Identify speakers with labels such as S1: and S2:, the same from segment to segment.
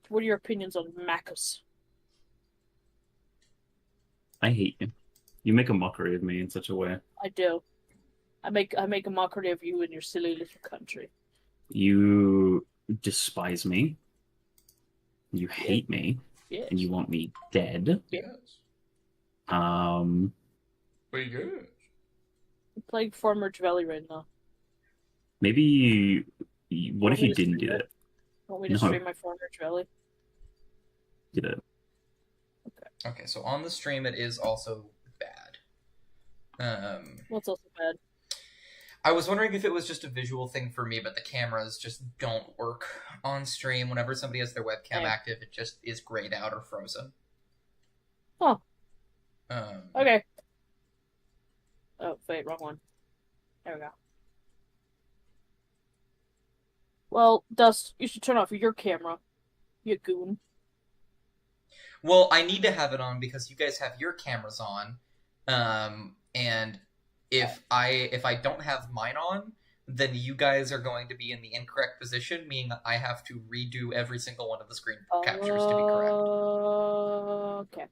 S1: What are your opinions on Macus?
S2: I hate you. You make a mockery of me in such a way.
S1: I do. I make a mockery of you and your silly little country.
S2: You despise me. You hate me.
S1: Yes.
S2: And you want me dead.
S3: Yes.
S2: Um.
S3: But yes.
S1: I'm playing Farmer Valley right now.
S2: Maybe. What if you didn't do
S1: stream
S2: that?
S1: Want me to
S2: No.
S1: stream my Farmer Valley?
S2: Did it?
S3: Okay, so on the stream it is also bad.
S1: What's also bad?
S3: I was wondering if it was just a visual thing for me, but the cameras just don't work on stream. Whenever somebody has their webcam active, it just is grayed out or frozen.
S1: Huh.
S3: Um,
S1: Okay. Oh, wait, wrong one. There we go. Well, Dust, you should turn off your camera. You goon.
S3: Well, I need to have it on because you guys have your cameras on, and if I don't have mine on, then you guys are going to be in the incorrect position, meaning that I have to redo every single one of the screen captures to be correct.
S1: Okay.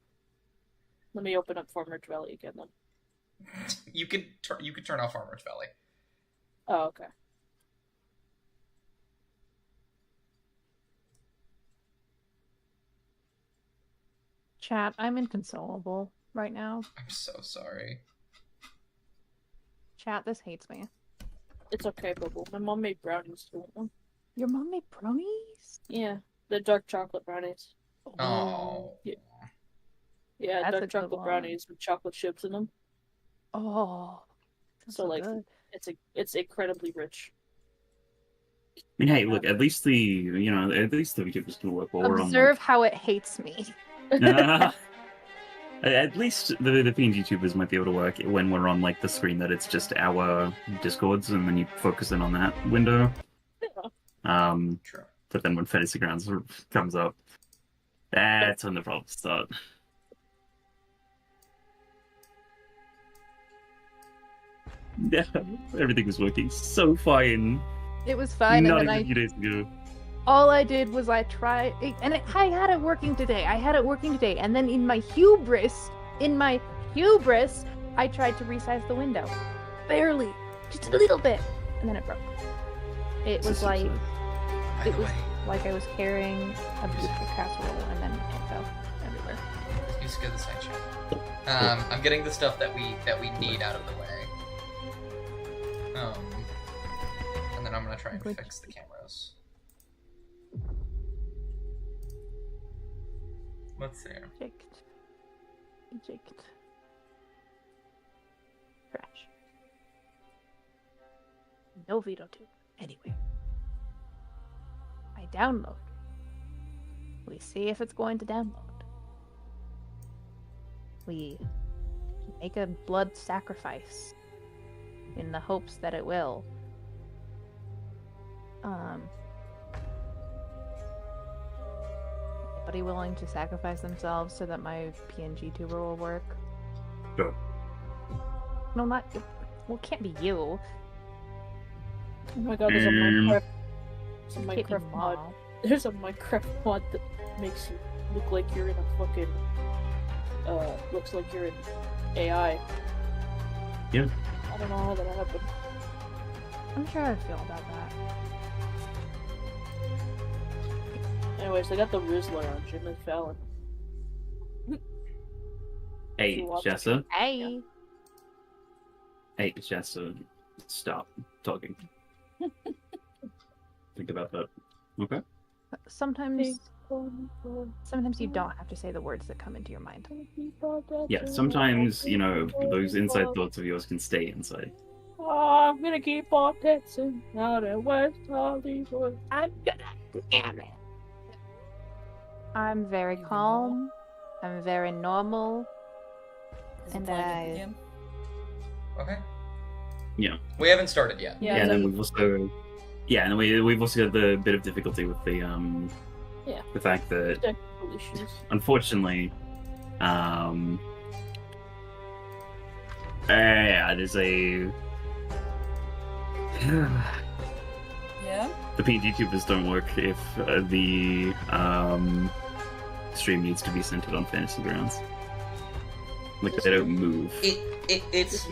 S1: Let me open up Farmer Valley again then.
S3: You could turn off Farmers Valley.
S1: Oh, okay.
S4: Chat, I'm inconsolable right now.
S3: I'm so sorry.
S4: Chat, this hates me.
S1: It's okay, Bubble. My mom made brownies. Do you want one?
S4: Your mom made brownies?
S1: Yeah, the dark chocolate brownies.
S3: Oh.
S1: Yeah,
S4: That's a
S1: dark
S4: good
S1: chocolate
S4: one.
S1: brownies with chocolate chips in them.
S4: Oh. That's
S1: So, like,
S4: good.
S1: it's incredibly rich.
S2: I mean, hey, look. At least the VTubers can work while we're on.
S4: Observe how it hates me.
S2: At least the PNG tubers might be able to work when we're on like the screen that it's just our Discords, and then you focus in on that window.
S3: True.
S2: But then when Fantasy Grounds comes up, that's when the problems start. Yeah, everything was working so fine.
S4: It was fine,
S2: Not
S4: and
S2: even
S4: then
S2: a few days ago.
S4: all I did was I tried, and I had it working today. And then in my hubris, I tried to resize the window, barely, just a little bit, and then it broke. It was like
S3: By the way,
S4: like I was carrying a beautiful casserole, and then it fell everywhere.
S3: you scared the side chat. I'm getting the stuff that we need out of the way. And then I'm gonna try and fix the cameras. What's there?
S4: Eject. Trash. No veto tube. Anyway. I download. We see if it's going to download. We make a blood sacrifice in the hopes that it will. Anybody willing to sacrifice themselves so that my PNG tuber will work?
S2: Sure.
S4: No, not. Well, it can't be you.
S1: Oh my god, there's a Minecraft. There's a
S4: Can't be
S1: Minecraft mod.
S4: Mom.
S1: There's a Minecraft mod that makes you look like you're in a fucking. Looks like you're in AI.
S2: Yeah.
S1: I don't know how that happened.
S4: I'm sure I feel about that.
S1: Anyways, they got the Rizzler on Jimmy Fallon.
S2: Hey,
S1: You want-
S2: Jessa.
S4: Hey.
S2: Hey, Jessa. Stop talking. Think about that. Okay.
S4: Sometimes you don't have to say the words that come into your mind.
S2: Yeah, sometimes, those inside thoughts of yours can stay inside.
S1: Oh, I'm gonna keep on dancing out in West Hollywood. I'm gonna damn it.
S4: I'm very calm. I'm very normal.
S5: Is it
S4: And
S5: playing
S4: I-
S5: the game?
S3: Okay.
S2: Yeah.
S3: We haven't started yet.
S1: Yeah,
S2: Yeah, and then
S1: then-
S2: we've also we've also got the bit of difficulty with the
S1: Yeah.
S2: the fact that
S1: Technical issues.
S2: unfortunately there's a
S5: Yeah?
S2: The PNG tubers don't work if the stream needs to be centered on Fantasy Grounds. Like they don't move.
S3: It's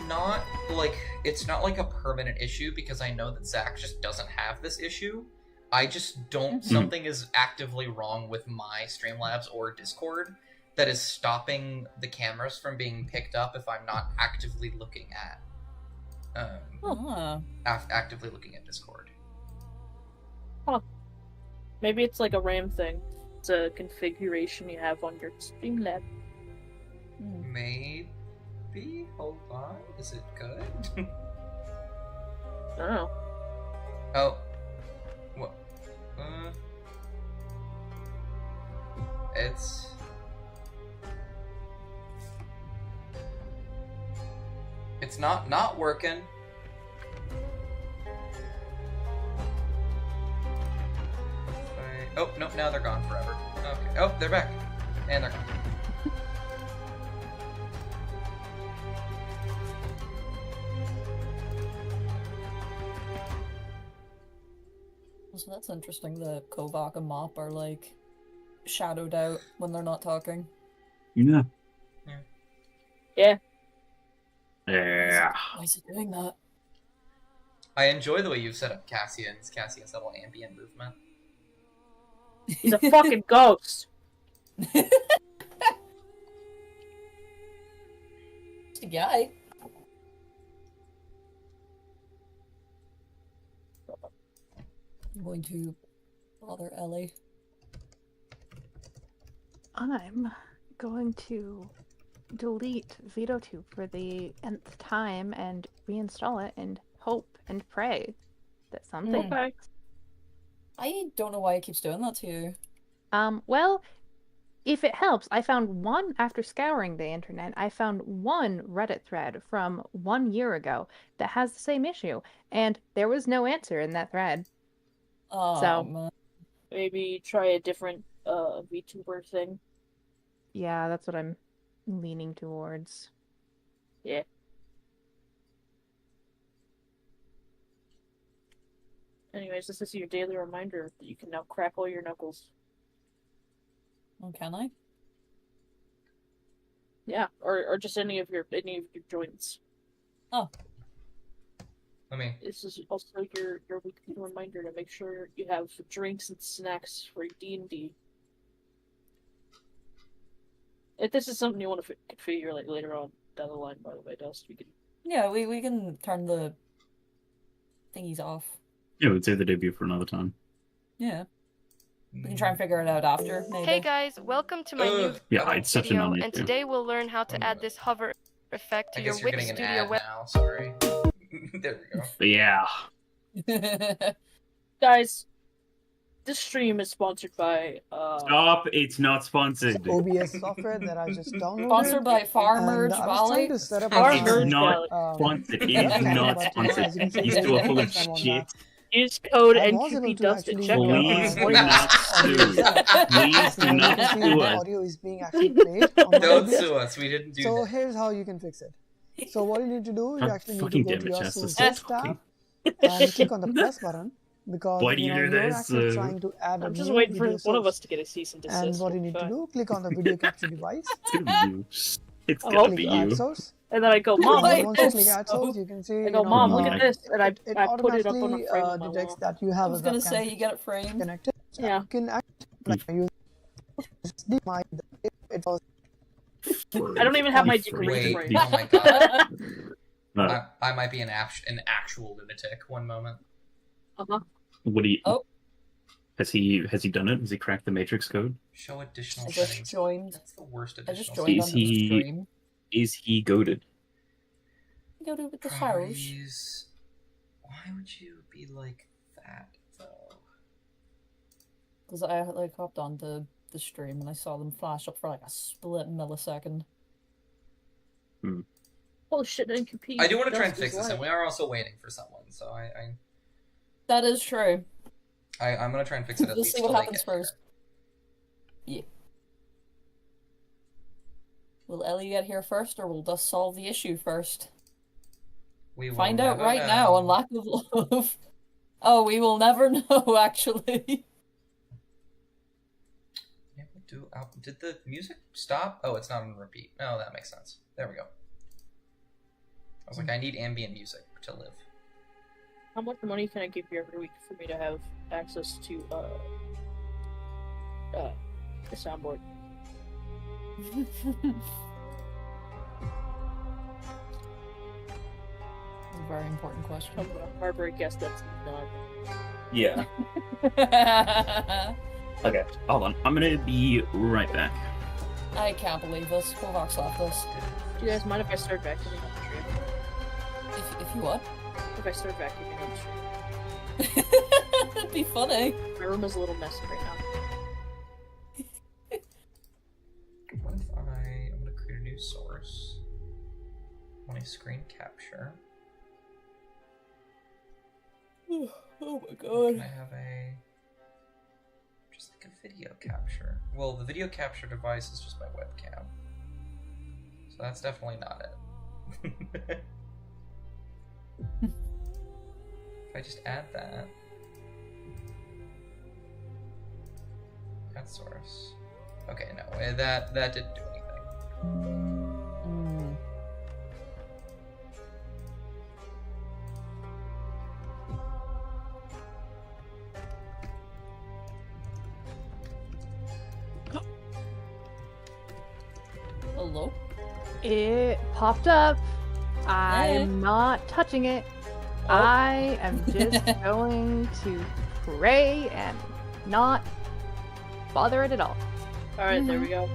S3: not like a permanent issue because I know that Zach just doesn't have this issue. I just don't. Something is actively wrong with my Streamlabs or Discord that is stopping the cameras from being picked up if I'm not actively looking at actively looking at Discord.
S1: Huh. Maybe it's like a RAM thing. It's a configuration you have on your Streamlab.
S3: Maybe. Hold on. Is it good?
S1: I don't know.
S3: Oh. What? It's not working. Oh, nope, now they're gone forever. Okay. Oh, they're back. And they're gone.
S5: So that's interesting that Kovac and Mop are like shadowed out when they're not talking.
S2: Yeah.
S1: Yeah.
S2: Yeah.
S5: Why is it doing that?
S3: I enjoy the way you've set up Cassian's little ambient movement.
S1: He's a fucking ghost.
S5: It's a guy. I'm going to bother Ellie.
S4: I'm going to delete VitoTube for the nth time and reinstall it and hope and pray that something.
S1: Okay.
S5: I don't know why it keeps doing that to you.
S4: Well, if it helps, I found one after scouring the internet. I found one Reddit thread from 1 year ago that has the same issue, and there was no answer in that thread.
S5: Oh,
S4: So-
S5: man.
S1: Maybe try a different VTuber thing.
S4: Yeah, that's what I'm leaning towards.
S1: Yeah. Anyways, this is your daily reminder that you can now crack all your knuckles.
S5: Oh, can I?
S1: Yeah, or just any of your joints.
S3: Let me.
S1: This is also your weekly reminder to make sure you have drinks and snacks for D&D. If this is something you want to configure like later on down the line, by the way, Dust, we can.
S5: Yeah, we can turn the thingies off.
S2: Yeah, we'd say the debut for another time.
S5: Yeah. We can try and figure it out after, maybe.
S6: Hey guys, welcome to my new
S2: Yeah, it's such a
S6: video,
S2: non-issue.
S6: and today we'll learn how to add this hover effect to
S3: I
S6: your
S3: guess you're
S6: Wix
S3: getting an
S6: Studio
S3: ad
S6: web.
S3: now. Sorry. There we go.
S2: But yeah.
S1: Guys, this stream is sponsored by
S2: Stop, it's not sponsored.
S7: OBS software that I just downloaded.
S5: Sponsored by Farmer
S7: and I was
S5: Valley.
S7: trying to set up
S1: Farmer
S7: a-
S2: It's not
S1: Valley.
S2: sponsored. It is not sponsored. These two are full of shit.
S1: Use code
S7: I was able
S1: NQP
S7: to
S1: Dust at
S7: actually-
S2: Please
S1: checkout.
S2: do not sue. Please do
S7: And you
S2: not
S7: can see
S2: sue
S7: the
S2: us.
S7: audio is being actually played on the
S3: Don't
S7: OBS.
S3: sue us. We didn't do
S7: So
S3: that.
S7: here's how you can fix it. So what you need to do, you
S2: God
S7: actually need to
S2: fucking
S7: go
S2: damn
S7: to
S2: it,
S7: your
S2: Chester,
S7: sources
S2: stop
S7: tab
S2: talking.
S7: and click on the plus button because
S2: Why do you do
S7: you're
S2: this?
S7: actually trying to add a
S1: I'm just
S7: new
S1: waiting for
S7: video
S1: one of
S7: source.
S1: us to get a cease and
S7: And
S1: desist.
S7: what you need to do, click on the video capture device,
S2: It's gonna be you. It's
S1: Oh,
S2: gonna
S7: click
S2: be
S7: add
S2: you.
S7: source.
S1: And then I go,
S7: And
S1: Mom,
S5: Why?
S7: then
S1: look
S7: once
S1: at
S7: you
S1: this.
S7: click add source, you can see.
S1: I go,
S7: you
S1: Mom,
S7: know,
S1: look at this, and I
S7: it
S1: put it up on a
S7: automatically
S1: frame on my
S7: detects
S1: wall.
S7: that you
S5: I
S7: have
S5: was
S7: a
S5: gonna
S7: webcam
S5: say you get it framed.
S7: connected.
S1: Yeah.
S7: You can actually use it was
S1: I don't even have my degree
S3: Wait.
S1: frame.
S3: Oh my god.
S2: Uh,
S3: I might be an actual lunatic. One moment.
S1: Uh-huh.
S2: what do you?
S5: Oh.
S2: Has he done it? Has he cracked the Matrix code?
S3: Show additional
S5: I just
S3: settings.
S5: joined.
S3: That's the worst
S5: I just
S3: additional
S5: joined
S2: Is
S5: onto the
S2: he-
S5: stream.
S2: Is he goaded?
S5: Go to the house.
S3: Priorities. Why would you be like that though?
S5: Because I like hopped onto the stream and I saw them flash up for like a split millisecond.
S1: Holy shit, NQP.
S3: I do want to try and
S1: Dust
S3: fix
S1: is
S3: this, and
S1: live.
S3: we are also waiting for someone. So
S5: That is true.
S3: I'm gonna try and fix it at
S5: We'll
S3: least
S5: see what
S3: till they
S5: happens
S3: get here.
S5: first. Yeah. Will Ellie get here first, or will Dust solve the issue first?
S3: We will
S5: Find out
S3: never
S5: right
S3: know.
S5: now on Lack of Love. Oh, we will never know, actually.
S3: Yeah, we'll do. Did the music stop? Oh, it's not on repeat. Oh, that makes sense. There we go. I was like, I need ambient music to live.
S1: How much money can I give you every week for me to have access to the soundboard?
S5: Very important question.
S1: I'm gonna harbor a guess that's not.
S2: Yeah. Okay, hold on. I'm gonna be right back.
S5: I can't believe this. Kovacs left us.
S1: Do you guys mind if I start vacuuming on the stream?
S5: If you what?
S1: If I start vacuuming on the stream?
S5: That'd be funny.
S1: My room is a little messy right now.
S3: What if I'm gonna create a new source? Want a screen capture?
S5: Oh my
S3: Can
S5: god.
S3: I have just like a video capture? Well, the video capture device is just my webcam, so that's definitely not it. If I just add that, add source. Okay, no, that didn't do anything.
S5: Mm. Hello?
S4: It popped up.
S5: Eh.
S4: I'm not touching it.
S5: Oh.
S4: I am just going to pray and not bother it at all.
S1: Alright, there we go.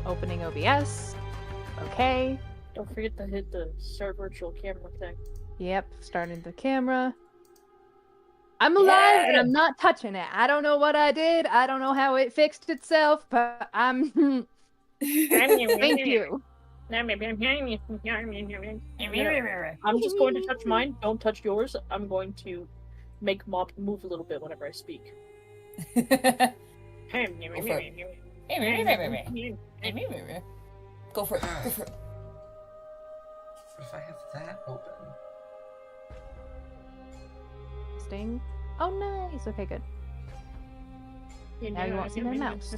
S4: Opening OBS. Okay.
S1: Don't forget to hit the start virtual camera thing.
S4: Yep, starting the camera. I'm alive and I'm not touching it. I don't know what I did. I don't know how it fixed itself, but I'm. Thank you.
S1: I'm just going to touch mine. Don't touch yours. I'm going to make Mop move a little bit whenever I speak.
S5: Go for it. Go for it.
S3: What if I have that open?
S4: Sting. Oh, nice. Okay, good. Now you won't see my mouse.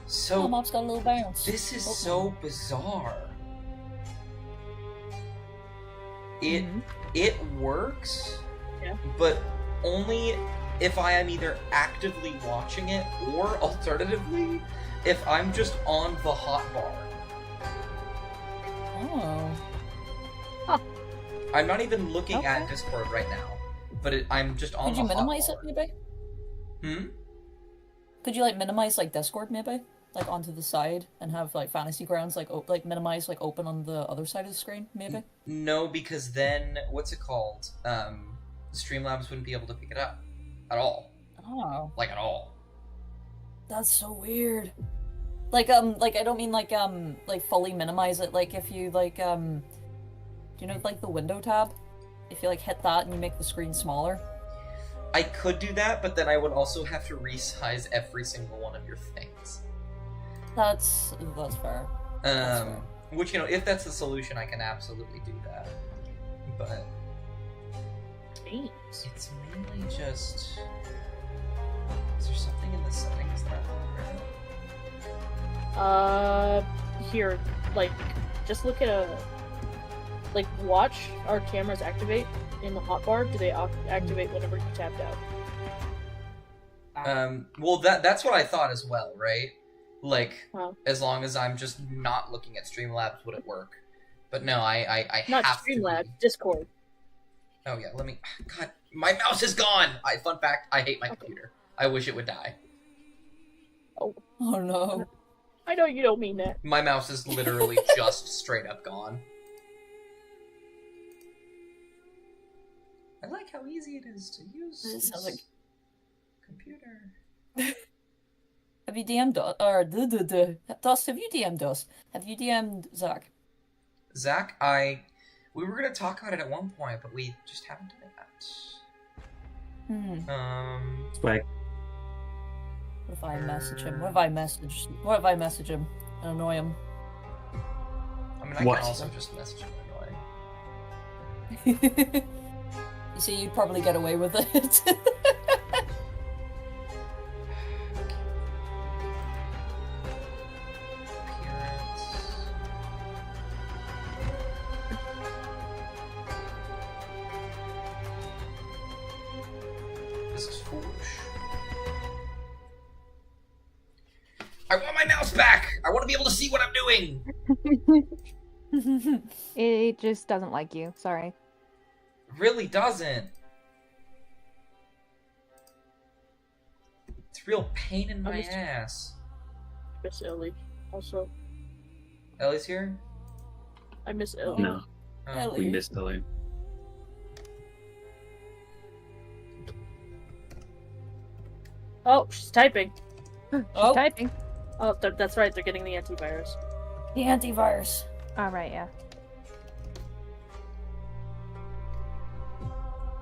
S3: So
S5: Oh, Mop's got a little bounce.
S3: this is
S5: Oh.
S3: so bizarre. It
S4: Mhm.
S3: it works,
S1: Yeah.
S3: but only if I am either actively watching it or alternatively if I'm just on the hotbar.
S5: Oh.
S3: I'm not even looking at
S4: Okay.
S3: Discord right now, but I'm just on
S5: Could you
S3: the
S5: minimize it,
S3: hotbar.
S5: maybe?
S3: Hmm?
S5: Could you, like, minimize, like, Discord, maybe? Like, onto the side, and have, like, Fantasy Grounds, like, minimize, like, open on the other side of the screen, maybe?
S3: No, because then what's it called? Streamlabs wouldn't be able to pick it up at all.
S5: Oh.
S3: Like at all.
S5: That's so weird. Like, I don't mean, like, fully minimize it. Like, if you, like, do you know, like, the window tab? If you, like, hit that and you make the screen smaller?
S3: I could do that, but then I would also have to resize every single one of your things.
S5: That's fair. That's fair.
S3: Which, you know, if that's the solution, I can absolutely do that. But
S1: Jeez.
S3: it's mainly just... Is there something in the settings that I'm aware of?
S1: Here, like, just look at like, watch our cameras activate in the hotbar. Do they activate whenever you tapped out?
S3: Well, that's what I thought as well, right? Like,
S1: Huh.
S3: as long as I'm just not looking at Streamlabs, would it work? But no, I
S1: Not
S3: have to
S1: Streamlabs,
S3: be.
S1: Discord.
S3: Oh yeah, let me... God, my mouse is gone! Fun fact, I hate my computer. I wish it would die.
S5: Oh no.
S1: I know you don't mean that.
S3: My mouse is literally just straight up gone. I like how easy it is to use
S5: This sounds
S3: this computer.
S5: Have you DM'd us? Dust, have you DM'd us? Have you DM'd Zach?
S3: Zach, we were gonna talk about it at one point, but we just haven't done
S5: Hmm.
S3: that.
S2: Swag.
S5: What if I message him? What if I message him and annoy him?
S3: I mean, I
S2: What?
S3: can also just message him annoying.
S5: You see, you'd probably get away with it.
S3: Appearance. This is foolish. I want my mouse back! I want to be able to see what I'm doing!
S4: It just doesn't like you. Sorry.
S3: Really doesn't. It's a real pain in my ass.
S1: Miss Ellie. Also,
S3: Ellie's here?
S1: I miss Ellie.
S2: No,
S3: Oh.
S5: Ellie.
S2: we missed Ellie.
S1: Oh, she's typing.
S5: Oh,
S4: Typing.
S1: Oh, that's right. They're getting the antivirus.
S5: the antivirus.
S4: Alright, yeah.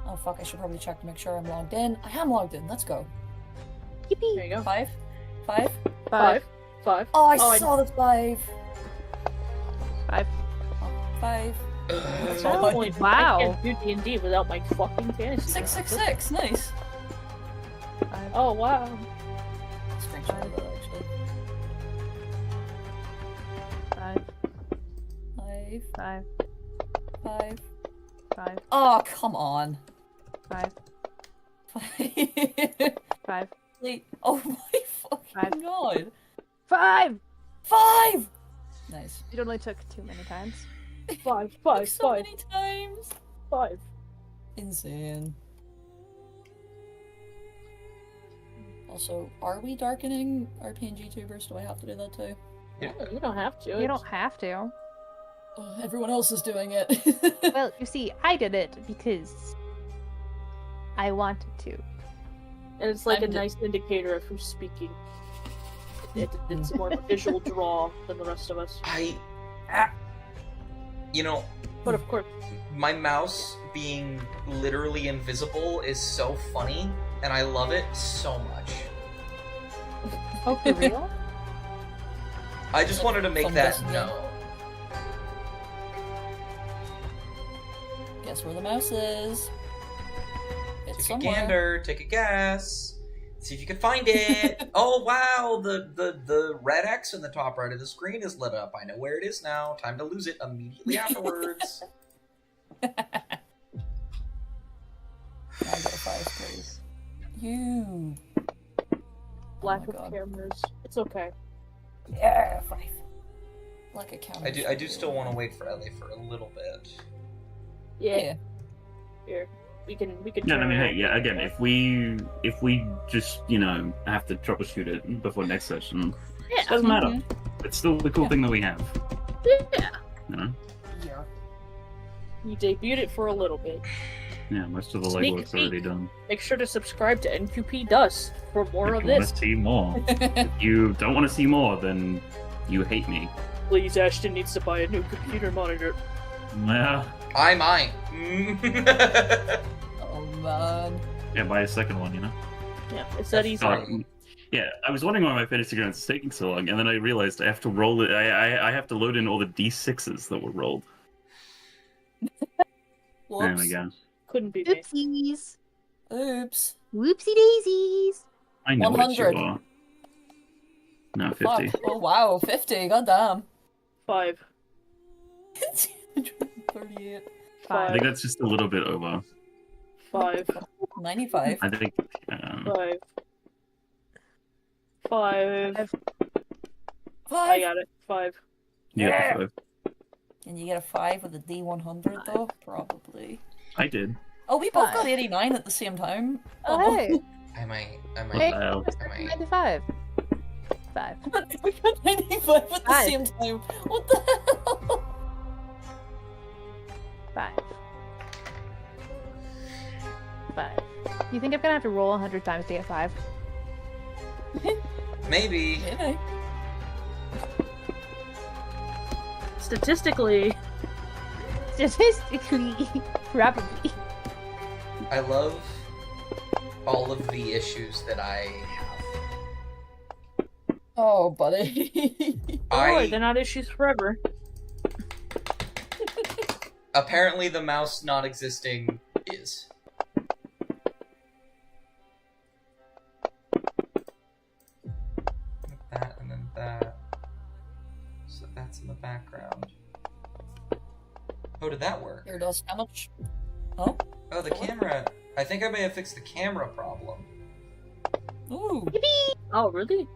S5: Oh fuck, I should probably check to make sure I'm logged in. I am logged in, let's go.
S4: Yippee!
S1: There you go.
S5: 5? 5?
S1: 5. 5.
S5: Oh, I
S1: Oh,
S5: saw the 5.
S4: 5.
S5: Oh, 5.
S1: At
S5: Oh,
S1: some point,
S4: wow.
S1: I can't do D&D without my fucking fantasy.
S5: 666, nice.
S4: 5.
S1: Oh, wow.
S5: Screenshot of that, actually.
S4: 5.
S5: 5.
S4: 5.
S5: 5.
S4: 5.
S5: Oh, come on.
S4: 5.
S5: 5.
S4: 5.
S5: Wait, oh my fucking
S4: 5.
S5: god.
S4: 5!
S5: 5! Nice.
S4: It only took too many times.
S1: 5. 5.
S5: So
S1: 5.
S5: many times.
S1: 5.
S5: Insane. Also, are we darkening our PNG tubers? Do I have to do that too?
S3: Yeah.
S1: Oh, you don't have to.
S4: You don't have to.
S5: Oh, everyone else is doing it.
S4: Well, you see, I did it because I wanted to.
S1: And it's like
S5: I'm
S1: a nice indicator of who's speaking. It's more of a visual draw than the rest of us.
S3: You know,
S1: But of course,
S3: my mouse being literally invisible is so funny, and I love it so much.
S4: Oh, for real?
S3: I just wanted to make that
S5: Fungus,
S3: known.
S5: Guess where the mouse is? It's
S3: Take a
S5: somewhere.
S3: gander, take a guess. See if you can find it. Oh wow, the red X in the top right of the screen is lit up. I know where it is now. Time to lose it immediately afterwards.
S5: I get a 5, please. You.
S1: lack
S5: Oh my
S1: of
S5: God.
S1: cameras. It's okay.
S5: Yeah, 5. Like a count.
S3: I do still want to wait for Ellie for a little bit.
S1: Yeah.
S5: Yeah.
S1: Here, we can.
S2: Yeah, I
S1: turn
S2: mean, hey,
S1: around.
S2: yeah. Again, if we just have to troubleshoot it before next session,
S1: Yeah.
S2: it doesn't matter. It's still the cool
S5: Yeah.
S2: thing that we have.
S1: Yeah.
S2: You know?
S5: Yeah.
S1: You debuted it for a little bit.
S2: Yeah, most of the
S1: Sneak
S2: legwork's
S1: peek.
S2: already done.
S1: Make sure to subscribe to NQP Dust for more
S2: If
S1: of
S2: you want
S1: this.
S2: to see more, if you don't want to see more, then you hate me.
S1: Please, Ashton needs to buy a new computer monitor.
S2: Yeah,
S3: I might.
S5: Oh man.
S2: yeah. Buy a second one. You know.
S1: Yeah, it's that easy.
S2: Yeah, I was wondering why my fantasy grounds is taking so long, and then I realized I have to roll it. I have to load in all the d6s that were rolled.
S5: Whoops.
S2: There we go.
S1: Couldn't be me.
S4: Oopsies.
S5: Oops.
S4: Whoopsie daisies.
S2: I know what you
S5: 100.
S2: are. No, 50.
S5: Fuck. Oh wow, 50. Goddamn.
S1: 5.
S5: 38.
S2: I
S1: 5.
S2: think that's just a little bit over.
S1: 5.
S5: 95.
S2: I think.
S1: 5. 5.
S5: 5.
S1: I got it. 5.
S2: Yeah,
S5: Yeah. Can you get a 5 with a D100 though? Probably.
S2: I did.
S5: Oh, we both
S4: 5.
S5: got 89 at the same time.
S4: Oh, hey.
S3: I might.
S2: What
S4: Hey.
S2: the hell?
S3: I might.
S4: 95. 5.
S5: We got 95 at the
S4: 5.
S5: same time. What the hell?
S4: 5. 5. You think I'm gonna have to roll 100 times to get 5?
S3: Maybe.
S5: Maybe.
S1: Statistically,
S4: Statistically, probably.
S3: I love all of the issues that I have.
S5: Oh, buddy.
S1: don't worry,
S3: I
S1: they're not issues forever.
S3: apparently the mouse not existing is. cats in the background. Oh, did that work?
S5: Here, Dust. How much? Oh.
S3: Oh, the camera. I think I may have fixed the camera problem.
S5: Ooh.
S1: Oh, really?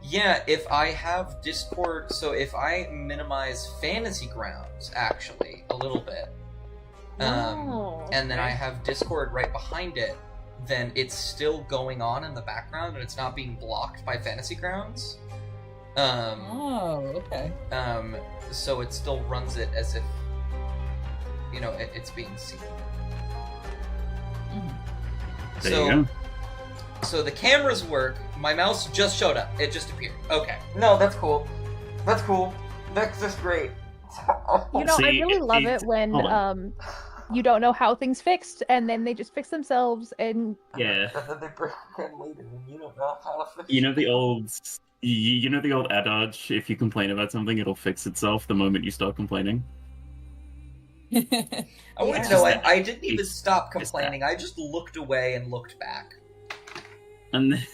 S3: Yeah, if I have Discord, so if I minimize Fantasy Grounds, actually, a little bit,
S1: Oh,
S3: and then I
S1: okay.
S3: have Discord right behind it, then it's still going on in the background, and it's not being blocked by Fantasy Grounds.
S5: Oh, okay.
S3: So it still runs it as if, you know, it's being seen.
S2: There
S3: So,
S2: you go.
S3: so the cameras work. My mouse just showed up. It just appeared. Okay. No, that's cool. That's cool. That's great.
S4: You know, I
S2: See,
S4: really love
S2: it's-
S4: it when
S2: hold on.
S4: you don't know how things fixed and then they just fix themselves and
S2: Yeah.
S3: And then they break in later, and you don't know how to fix
S2: You know
S3: it.
S2: the old, you know the old adage: if you complain about something, it'll fix itself the moment you start complaining.
S3: I wouldn't
S5: Yeah.
S3: know. I didn't even
S2: It's-
S3: stop
S2: it's
S3: complaining. I just looked away and looked back.
S2: And then,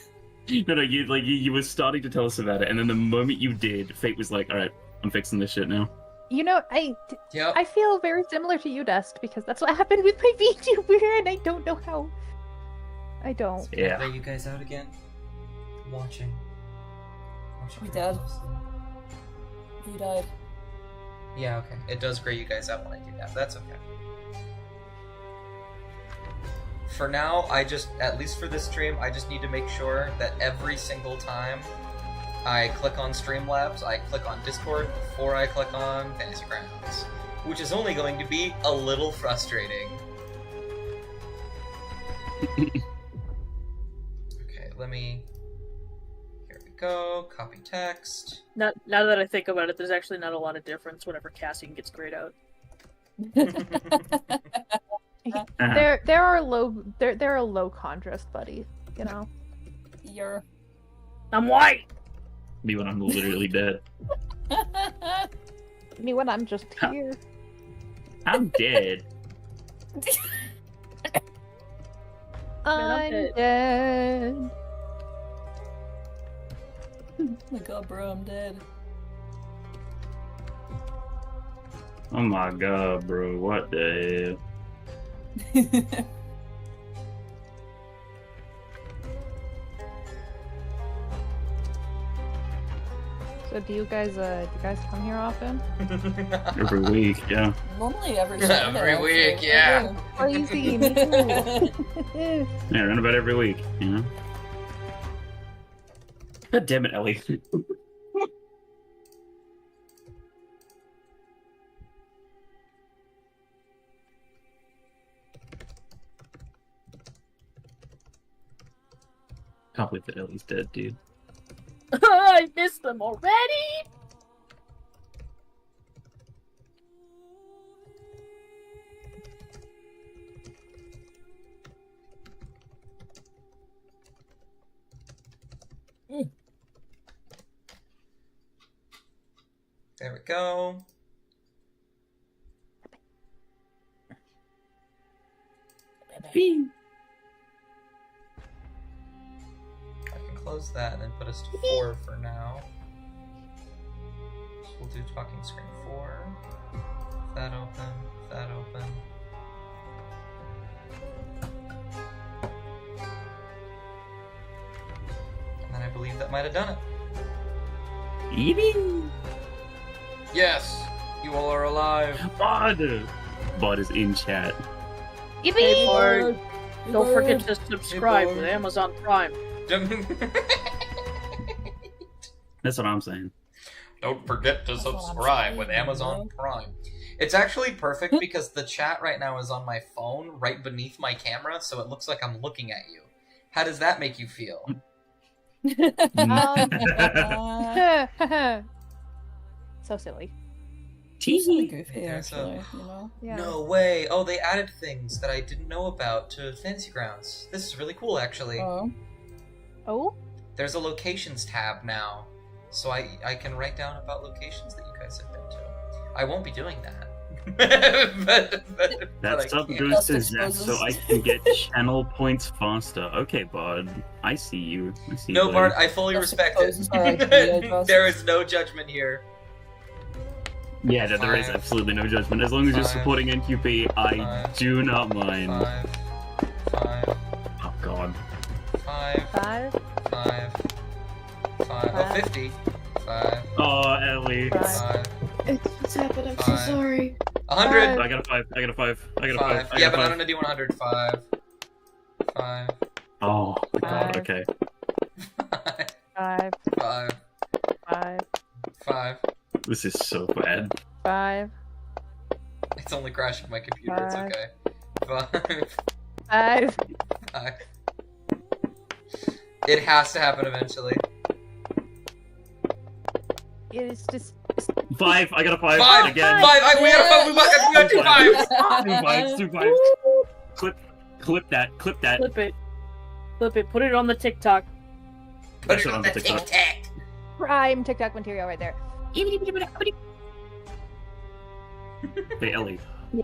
S2: no, you were starting to tell us about it, and then the moment you did, Fate was like, "All right, I'm fixing this shit now."
S4: you know,
S3: Yep.
S4: I feel very similar to you, Dust, because that's what happened with my VTuber and I don't know how. I don't.
S2: Yeah.
S3: Are you guys out again? Watching.
S5: We dead. You died.
S3: Yeah, okay. It does gray you guys out when I do that. That's okay. For now, I just, at least for this stream, I just need to make sure that every single time I click on Streamlabs, I click on Discord before I click on Fantasy Grounds. Which is only going to be a little frustrating. Okay, let me... Here we go. Copy text.
S1: Now that I think about it, there's actually not a lot of difference whenever Cassian gets grayed out.
S2: Uh-huh.
S4: There are low contrast buddies, you know.
S5: You're.
S1: I'm white!
S2: Me when I'm literally dead.
S4: Me when I'm just
S2: Huh.
S4: here.
S2: I'm dead.
S1: I'm
S4: I'm dead.
S5: Oh my god, bro, I'm dead.
S2: Oh my god, bro! What the hell?
S4: So do you guys come here often?
S2: Every week, yeah.
S5: Normally every
S3: Every
S5: Sunday.
S3: week,
S5: actually.
S3: yeah.
S4: Crazy, me too.
S2: Yeah, around about every week, you know. God damn it, Ellie. Can't believe that Ellie's dead, dude.
S1: I missed them already!
S3: There we go. I can close that and then put us to 4 for now. So we'll do talking screen 4. That open, that open. And then I believe that might have done it.
S2: Eating?
S3: Yes! You all are alive!
S2: Bod is in chat.
S1: Hey, Bard, don't forget
S5: Bird.
S1: to subscribe
S3: Bard.
S1: with Amazon Prime.
S2: That's what I'm saying.
S3: Don't forget to
S5: That's what I'm
S3: subscribe with
S5: saying,
S3: Amazon Prime. It's actually perfect because the chat right now is on my phone right beneath my camera, so it looks like I'm looking at you. How does that make you feel?
S4: So silly.
S5: It's really
S2: Tee.
S5: goofy,
S3: There's
S5: actually, you know?
S4: Yeah.
S3: No way! Oh, they added things that I didn't know about to Fantasy Grounds. This is really cool, actually.
S5: Oh.
S4: Oh?
S3: There's a locations tab now, so I can write down about locations that you guys have been to. I won't be doing that. but
S2: That
S3: I
S2: stuff
S3: can.
S2: goes
S5: Just
S2: to Zach so I
S5: exposes.
S2: can get channel points faster. Okay, Bod. I see you. I see
S3: No,
S2: you,
S3: Bart,
S2: buddy.
S3: I fully
S5: Just
S3: respect
S5: exposes our IP
S3: it.
S5: addresses.
S3: There is no judgment here.
S2: Yeah, no, there is
S3: 5,
S2: absolutely no judgment. As long as you're
S3: 5,
S2: supporting NQP, I
S3: 5,
S2: do not mind.
S3: 5, 5,
S2: Oh god.
S3: 5,
S4: 5,
S3: 5, 5. Oh, 50. 5,
S2: Oh, Ellie.
S3: 5,
S6: What's happened? I'm so
S3: Five.
S6: sorry.
S3: 100.
S2: I got a 5. I got a 5. I got a 5.
S3: 5.
S2: I
S3: Yeah,
S2: got
S3: but
S2: a
S3: I'm
S2: 5.
S3: gonna do 100. 5, 5,
S2: Oh my god,
S4: 5.
S2: okay.
S3: 5,
S4: 5,
S3: 5,
S4: 5,
S3: 5.
S2: This is so bad.
S4: 5,
S3: It's only crashing my computer. It's
S4: 5.
S3: okay. 5,
S4: 5.
S3: 5. It has to happen eventually.
S4: It's just
S2: 5. I got a 5.
S3: 5.
S2: Again.
S3: 5. We got 2 5s.
S2: 2 5s. 2 5s. Clip that. Clip that.
S1: Flip it. Flip it. Put it on the TikTok.
S3: Put
S2: That's
S3: it
S2: what
S3: on
S2: I'm
S3: the
S2: gonna
S3: tic
S2: TikTok.
S3: tac.
S4: prime TikTok material right there.
S2: Hey, Ellie. You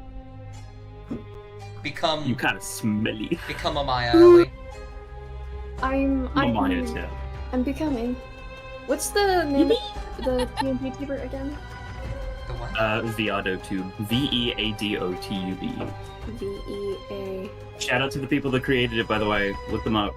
S3: Become
S2: kind of smelly.
S3: a Maya, Ellie.
S6: I'm becoming. What's the name of the PNP tuber again?
S3: The what?
S2: Viadotube. VEADOTUB.
S6: VEA.
S2: Shout out to the people that created it, by the way. Look them up.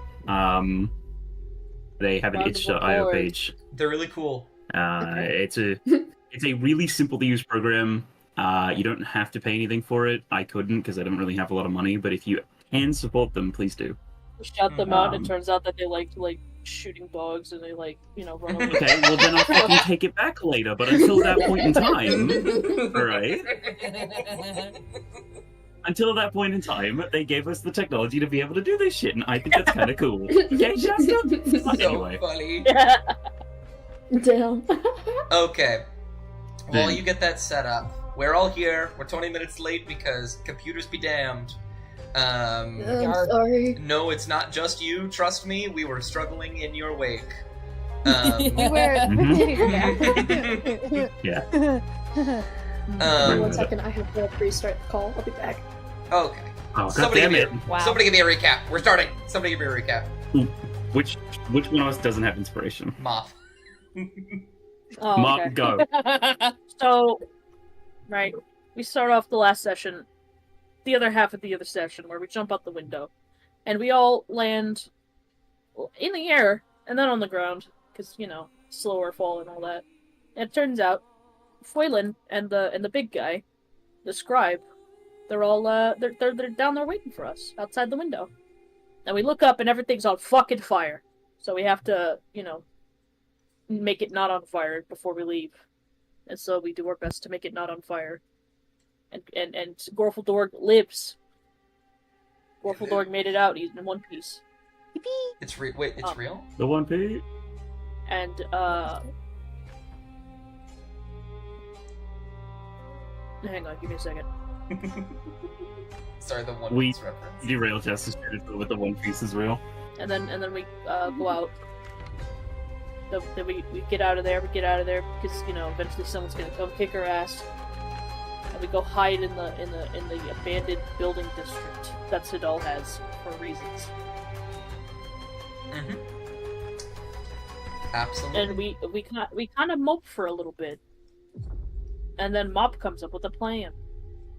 S2: They have an
S1: Round of
S2: itch.io
S1: applause.
S2: page.
S3: They're really cool.
S2: It's a really simple to use program. You don't have to pay anything for it. I couldn't because I don't really have a lot of money. But if you can support them, please do.
S1: We shout them out, and
S2: Um,
S1: it turns out that they like shooting dogs, and they like run away.
S2: Okay, well then I'll fucking take it back later. But until that point in time, alright? Until that point in time, they gave us the technology to be able to do this shit, and I think that's kind of cool. Okay, Shasta? But
S3: So
S2: anyway,
S3: funny.
S6: Damn.
S3: Okay. While
S2: Then-
S3: you get that set up, we're all here. We're 20 minutes late because computers be damned.
S6: I'm
S5: Yarp.
S6: sorry.
S3: No, it's not just you. Trust me, we were struggling in your wake.
S4: We were.
S2: yeah.
S3: Um,
S6: 1 second, I have to restart the call. I'll be back.
S3: Okay.
S2: Oh, god
S3: Somebody
S2: damn
S3: give
S2: it.
S3: me
S4: Wow.
S3: Somebody give me a recap. We're starting. Somebody give me a recap.
S2: Which one of us doesn't have inspiration?
S3: Moth.
S1: Oh,
S2: Mark,
S1: okay.
S2: go.
S1: So, right, we start off the last session, the other half of the other session, where we jump out the window, and we all land in the air and then on the ground, because slower fall and all that. And it turns out, Foylan and the big guy, the scribe, they're all they're down there waiting for us outside the window, and we look up and everything's on fucking fire. So we have to make it not on fire before we leave. And so we do our best to make it not on fire. And Gorfaldorg lives. Gorfaldorg made it out. He's in one piece.
S3: It's wait, it's
S1: Oh.
S3: real?
S2: The 1P?
S1: And hang on, give me a second.
S3: Sorry, the One
S2: We-
S3: Piece reference.
S2: Derail Justice with the 1 Piece is real.
S1: And then we go out. Then we get out of there. We get out of there because eventually someone's gonna come kick our ass. And we go hide in the abandoned building district that Sidal has for reasons.
S3: Mm-hmm. Absolutely.
S1: And we kind of mope for a little bit, and then Mop comes up with a plan,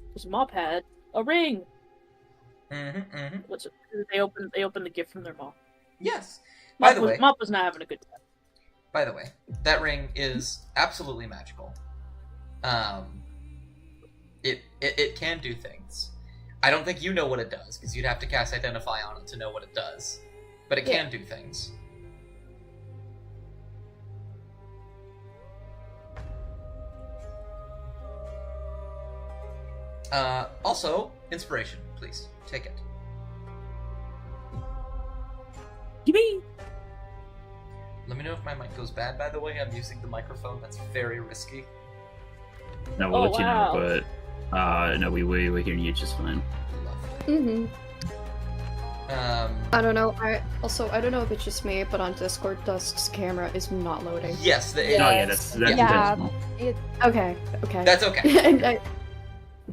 S1: because Mop had a ring. Which they opened the gift from their mom.
S3: Yes. By the way,
S1: Mop was not having a good time.
S3: By the way, that ring is absolutely magical. It can do things. I don't think you know what it does, because you'd have to cast Identify on it to know what it does. But it can do things. Also, inspiration, please. Take it.
S2: Yippee!
S3: Let me know if my mic goes bad, by the way. I'm using the microphone. That's very risky.
S2: No, we'll
S1: Oh,
S2: let you
S1: wow.
S2: know, but no, we're hearing you just fine.
S3: Lovely.
S6: I don't know. I don't know if it's just me, but on Discord, Dusk's camera is not loading.
S3: Yes, the,
S5: Yeah.
S2: Oh yeah, that's
S4: Yeah.
S2: intentional.
S6: Okay.
S3: that's okay.
S6: And I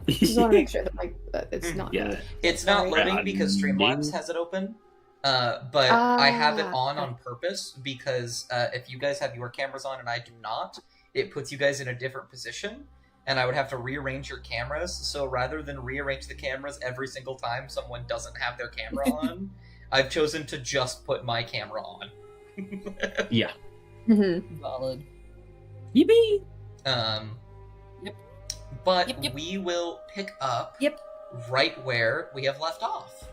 S6: just want to make sure that it's not.
S2: Yeah.
S6: loading.
S3: It's not
S6: Sorry.
S3: loading because Streamlabs has it open. But I have it on purpose because if you guys have your cameras on and I do not, it puts you guys in a different position. and I would have to rearrange your cameras. So rather than rearrange the cameras every single time someone doesn't have their camera on, I've chosen to just put my camera on.
S2: Yeah.
S5: Valid.
S1: Yippee!
S5: Yep.
S3: But
S5: Yep.
S3: we will pick up
S5: Yep.
S3: right where we have left off.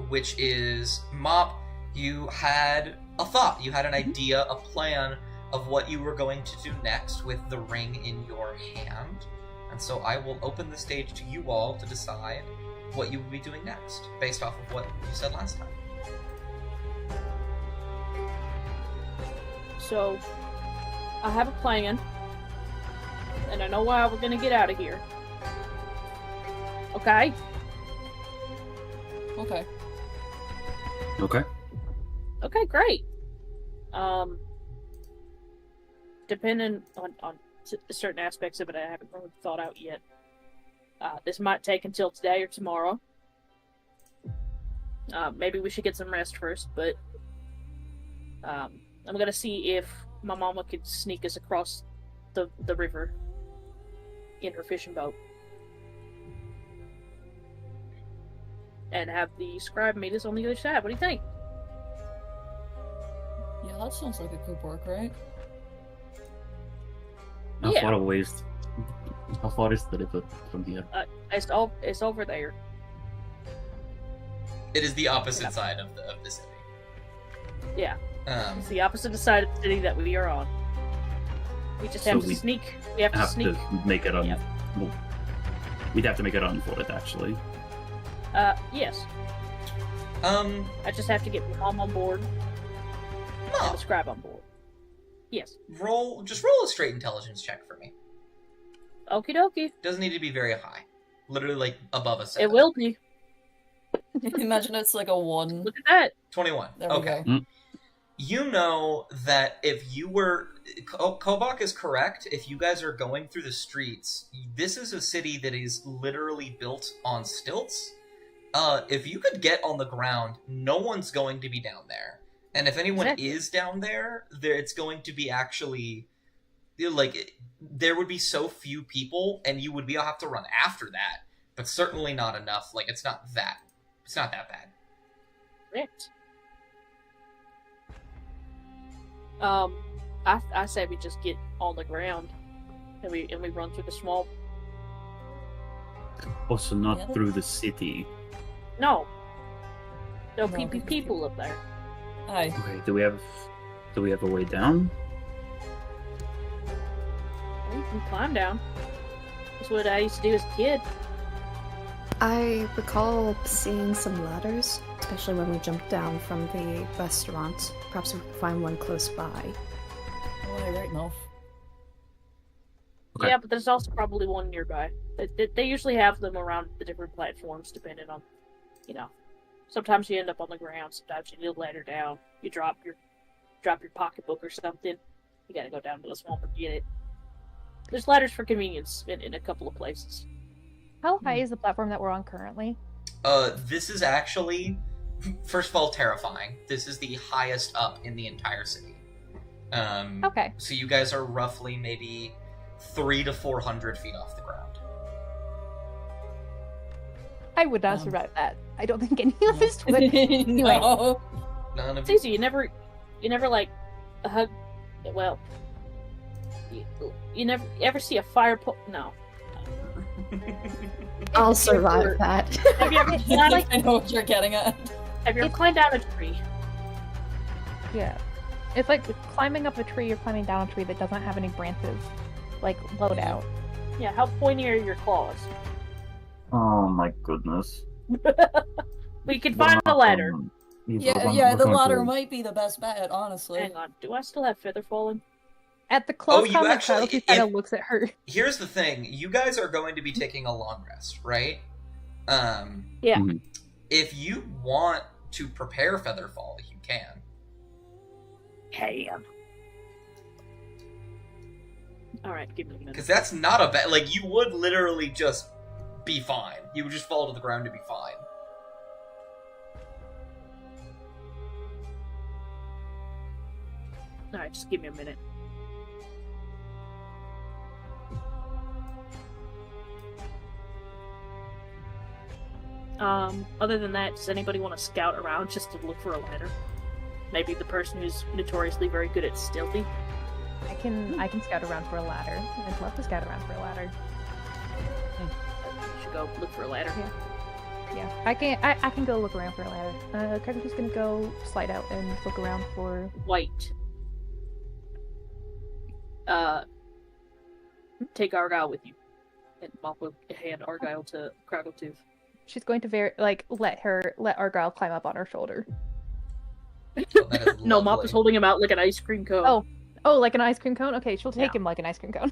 S3: Which is, Mop, you had a thought, you had an idea, a plan of what you were going to do next with the ring in your hand. And so I will open the stage to you all to decide what you will be doing next, based off of what you said last time.
S1: So, I have a plan, and I know how we're gonna get out of here. Okay?
S5: Okay.
S2: Okay.
S1: Okay, great. Depending on certain aspects of it, I haven't really thought out yet. This might take until today or tomorrow. Maybe we should get some rest first, but I'm gonna see if my mama could sneak us across the river in her fishing boat. And have the scribe meet us on the other side. What do you think?
S5: Yeah, that sounds like it could work, right?
S2: How
S1: Yeah.
S2: far away is? How far is the river from here?
S1: It's over there.
S3: It is the opposite side of the city.
S1: Yeah.
S3: Um,
S1: It's the opposite side of the city that we are on. We just
S2: So
S1: have to
S2: we
S1: sneak. We have to
S2: Have
S1: sneak.
S2: to make it on.
S1: Yep.
S2: Well, we'd have to make a run for it, actually.
S1: Yes. I just have to get my mom on board and
S3: no,
S1: the scribe on board. Yes.
S3: roll a straight intelligence check for me.
S1: Okie dokie.
S3: Doesn't need to be very high. Literally, like, above a 7.
S1: It will be.
S5: Imagine it's like a 1.
S1: Look at that.
S3: 21.
S5: There we
S3: Okay.
S5: go.
S3: You know that if you were... Kobach is correct. If you guys are going through the streets, this is a city that is literally built on stilts. If you could get on the ground, no one's going to be down there. And if anyone
S1: Exactly.
S3: is down there, it's going to be actually... Like, there would be so few people, and you would have to run after that. But certainly not enough. Like, it's not that bad.
S1: Correct. I say we just get on the ground and we run through the swamp.
S2: Also, not
S5: Yeah.
S2: through the city.
S1: No. There'll
S5: No,
S1: be
S5: because-
S1: people up there.
S5: Aye.
S2: Okay. Do we have a way down?
S1: We can climb down. That's what I used to do as a kid.
S6: I recall seeing some ladders, especially when we jumped down from the restaurant. Perhaps we could find one close by.
S5: Oh, right enough.
S2: Okay.
S1: Yeah, but there's also probably one nearby. They usually have them around the different platforms, depending on, Sometimes you end up on the ground. Sometimes you need a ladder down. You drop your pocketbook or something. You gotta go down to the swamp and get it. There's ladders for convenience in a couple of places.
S4: How high is the platform that we're on currently?
S3: This is actually, first of all, terrifying. This is the highest up in the entire city.
S4: Okay.
S3: So you guys are roughly maybe 300 to 400 feet off the ground.
S4: I would not
S5: Um,
S4: survive that. I don't think any of us would.
S5: No.
S3: None of
S1: It's
S3: you.
S1: easy. You never like hug. Well, you never ever see a fire pole. No.
S6: I'll survive that.
S1: Have you ever climbed,
S5: I know what you're getting at.
S1: have you ever climbed down a tree?
S4: Yeah. It's like climbing up a tree or climbing down a tree that doesn't have any branches, like load out.
S1: Yeah. How pointy are your claws?
S2: Oh my goodness.
S1: We can find a ladder.
S5: Yeah, the ladder might be the best bet, honestly.
S1: Hang on. Do I still have feather falling?
S4: At the close
S3: you
S4: combat
S3: actually-
S4: trial, he kind of looks at her.
S3: Here's the thing. You guys are going to be taking a long rest, right?
S1: Yeah.
S2: Mhm.
S3: If you want to prepare Featherfall, you can.
S1: All right. Give me a minute.
S3: Because that's not a bad... Like, you would literally just be fine. You would just fall to the ground to be fine.
S1: All right. Just give me a minute. Other than that, does anybody want to scout around just to look for a ladder? Maybe the person who's notoriously very good at stealthy.
S4: I can scout around for a ladder. I'd love to scout around for a ladder.
S1: You should go look for a ladder.
S4: Yeah, I can go look around for a ladder. Kraken's gonna go slide out and look around for.
S1: White. Take Argyle with you, and Mop will hand Argyle to Crackletooth.
S4: She's going to let Argyle climb up on her shoulder.
S3: Oh, that is
S1: No, Mop
S3: lovely.
S1: is holding him out like an ice cream cone.
S4: Oh, like an ice cream cone? Okay, she'll take him like an ice cream cone.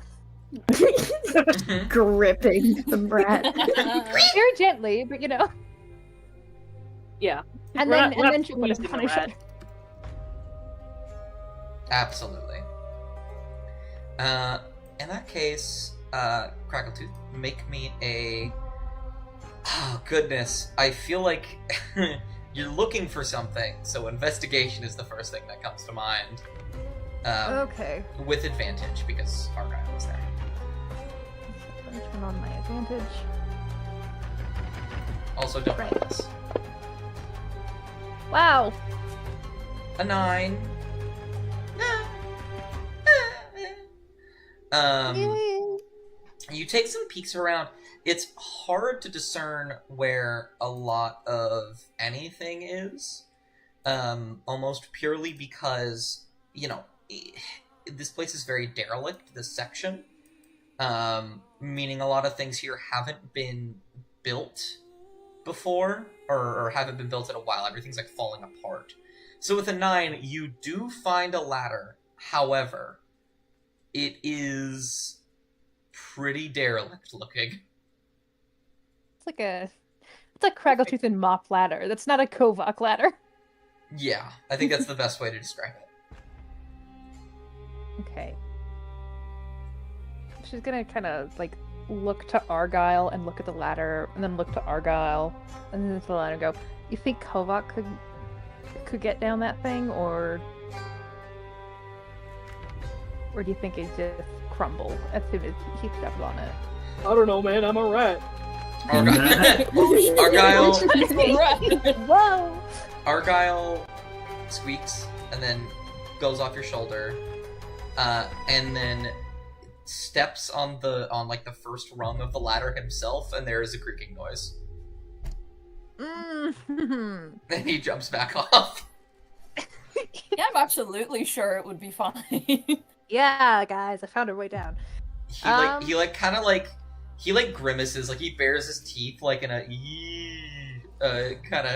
S6: Gripping the brat.
S4: Very gently, but you know.
S1: Yeah.
S4: And
S1: We're
S4: then
S1: not- we're not
S4: she'll put him
S1: squeezing
S4: on
S1: the
S4: her
S1: rat.
S4: shoulder.
S3: Absolutely. In that case, Crackletooth, make me a. Oh goodness, I feel like you're looking for something, so investigation is the first thing that comes to mind.
S4: Okay.
S3: With advantage because Argyle was there.
S4: Turn on my advantage.
S3: Also, don't
S4: Right.
S3: mind this.
S4: Wow.
S3: A 9. You take some peeks around. It's hard to discern where a lot of anything is, almost purely because, this place is very derelict, this section, meaning a lot of things here haven't been built before, or haven't been built in a while. Everything's like falling apart. So with a 9, you do find a ladder. However, it is pretty derelict looking.
S4: It's a Kraggletooth and Mop ladder. That's not a Kovak ladder.
S3: Yeah, I think that's the best way to describe it.
S4: Okay. She's gonna kind of like look to Argyle and look at the ladder, and then look to Argyle, and then to the ladder. And go. You think Kovak could get down that thing, or do you think it just crumble as soon as he steps on it?
S1: I don't know, man. I'm a rat.
S3: Argyle
S4: Whoa!
S3: Argyle squeaks and then goes off your shoulder, and then steps on like the first rung of the ladder himself, and there is a creaking noise.
S4: Mm-hmm.
S3: Then he jumps back off.
S5: Yeah, I'm absolutely sure it would be fine.
S4: Yeah, guys, I found her way down.
S3: He grimaces, like he bares his teeth like in a kind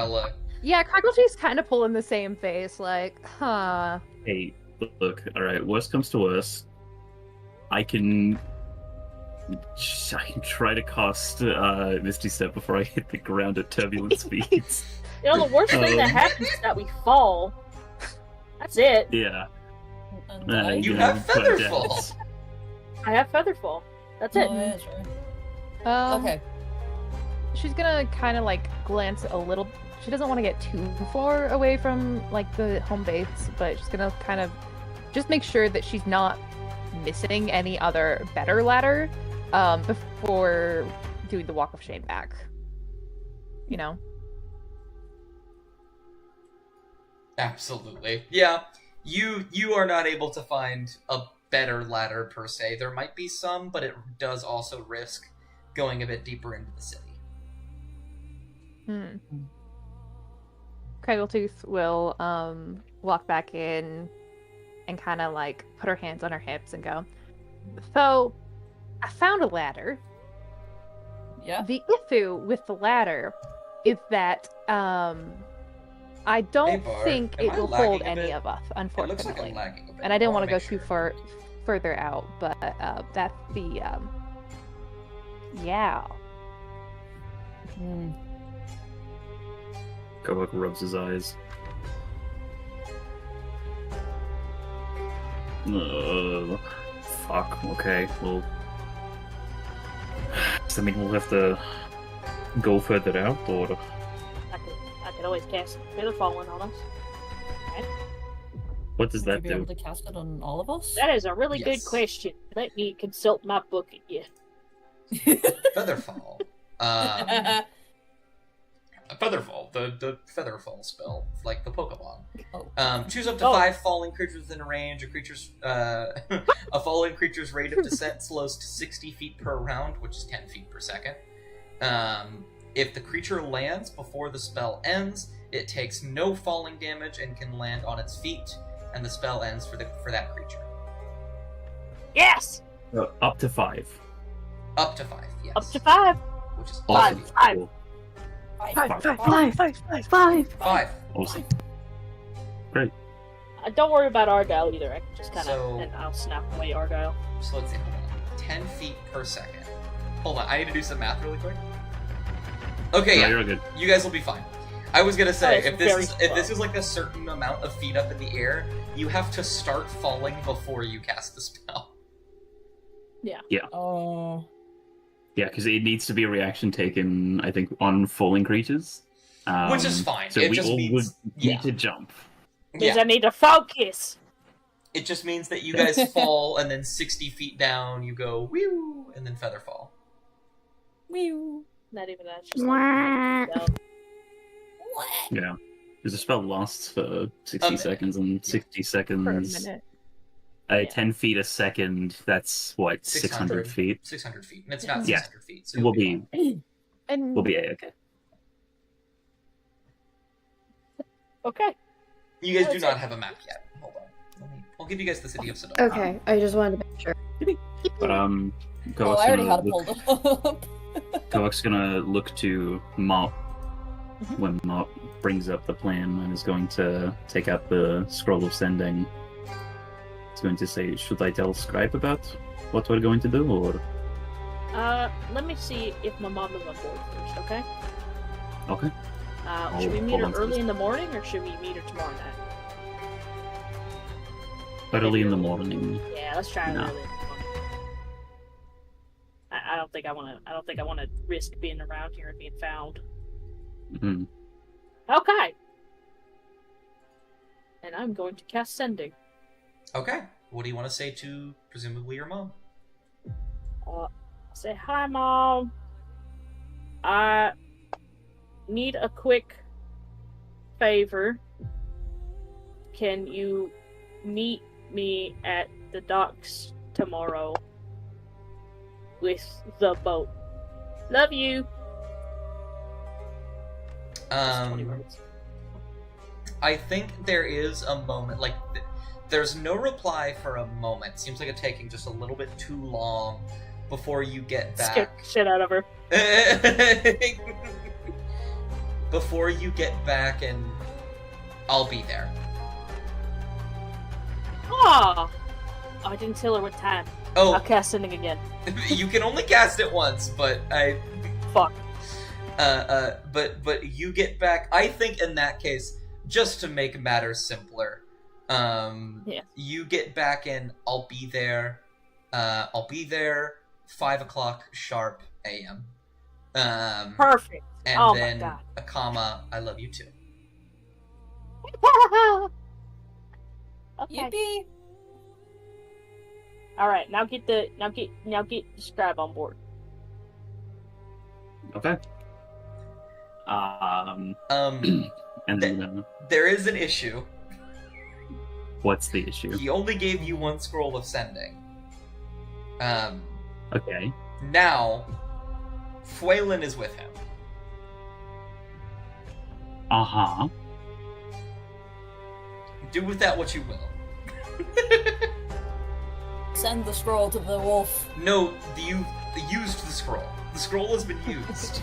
S3: of look.
S4: Yeah, Kraggletooth's kind of pulling the same face, like, huh.
S2: Hey, look, alright, worst comes to worst. I can try to cast Misty Step before I hit the ground at turbulent speeds.
S1: You know, the worst thing that happens is that we fall. That's it.
S2: Yeah.
S5: And
S3: You
S2: know,
S3: have
S2: but
S3: Featherfall.
S2: that's-
S1: I have Featherfall. That's it.
S5: Oh, yeah, sure.
S4: Okay. She's gonna kind of like glance a little. She doesn't want to get too far away from like the home base, but she's gonna kind of just make sure that she's not missing any other better ladder before doing the walk of shame back. You know.
S3: Absolutely. Yeah. You are not able to find a better ladder per se. There might be some, but it does also risk going a bit deeper into the city.
S4: Kraggletooth will walk back in and kind of like put her hands on her hips and go, so I found a ladder.
S5: Yeah.
S4: The issue with the ladder is that I don't
S3: Hey, Bard,
S4: think
S3: am
S4: it
S3: I
S4: will
S3: lagging
S4: hold
S3: a
S4: any
S3: bit?
S4: of us,
S3: It looks like
S4: unfortunately.
S3: I'm lagging a bit.
S4: And I didn't want to go
S3: wanna
S4: too
S3: make sure.
S4: further out, but that's the yeah.
S2: Kovak rubs his eyes. Fuck. Okay, well... Does that mean we'll have to go further out, or...?
S1: I could always cast Featherfall on us.
S2: What does
S5: Would
S2: that
S5: you be able
S2: do?
S5: to cast it on all of us?
S1: That is a really good
S3: Yes.
S1: question. Let me consult my book again.
S3: Featherfall Featherfall, the Featherfall spell, like the Pokemon.
S5: Oh.
S3: Choose up to 5 falling creatures within range. A falling creature's rate of descent slows to 60 feet per round, which is 10 feet per second. If the creature lands before the spell ends, it takes no falling damage and can land on its feet, and the spell ends for that creature.
S1: Yes!
S2: Up to 5.
S3: Up to 5, yes.
S1: Up to 5.
S3: Which is
S2: Awesome.
S3: awesome.
S1: 5.
S2: Cool.
S3: 5.
S2: Awesome.
S1: Don't worry about Argyle either. I can just kind of,
S3: So-
S1: and I'll snap away Argyle.
S3: So let's see, hold on. 10 feet per second. Hold on, I need to do some math really quick. Okay,
S2: No,
S3: yeah,
S2: you're good.
S3: you guys will be fine. I was gonna say,
S1: it's
S3: if
S1: very
S3: this
S1: slow.
S3: is like a certain amount of feet up in the air, you have to start falling before you cast the spell.
S5: Oh.
S2: Yeah, because it needs to be a reaction taken, I think, on falling creatures.
S3: Which is fine.
S2: So
S3: It
S2: we
S3: just
S2: all
S3: means-
S2: would
S3: yeah.
S2: need to jump.
S1: Because
S3: Yeah,
S1: I need to focus.
S3: it just means that you guys fall, and then 60 feet down, you go, whew, and then feather fall.
S5: Whew.
S1: Not even that. It's just like,
S5: What?
S2: Yeah. Because the spell lasts for 60 seconds, and 60
S4: For a
S2: seconds...
S4: minute.
S2: 10 feet a second, that's what, 600 feet?
S3: 600 feet. And it's not
S2: Yeah.
S3: 600 feet, so
S2: We'll
S3: you'll
S2: be,
S3: fine.
S4: And
S2: we'll be A-okay.
S1: okay.
S3: You guys do
S1: Let's
S3: not
S1: see.
S3: have a map yet. Hold on. I'll give you guys the city of Sedona.
S6: Okay, I just wanted to make sure.
S2: But,
S5: Oh,
S2: Koak's
S5: I already
S2: gonna
S5: had it
S2: look-
S5: pulled up.
S2: Koak's gonna look to Mop
S5: Mhm.
S2: when Mop brings up the plan and is going to take out the scroll of sending. He's going to say, should I tell Scribe about what we're going to do, or...
S1: Let me see if my mom is on board first, okay?
S2: Okay.
S1: Should we meet
S2: hold
S1: her
S2: on to
S1: early
S2: this.
S1: in the morning, or should we meet her tomorrow night?
S2: Early in the morning.
S1: Yeah, let's try
S2: No.
S1: early in the morning. I don't think I want to. I don't think I want to risk being around here and being found.
S2: Mhm.
S1: Okay. And I'm going to cast sending.
S3: Okay. What do you want to say to, presumably, your mom?
S1: Say hi, mom. I need a quick favor. Can you meet me at the docks tomorrow with the boat? Love you. That's 20 words.
S3: I think there is a moment, like, there's no reply for a moment. Seems like it's taking just a little bit too long before you get
S1: Scared
S3: back.
S1: the shit out of her.
S3: Before you get back, and I'll be there.
S1: Ah, I didn't tell her what time. I'll
S3: Oh,
S1: cast sending again.
S3: you can only cast it once, but
S1: Fuck.
S3: but you get back. I think in that case, just to make matters simpler, you get back and I'll be there. I'll be there 5 o'clock sharp a.m.
S1: Perfect.
S3: And
S1: Oh my
S3: then
S1: God.
S3: a comma. I love you too.
S1: Okay.
S5: Yippee!
S1: All right. Now get the Scribe on board.
S2: Okay. And then,
S3: There is an issue.
S2: what's the issue?
S3: He only gave you 1 scroll of sending.
S2: Okay.
S3: Now, Fuelin is with him.
S2: Uh-huh.
S3: Do with that what you will.
S5: Send the scroll to the wolf.
S3: No, you used the scroll. The scroll has been used.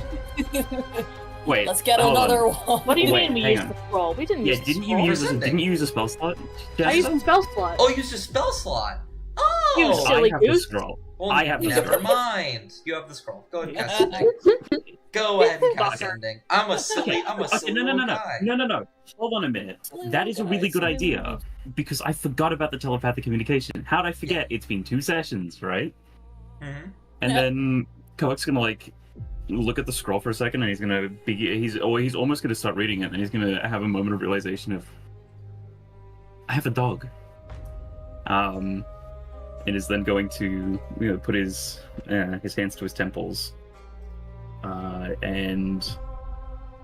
S2: Wait.
S5: Let's get
S2: hold
S5: another
S2: on.
S5: one.
S1: What do you
S2: Wait,
S1: mean we
S2: hang
S1: used
S2: on.
S1: the scroll? We didn't
S2: Yeah,
S1: use the
S2: didn't you
S1: scroll.
S2: use a,
S3: Sending.
S2: didn't you use a spell slot?
S1: I used
S2: Jess?
S1: a spell slot.
S3: Oh, you used a spell slot.
S1: You
S3: Oh,
S1: silly
S2: I have the
S1: goose.
S2: scroll.
S3: well,
S2: I have the
S3: never
S2: scroll.
S3: mind. You have the scroll. Go ahead and cast sending. Go ahead and cast
S1: Fucker.
S3: sending. I'm a silly
S2: Okay, no,
S3: little guy.
S2: no. Hold on a minute.
S5: Silly
S2: That
S5: little
S2: is a
S5: guy,
S2: really good
S5: silly
S2: idea,
S5: little-
S2: because I forgot about the telepathic communication. How'd I forget? It's been 2 sessions, right?
S3: Mm-hmm.
S2: And
S5: Yeah.
S2: then Koak's gonna, like, look at the scroll for a second, and he's almost gonna start reading it, and he's gonna have a moment of realization of, I have a dog. And is then going to put his hands to his temples And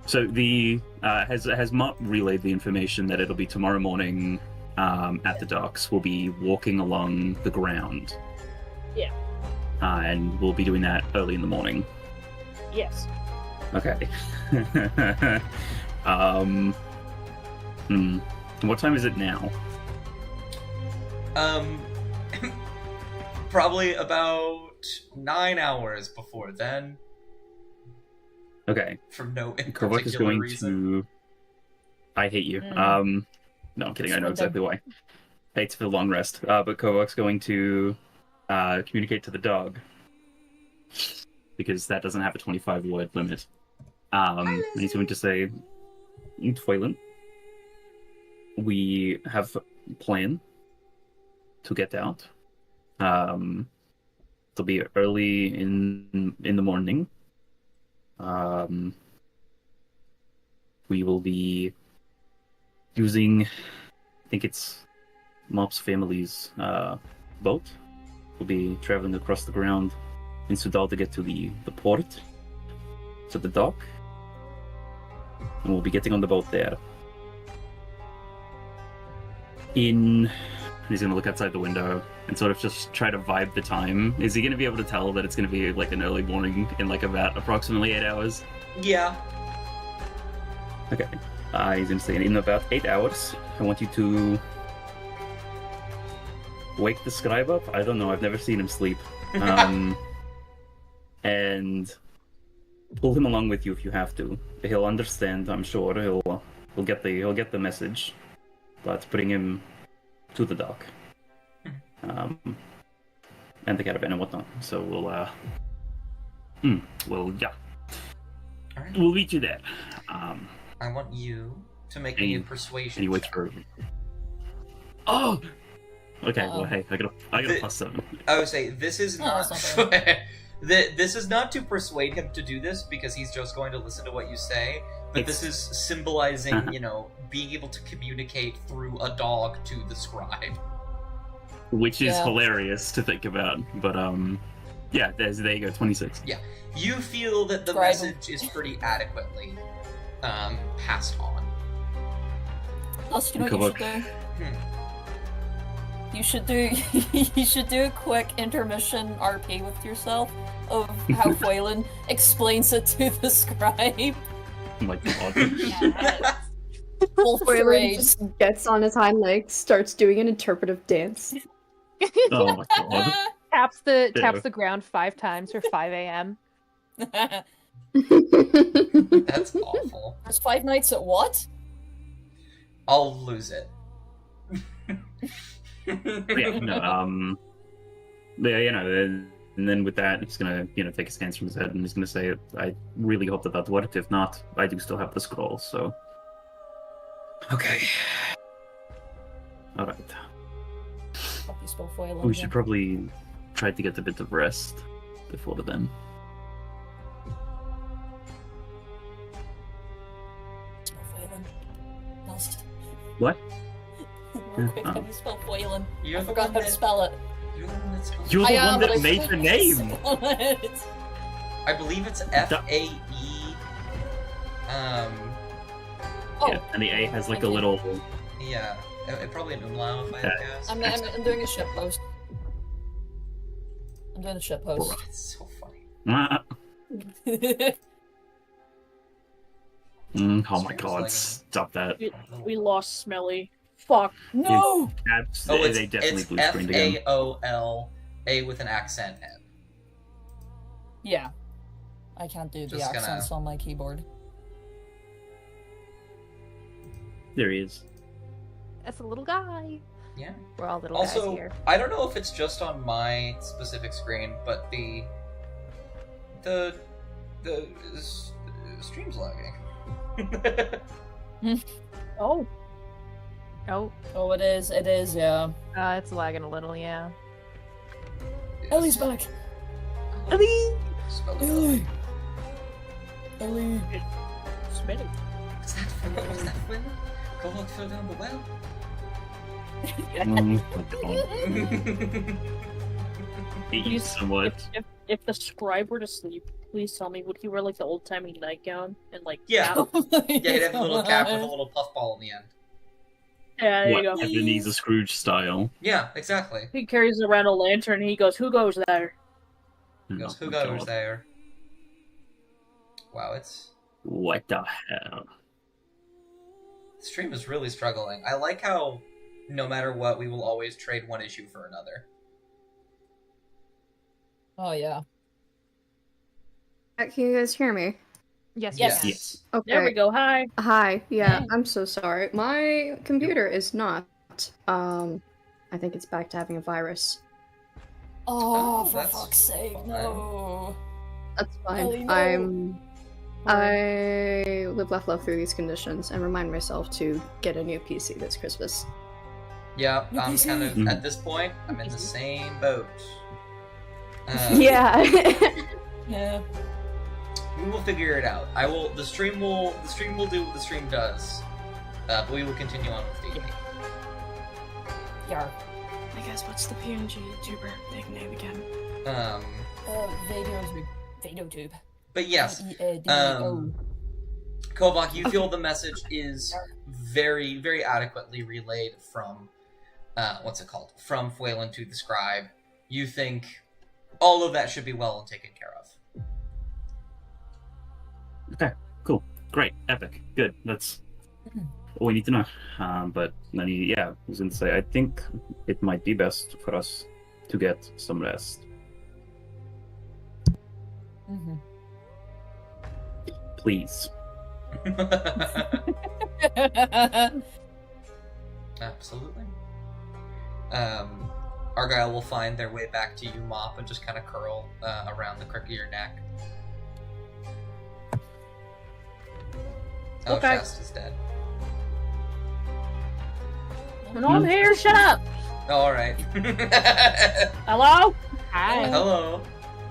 S2: so the has Mott relayed the information that it'll be tomorrow morning at the docks. We'll be walking along the ground.
S1: Yeah.
S2: And we'll be doing that early in the morning.
S1: Yes.
S2: Okay. What time is it now?
S3: Probably about 9 hours before then.
S2: Okay.
S3: For no
S2: Korvok is
S3: particular
S2: going
S3: reason.
S2: to. I hate you.
S1: Mm.
S2: No, I'm kidding. I
S5: Just
S2: know
S5: run
S2: exactly why. Hates for the long rest. But Korvok's going to communicate to the dog because that doesn't have a 25-word limit. And he's going to say, Toilet, we have a plan to get out. It'll be early in the morning. We will be using, I think it's Mop's family's boat. We'll be traveling across the ground in Sudal to get to the port, to the dock, and we'll be getting on the boat there. He's going to look outside the window and sort of just try to vibe the time. Is he going to be able to tell that it's going to be like an early morning in like about approximately 8 hours?
S3: Yeah.
S2: Okay. He's going to say in about 8 hours, I want you to wake the scribe up. I don't know. I've never seen him sleep. And pull him along with you if you have to. He'll understand. I'm sure. He'll get the message. But bring him to the dock, and the caravan and whatnot. So we'll yeah,
S3: All right.
S2: we'll meet you there.
S3: I want you to make
S2: And
S3: me a
S2: you-
S3: persuasion
S2: And you wait
S3: check.
S2: for. Oh. Okay. Well,
S5: Uh-oh.
S2: hey, I got a
S3: The-
S2: +7.
S3: I would say this is
S5: No,
S3: not.
S5: that's not
S3: This is not to persuade him to do this because he's just going to listen to what you say. But
S2: It's-
S3: this is symbolizing,
S2: Uh-huh.
S3: being able to communicate through a dog to the scribe.
S2: Which is
S5: Yeah.
S2: hilarious to think about. But yeah. There you go. 26.
S3: You feel that the
S5: Scribe him.
S3: message is pretty adequately passed on.
S5: Plus, you know what you should do? You should do a quick intermission RP with yourself of how Foylan explains it to the scribe.
S2: Oh my god.
S5: Wolf
S6: Foylan
S5: rage.
S6: just gets on his hind legs, starts doing an interpretive dance.
S2: Oh my god.
S4: Taps
S2: Ew.
S4: the ground 5 times for 5 a.m.
S3: That's awful.
S5: There's 5 nights at what?
S3: I'll lose it.
S2: Yeah, no, yeah, and then with that, he's gonna, take his hands from his head, and he's gonna say, I really hope that worked. If not, I do still have the scroll, so. Okay. Alright.
S5: Fuck you, spell Foylan.
S2: We should probably try to get a bit of rest before then.
S5: Spell Foylan. Lost.
S2: What?
S5: Real quick,
S2: Oh.
S5: how do you spell Foylan?
S3: You're
S5: I
S3: the
S5: forgot
S3: one
S5: how to
S3: that-
S5: spell it.
S3: You're the one that's
S2: You're the
S5: I am,
S2: one
S5: but
S2: that
S5: I
S2: made the
S5: forgot
S2: name!
S5: to spell it.
S3: I believe it's FAE.
S5: Oh,
S2: Yeah, and the A has like
S5: Thank
S2: a
S5: you.
S2: little.
S3: Yeah, probably an umlaut if I had to guess.
S5: I'm doing a shit post. I'm doing a shit post.
S3: It's so funny.
S2: Oh my god,
S3: Like-
S2: stop that.
S1: We lost Smelly. Fuck.
S5: No!
S2: That's,
S3: Oh,
S2: they definitely
S3: it's
S2: blue screened again.
S3: FAOL, A with an accent N.
S5: Yeah. I can't do the
S3: Just gonna-
S5: accents on my keyboard.
S2: There he is.
S4: That's a little guy.
S3: Yeah.
S4: We're all little guys
S3: Also,
S4: here.
S3: I don't know if it's just on my specific screen, but the stream's lagging.
S1: Oh.
S4: Oh,
S5: Oh, it is, yeah.
S4: it's lagging a little, yeah.
S5: Ellie's back!
S4: Ellie!
S3: Spell it
S5: Ellie!
S3: out.
S5: Ellie!
S1: Smelly.
S3: Is that Phil? Is that Phil? Go look Phil down the well.
S2: Oh my god. Hate you so much.
S1: If the scribe were to sleep, please tell me, would he wear like the old timey nightgown and like
S3: Yeah.
S1: cap?
S3: Yeah, he'd have a little cap with a little puffball in the end.
S1: Yeah, there
S2: What,
S1: you go.
S2: Ebenezer Scrooge style?
S3: Yeah, exactly.
S1: He carries around a lantern and he goes, "Who goes there?"
S3: He goes,
S2: Oh
S3: who
S2: my
S3: goes
S2: God.
S3: there? Wow, it's...
S2: What the hell?
S3: The stream is really struggling. I like how, no matter what, we will always trade one issue for another.
S5: Oh yeah.
S6: Can you guys hear me?
S4: Yes.
S5: Yes.
S4: we can.
S2: Yes.
S6: Okay.
S1: There we go. Hi.
S6: Hi. Yeah,
S5: Hey.
S6: I'm so sorry. My computer is not. I think it's back to having a virus.
S5: Oh,
S3: Oh,
S5: for
S3: that's
S5: fuck's sake,
S3: fine.
S5: no.
S6: That's
S5: Ellie,
S6: fine.
S5: no.
S6: I live laugh love through these conditions and remind myself to get a new PC this Christmas.
S3: Yeah,
S5: New
S3: I'm
S5: PC.
S3: kind of,
S2: Mhm.
S3: at this point, I'm in the same boat.
S6: Yeah.
S5: Yeah.
S3: We will figure it out. The stream will do what the stream does. But we will continue on with D&D.
S5: Yar.
S8: I guess what's the PNG YouTuber big name again?
S5: Vadotube.
S3: But yes,
S5: V-E-A-D-O.
S3: Kovak, you feel the message is very, very adequately relayed from, what's it called? From Fuelan to the Scribe. You think all of that should be well and taken care of.
S2: Okay, cool. Great. Epic. Good. That's all we need to know. But then, yeah, I was going to say, I think it might be best for us to get some rest.
S5: Mm-hmm.
S2: Please.
S3: Absolutely. Argyle will find their way back to you, Mop, and just kind of curl around the crook of your neck. Oh,
S1: Okay.
S3: Shast is dead.
S1: No, I'm here. Shut up.
S3: All right.
S1: Hello?
S4: Hi.
S3: Hello.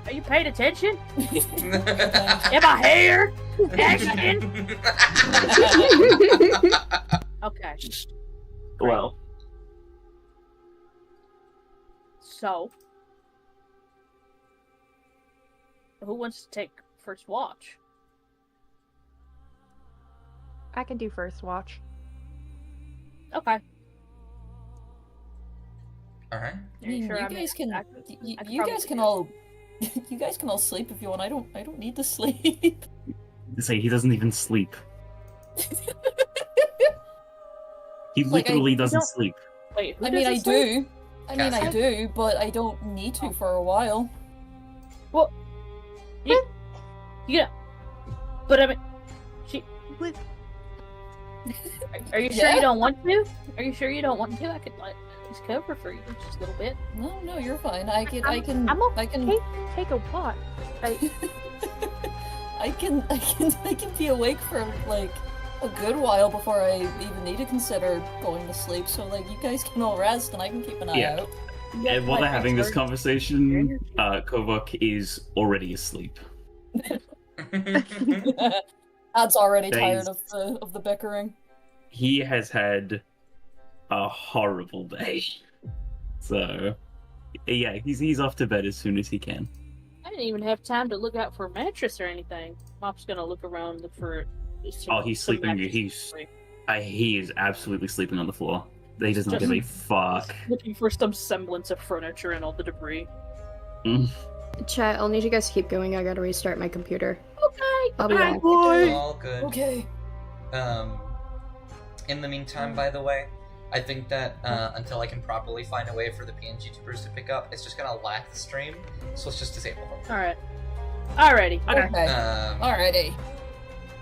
S1: Are you paying attention? Am I here? Action. Okay.
S2: Well,
S1: So, who wants to take first watch?
S4: I can do first watch.
S1: Okay.
S3: All right.
S5: I mean,
S1: Sure,
S5: you
S1: I mean,
S5: guys can.
S1: I could- I could
S5: You
S1: probably
S5: guys
S1: do
S5: can
S1: that.
S5: all. You guys can all sleep if you want. I don't need to sleep.
S2: say he doesn't even sleep. He
S5: Like,
S2: literally doesn't
S1: don't-
S2: sleep.
S1: Wait, who
S5: I mean, I
S1: doesn't sleep?
S5: do. I mean, I do, but I don't need to for a while.
S1: Yeah. But I mean, she.
S4: What?
S1: Are you sure
S5: Yeah?
S1: you don't want to? Are you sure you don't want to? I could like just cover for you just a little bit.
S5: No, you're fine. I can. I can.
S4: I'm
S5: I can.
S4: okay. Take a watch.
S5: I can be awake for like a good while before I even need to consider going to sleep. So like, you guys can all rest, and I can keep an eye
S2: Yeah.
S5: out.
S2: And while they're having this
S1: conversation,
S2: conversation, Kovak is already asleep.
S5: Ad's already
S2: Days.
S5: tired of the bickering.
S2: He has had a horrible day. So, yeah, he's off to bed as soon as he can.
S1: I didn't even have time to look out for a mattress or anything. Mop's gonna look around for.
S2: Oh, he's
S1: some
S2: sleeping.
S1: mattresses.
S2: He is absolutely sleeping on the floor. He does not give a fuck.
S1: Looking for some semblance of furniture and all the debris.
S6: Chat, I'll need you guys to keep going. I gotta restart my computer.
S1: Okay.
S6: I'll be
S1: Bye.
S6: back.
S3: All good.
S5: Okay.
S3: In the meantime, by the way, I think that until I can properly find a way for the PNG tubers to pick up, it's just gonna lag the stream. So let's just disable them.
S1: All right. Alrighty.
S5: Okay.
S3: Um,
S5: Alrighty.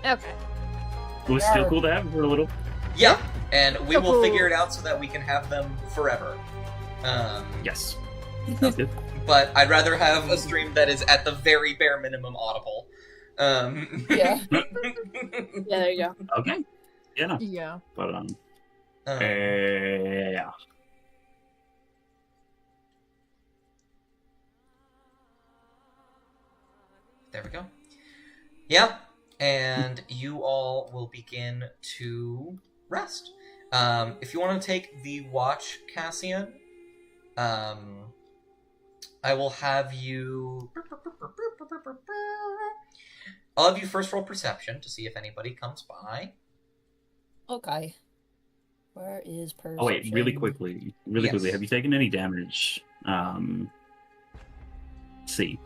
S4: Okay.
S2: It was still cool to have for a little.
S3: Yeah, and we will
S1: Cool.
S3: figure it out so that we can have them forever.
S2: Yes. Sounds good.
S3: But I'd rather have a stream that is at the very bare minimum audible.
S5: Yeah.
S1: Yeah, there you go.
S2: Okay. Yeah, no.
S4: Yeah.
S2: But,
S3: um,
S2: yeah.
S3: There we go. Yeah, and you all will begin to rest. If you want to take the watch, Cassian, I will have you. I'll have you first roll perception to see if anybody comes by.
S5: Okay. Where is perception?
S2: Oh wait, really quickly,
S3: Yes.
S2: have you taken any damage? See.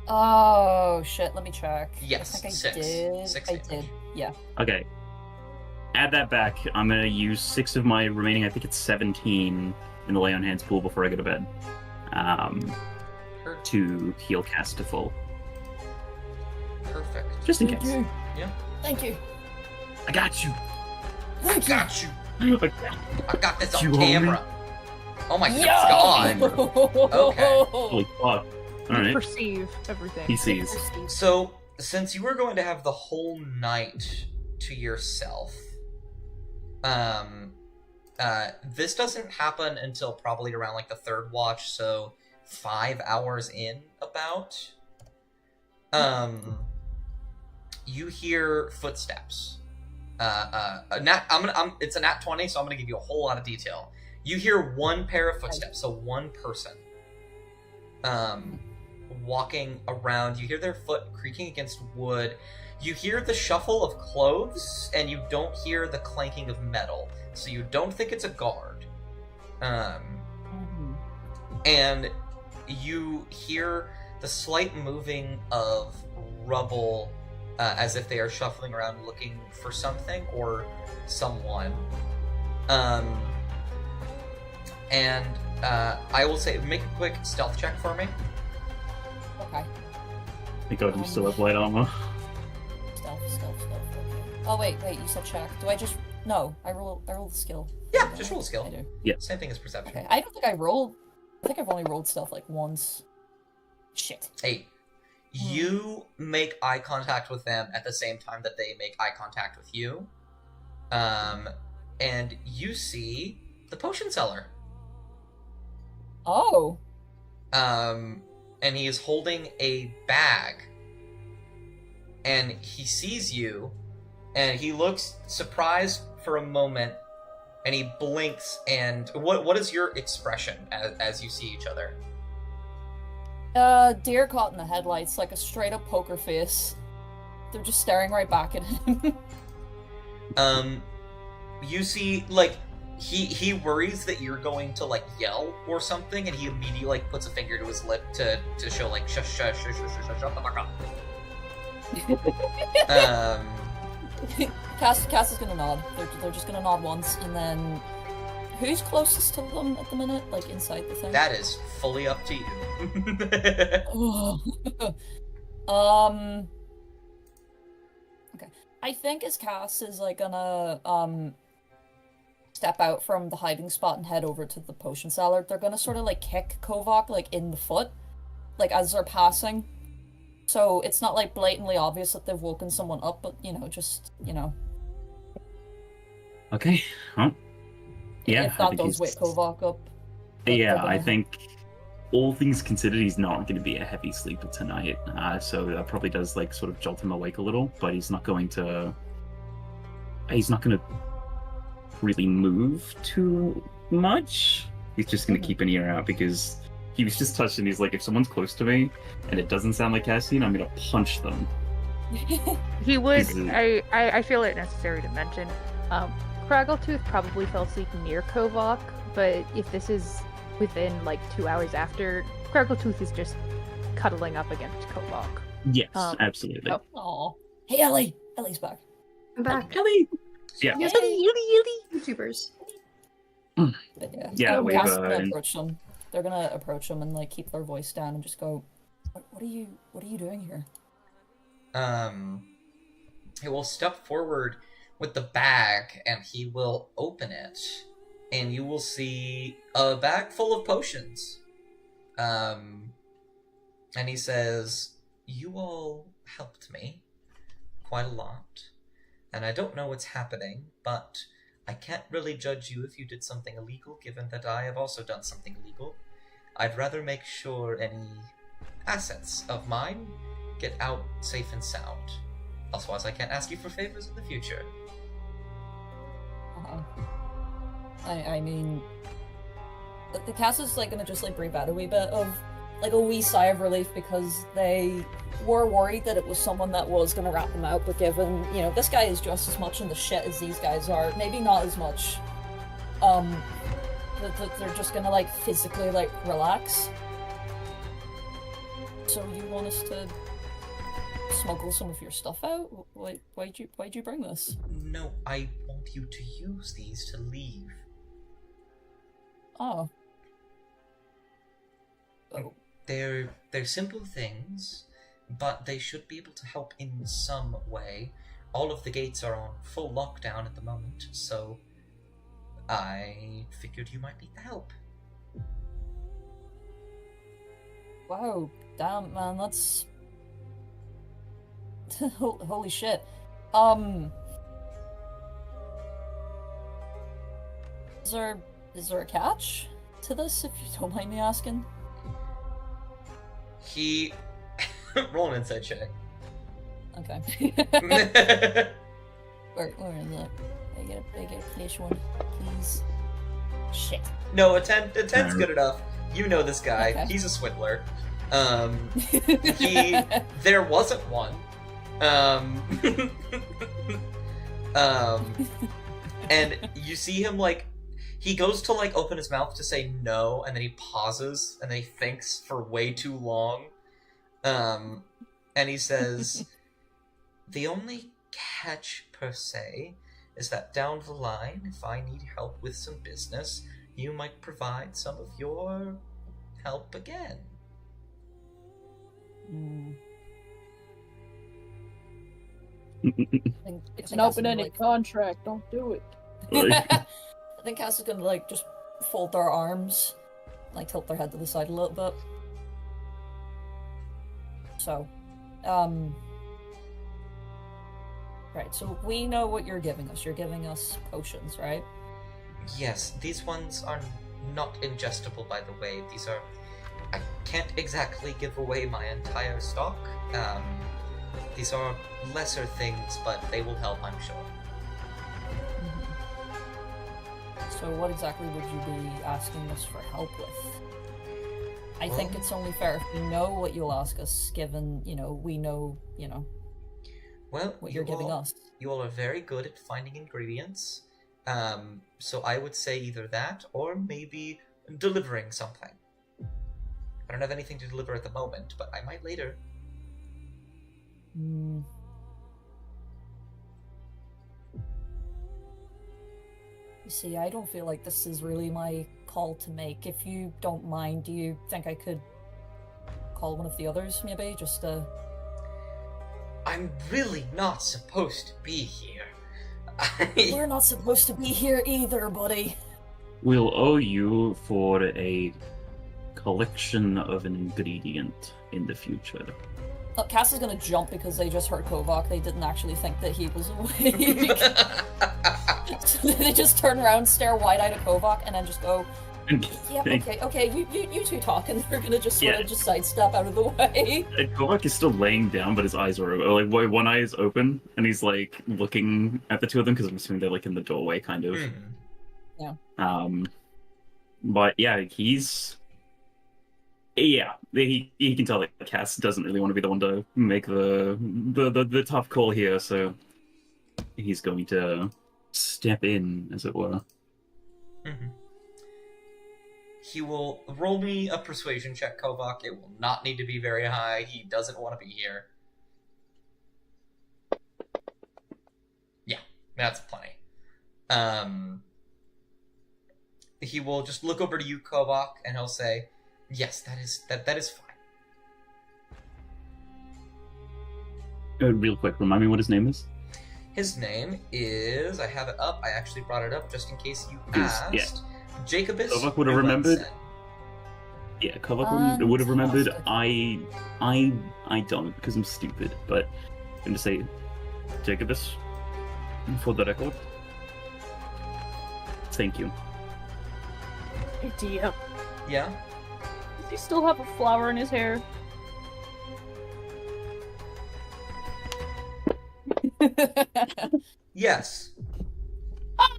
S5: Oh shit! Let me check.
S3: Yes,
S5: I think I
S3: 6.
S5: did.
S3: 6
S5: I
S3: damage.
S5: did. Yeah.
S2: Okay. Add that back. I'm gonna use 6 of my remaining. I think it's 17 in the lay on hands pool before I go to bed.
S3: Per-
S2: To heal cast to full,
S3: Perfect.
S2: just in
S5: Thank
S2: case.
S5: you.
S3: Yeah.
S5: Thank you.
S2: I got you.
S5: Thank you.
S3: Got you. I got this
S2: You
S3: on
S2: owe me?
S3: camera. Oh my
S5: Yo!
S3: god, it's gone. Okay.
S2: Holy fuck! All right.
S4: Perceive everything.
S2: He sees.
S3: So, since you were going to have the whole night to yourself, this doesn't happen until probably around like the third watch, so 5 hours in about. You hear footsteps. It's a nat 20, so I'm gonna give you a whole lot of detail. You hear one pair of footsteps, so one person, walking around. You hear their foot creaking against wood. You hear the shuffle of clothes, and you don't hear the clanking of metal. So you don't think it's a guard. And you hear the slight moving of rubble, as if they are shuffling around looking for something or someone. I will say, make a quick stealth check for me.
S5: Okay.
S2: Thank God you still have light armor.
S5: Stealth. Okay. Oh wait. You said check. Do I just? No. I roll the skill.
S3: Yeah, just roll a skill.
S5: I do.
S2: Yeah.
S3: Same thing as perception.
S5: Okay. I don't think I rolled. I think I've only rolled stealth like once. Shit.
S3: 8. You make eye contact with them at the same time that they make eye contact with you. And you see the potion seller.
S5: Oh.
S3: And he is holding a bag. And he sees you, and he looks surprised for a moment, and he blinks, and what is your expression as you see each other?
S5: Deer caught in the headlights, like a straight up poker face. They're just staring right back at him.
S3: You see, like, he worries that you're going to, like, yell or something, and he immediately, like, puts a finger to his lip to show, like, shush, shut the fuck up.
S5: Cass is gonna nod. They're just gonna nod once, and then who's closest to them at the minute? Like inside the thing.
S3: That is fully up to you.
S5: Okay. I think as Cass is like gonna step out from the hiding spot and head over to the potion seller, they're gonna sort of like kick Kovac like in the foot, like as they're passing. So it's not like blatantly obvious that they've woken someone up, but just.
S2: Okay. Well, yeah.
S5: If
S2: I
S5: that
S2: think
S5: does wake Kovac up. but
S2: Yeah,
S5: they're
S2: I
S5: gonna-
S2: think all things considered, he's not going to be a heavy sleeper tonight. So that probably does like sort of jolt him awake a little, but he's not going to. He's not going to really move too much. He's just going to keep an ear out because he was just touched and he's like, if someone's close to me and it doesn't sound like Cassian, I'm going to punch them.
S4: He would.
S2: Is it-
S4: I feel it necessary to mention. Craggletooth probably fell asleep near Kovac, but if this is within like 2 hours after, Craggletooth is just cuddling up against Kovac.
S2: Yes,
S4: Um,
S2: absolutely.
S4: oh.
S5: Aw. Hey Ellie! Ellie's back.
S6: I'm back.
S2: Kelly! Yeah.
S6: Yes, YouTubers.
S5: But yeah.
S2: Yeah, we've,
S5: Cass is gonna approach them. They're gonna approach them and like keep their voice down and just go, What are you doing here?
S3: He will step forward with the bag, and he will open it, and you will see a bag full of potions. And he says, "You all helped me quite a lot, and I don't know what's happening, but I can't really judge you if you did something illegal, given that I have also done something illegal. I'd rather make sure any assets of mine get out safe and sound. Otherwise, I can't ask you for favors in the future."
S5: I mean, the Cass is like gonna just like breathe out a wee bit of like a wee sigh of relief because they were worried that it was someone that was gonna rat them out, but given, you know, this guy is just as much in the shit as these guys are, maybe not as much, that they're just gonna, like, physically, like, relax. So you want us to smuggle some of your stuff out? Why'd you bring this?
S3: No, I want you to use these to leave.
S5: Oh. Oh.
S3: They're simple things, but they should be able to help in some way. All of the gates are on full lockdown at the moment, so I figured you might need the help.
S5: Wow, damn, man, that's... Holy shit. Is there a catch to this, if you don't mind me asking?
S3: He... Roll an insight check.
S5: Okay. Where is it? I get a place one, please. Shit.
S3: No, a 10's good enough. You know this guy.
S5: Okay.
S3: He's a swindler. There wasn't one. And you see him, like, he goes to, like, open his mouth to say no, and then he pauses, and then he thinks for way too long. And he says, the only catch, per se, is that down the line, if I need help with some business, you might provide some of your help again.
S1: It's an open-ended contract. Don't do it.
S5: I think Cass is gonna, like, just fold their arms, like, tilt their head to the side a little bit. So, right, so we know what you're giving us. You're giving us potions, right?
S3: Yes, these ones are not ingestible, by the way. These are... I can't exactly give away my entire stock. These are lesser things, but they will help, I'm sure.
S5: So what exactly would you be asking us for help with? I think it's only fair if we know what you'll ask us, given, you know, we know, you know,
S3: well,
S5: what you're giving us.
S3: You all are very good at finding ingredients. So I would say either that, or maybe delivering something. I don't have anything to deliver at the moment, but I might later.
S5: You see, I don't feel like this is really my call to make. If you don't mind, do you think I could call one of the others, maybe, just to...
S3: I'm really not supposed to be here.
S5: We're not supposed to be here either, buddy.
S2: We'll owe you for a collection of an ingredient in the future.
S5: Cass is gonna jump because they just heard Kovac. They didn't actually think that he was awake. So they just turn around, stare wide-eyed at Kovac, and then just go, yeah, okay, you two talk, and they're gonna just sort of just sidestep out of the way.
S2: Kovac is still laying down, but his eyes are open. Like, one eye is open, and he's, like, looking at the two of them, because I'm assuming they're, like, in the doorway, kind of.
S5: Yeah.
S2: But, yeah, he's... Yeah, he can tell that Cass doesn't really want to be the one to make the tough call here, so he's going to step in, as it were.
S3: He will roll me a persuasion check, Kovac. It will not need to be very high. He doesn't want to be here. Yeah, that's plenty. He will just look over to you, Kovac, and he'll say, yes, that is fine.
S2: Real quick, remind me what his name is?
S3: His name is... I have it up. I actually brought it up just in case you asked.
S2: Yeah.
S3: Jacobus.
S2: Kovac would have remembered. Yeah, Kovac would have remembered. I don't, because I'm stupid, but I'm going to say Jacobus for the record. Thank you.
S1: Hey, DM.
S3: Yeah?
S1: Does he still have a flower in his hair?
S3: Yes.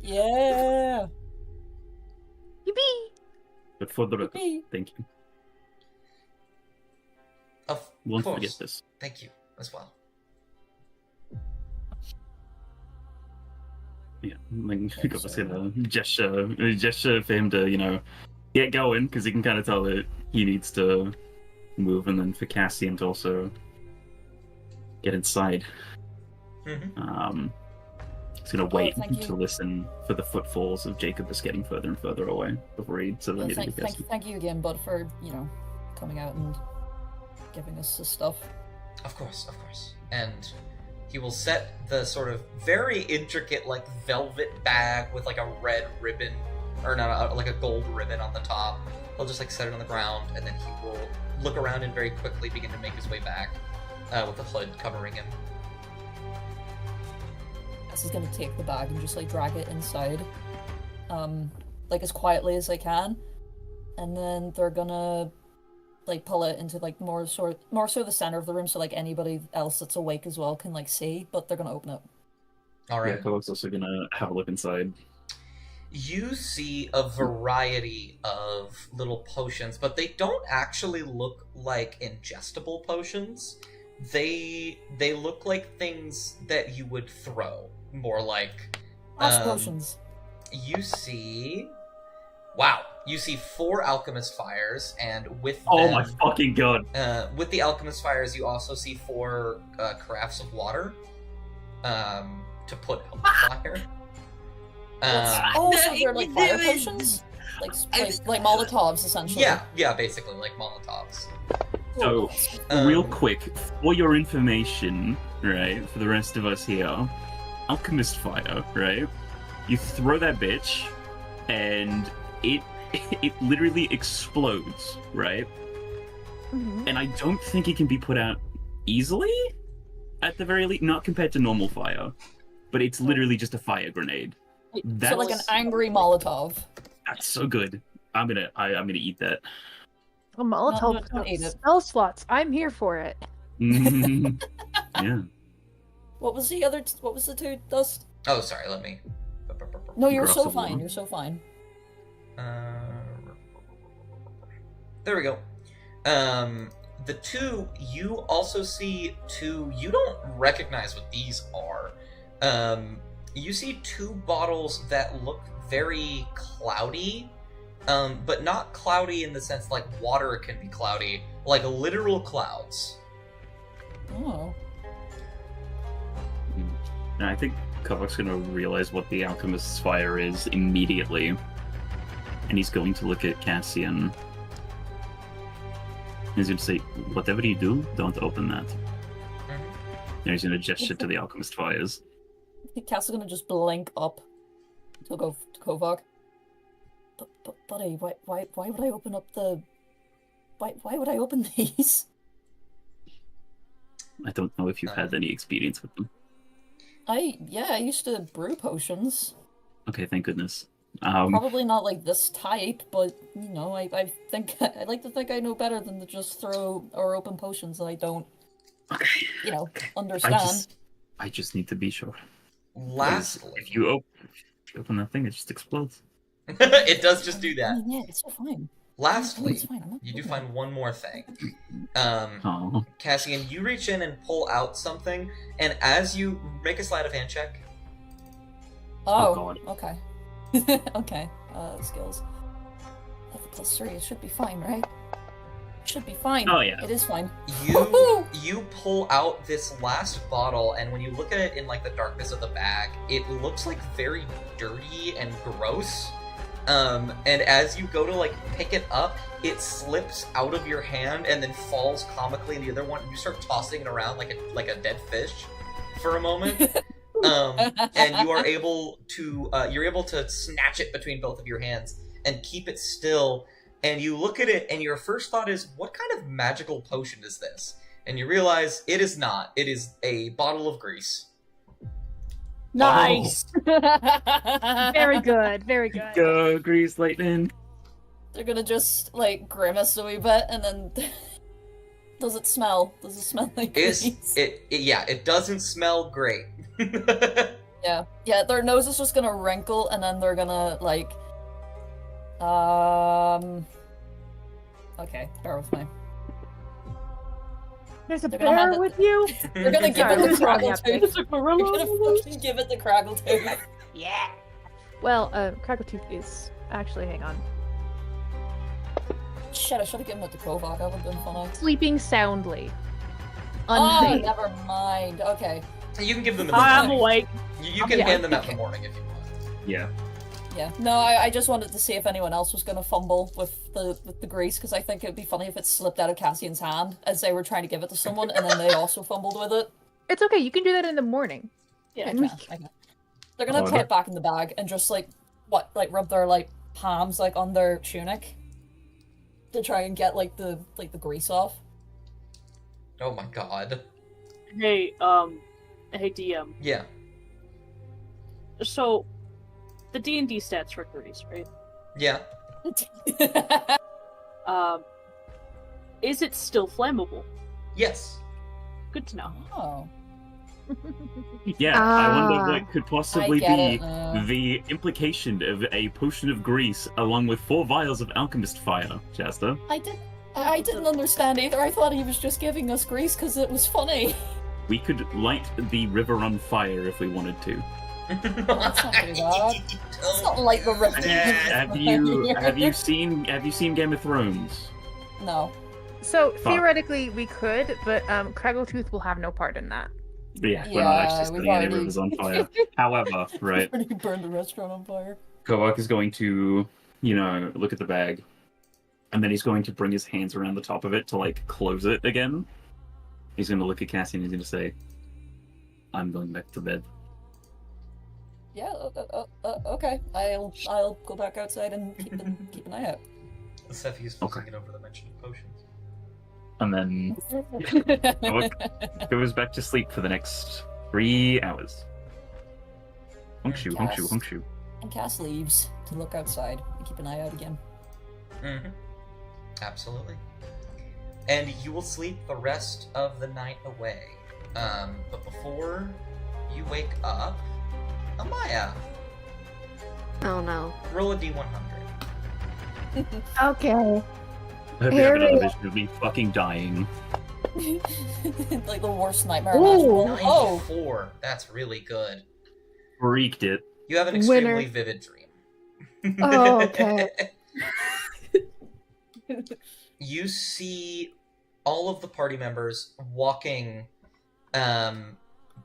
S5: Yeah.
S2: But for the record, thank you. Won't
S3: course.
S2: forget this.
S3: Thank you as well.
S2: Yeah, like I was gonna gesture for him to, get going, because he can kind of tell that he needs to move, and then for Cassian to also get inside.
S3: Mm-hmm.
S2: He's gonna wait
S5: thank you.
S2: to listen for the footfalls of Jacobus getting further and further away before he says
S5: Yeah,
S2: anything to Cassian.
S5: thank you again, bud, for, coming out and giving us this stuff.
S3: Of course. And he will set the sort of very intricate, like, velvet bag with, like, a red ribbon, or not, like a gold ribbon on the top. He'll just, like, set it on the ground, and then he will look around and very quickly begin to make his way back with the hood covering him.
S5: Cass is gonna take the bag and just, like, drag it inside, like, as quietly as they can. And then they're gonna, like, pull it into, like, more so the center of the room, so, like, anybody else that's awake as well can, like, see, but they're gonna open it.
S3: Alright.
S2: Yeah, Kovacs also gonna have a look inside.
S3: You see a variety of little potions, but they don't actually look like ingestible potions. They look like things that you would throw, more like
S5: Potions.
S3: You see 4 alchemist fires, and with
S2: Oh
S3: them,
S2: my fucking god!
S3: with the alchemist fires, you also see 4 carafes of water to put out the fire.
S5: Oh, so they're like fire potions? Like Molotovs, essentially.
S3: Yeah, basically, like Molotovs.
S2: So, real quick, for your information, right, for the rest of us here, alchemist fire, right? You throw that bitch, and it literally explodes, right?
S4: Mhm.
S2: And I don't think it can be put out easily, at the very least, not compared to normal fire, but it's literally just a fire grenade.
S5: So like an angry Molotov.
S2: That's so good. I'm gonna eat that.
S4: A Molotov
S5: don't eat it.
S4: spell slots. I'm here for it.
S2: Yeah.
S5: What was the 2, Dust?
S3: Oh, sorry, let me...
S5: No, you're
S2: Gross
S5: so
S2: of
S5: fine.
S2: one.
S5: You're so fine.
S3: There we go. The 2, you also see 2... You don't recognize what these are. You see 2 bottles that look very cloudy, but not cloudy in the sense like water can be cloudy, like literal clouds.
S5: Oh.
S2: And I think Kovac's gonna realize what the alchemist's fire is immediately, and he's going to look at Cassian. He's gonna say, "Whatever you do, don't open that." And he's gonna gesture to the alchemist fires.
S5: Cass is gonna just blink up to go to Kovac. But buddy, why would I open up the... Why would I open these?
S2: I don't know if you've had any experience with them.
S5: I used to brew potions.
S2: Okay, thank goodness.
S5: Probably not like this type, but I think I like to think I know better than to just throw or open potions that I don't
S2: Okay.
S5: understand.
S2: I just need to be sure.
S3: Lastly...
S2: If you open that thing, it just explodes.
S3: It does just do that.
S5: Yeah, it's so fine.
S3: Lastly,
S5: It's fine, I'm not
S3: you do
S5: doing
S3: find one more thing.
S2: Oh.
S3: Cassian, you reach in and pull out something, and as you make a sleight of hand check,
S5: Oh,
S2: God.
S5: okay. Okay, skills. Level +3, it should be fine, right? Should be fine.
S2: Oh, yeah.
S5: It is fine.
S3: you pull out this last bottle, and when you look at it in like the darkness of the bag, it looks like very dirty and gross. And as you go to like pick it up, it slips out of your hand and then falls comically in the other one. You start tossing it around like a dead fish for a moment. And you are able to snatch it between both of your hands and keep it still. And you look at it, and your first thought is, what kind of magical potion is this? And you realize it is not. It is a bottle of grease.
S1: Nice.
S4: Very good, very good.
S2: Go, Grease Lightning.
S5: They're gonna just like grimace a wee bit, and then does it smell? Does it smell like grease?
S3: It doesn't smell great.
S5: Yeah. Their nose is just gonna wrinkle, and then they're gonna like. Okay, bear with me.
S4: There's a
S5: They're gonna have
S4: bear
S5: it-
S4: with you?
S5: We're gonna give
S4: Sorry,
S5: it the
S4: who's wrong up there?
S5: Craggletooth.
S1: It's a
S5: We're
S1: gorilla.
S5: gonna fucking give it the Craggletooth.
S4: Yeah. Well, Craggletooth is actually, hang on,
S5: Shit, I should have given it to Kovac. That would have been funny.
S4: sleeping soundly.
S5: Oh,
S4: Unfazed.
S5: never mind. Okay.
S3: You can give them in the
S1: I'm
S3: morning.
S1: awake.
S3: You can
S4: Yeah.
S3: hand them out in the morning if you want.
S2: Yeah.
S5: Yeah. No, I just wanted to see if anyone else was gonna fumble with the grease, because I think it'd be funny if it slipped out of Cassian's hand as they were trying to give it to someone, and then they also fumbled with it.
S4: It's okay, you can do that in the morning.
S1: Yeah.
S4: And we
S5: Okay. They're gonna
S2: Oh,
S5: put it back in the bag and just rub their palms on their tunic to try and get the grease off.
S3: Oh my god.
S1: Hey, hey DM.
S3: Yeah.
S1: So, the D&D stats for grease, right?
S3: Yeah.
S1: Is it still flammable?
S3: Yes.
S1: Good to know.
S5: Oh.
S2: Yeah, I wonder
S6: Ah.
S2: what could
S5: I
S2: possibly
S5: get
S2: be
S5: it now.
S2: the implication of a potion of grease along with 4 vials of alchemist fire, Shasta.
S5: I didn't understand either. I thought he was just giving us grease because it was funny.
S2: We could light the river on fire if we wanted to.
S5: That's not too bad. It's not like the river.
S2: Have you seen Game of Thrones?
S5: No.
S4: So,
S2: Fuck.
S4: theoretically, we could, but Craggletooth will have no part in that.
S2: Yeah, we're
S5: Yeah,
S2: not actually
S5: we've
S2: setting any
S5: already-
S2: rivers on fire. However, right,
S5: Already burned the restaurant on fire.
S2: Kovac is going to, look at the bag, and then he's going to bring his hands around the top of it to close it again. He's going to look at Cassie and he's going to say, "I'm going back to bed."
S5: Yeah. Okay. I'll go back outside and keep an eye out.
S3: Sephi's
S2: Okay.
S3: thinking over the mention of potions.
S2: And then goes back to sleep for the next 3 hours. Honkshoe, honkshoe, honkshoe.
S5: And Cass leaves to look outside and keep an eye out again.
S3: Mm-hmm. Absolutely. And you will sleep the rest of the night away. But before you wake up, Amaya,
S6: Oh no.
S3: roll a d100.
S6: Okay.
S2: I hope you have
S6: Here
S2: another
S6: we
S2: vision of me fucking dying.
S5: The worst nightmare
S6: Ooh.
S5: imaginable. Oh!
S3: 94. That's really good.
S2: Freaked it.
S3: You have an extremely
S6: Winner.
S3: vivid dream.
S6: Oh, okay.
S3: You see all of the party members walking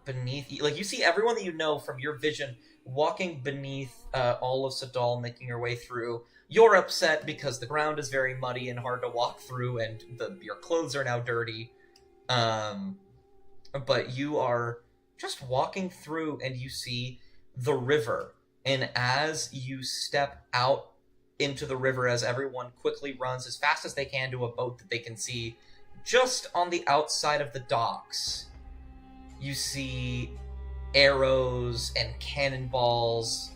S3: beneath you. You see everyone that you know from your vision walking beneath all of Sadal, making your way through. You're upset because the ground is very muddy and hard to walk through, and your clothes are now dirty. But you are just walking through, and you see the river. And as you step out into the river, as everyone quickly runs as fast as they can to a boat that they can see just on the outside of the docks, you see arrows and cannonballs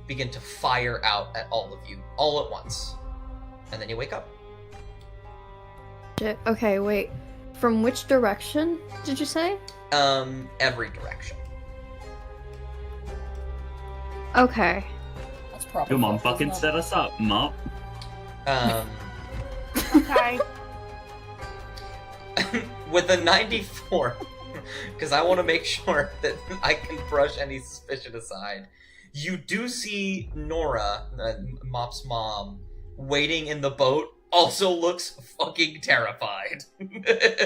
S3: begin to fire out at all of you all at once. And then you wake up.
S6: Shit. Okay, wait. From which direction did you say?
S3: Every direction.
S6: Okay.
S5: That's probably
S2: Come on,
S5: fucked,
S2: fucking
S5: isn't
S2: set us up, Mop.
S4: Okay.
S3: With a 94, because I want to make sure that I can brush any suspicion aside, you do see Nora, Mop's mom, waiting in the boat, also looks fucking terrified.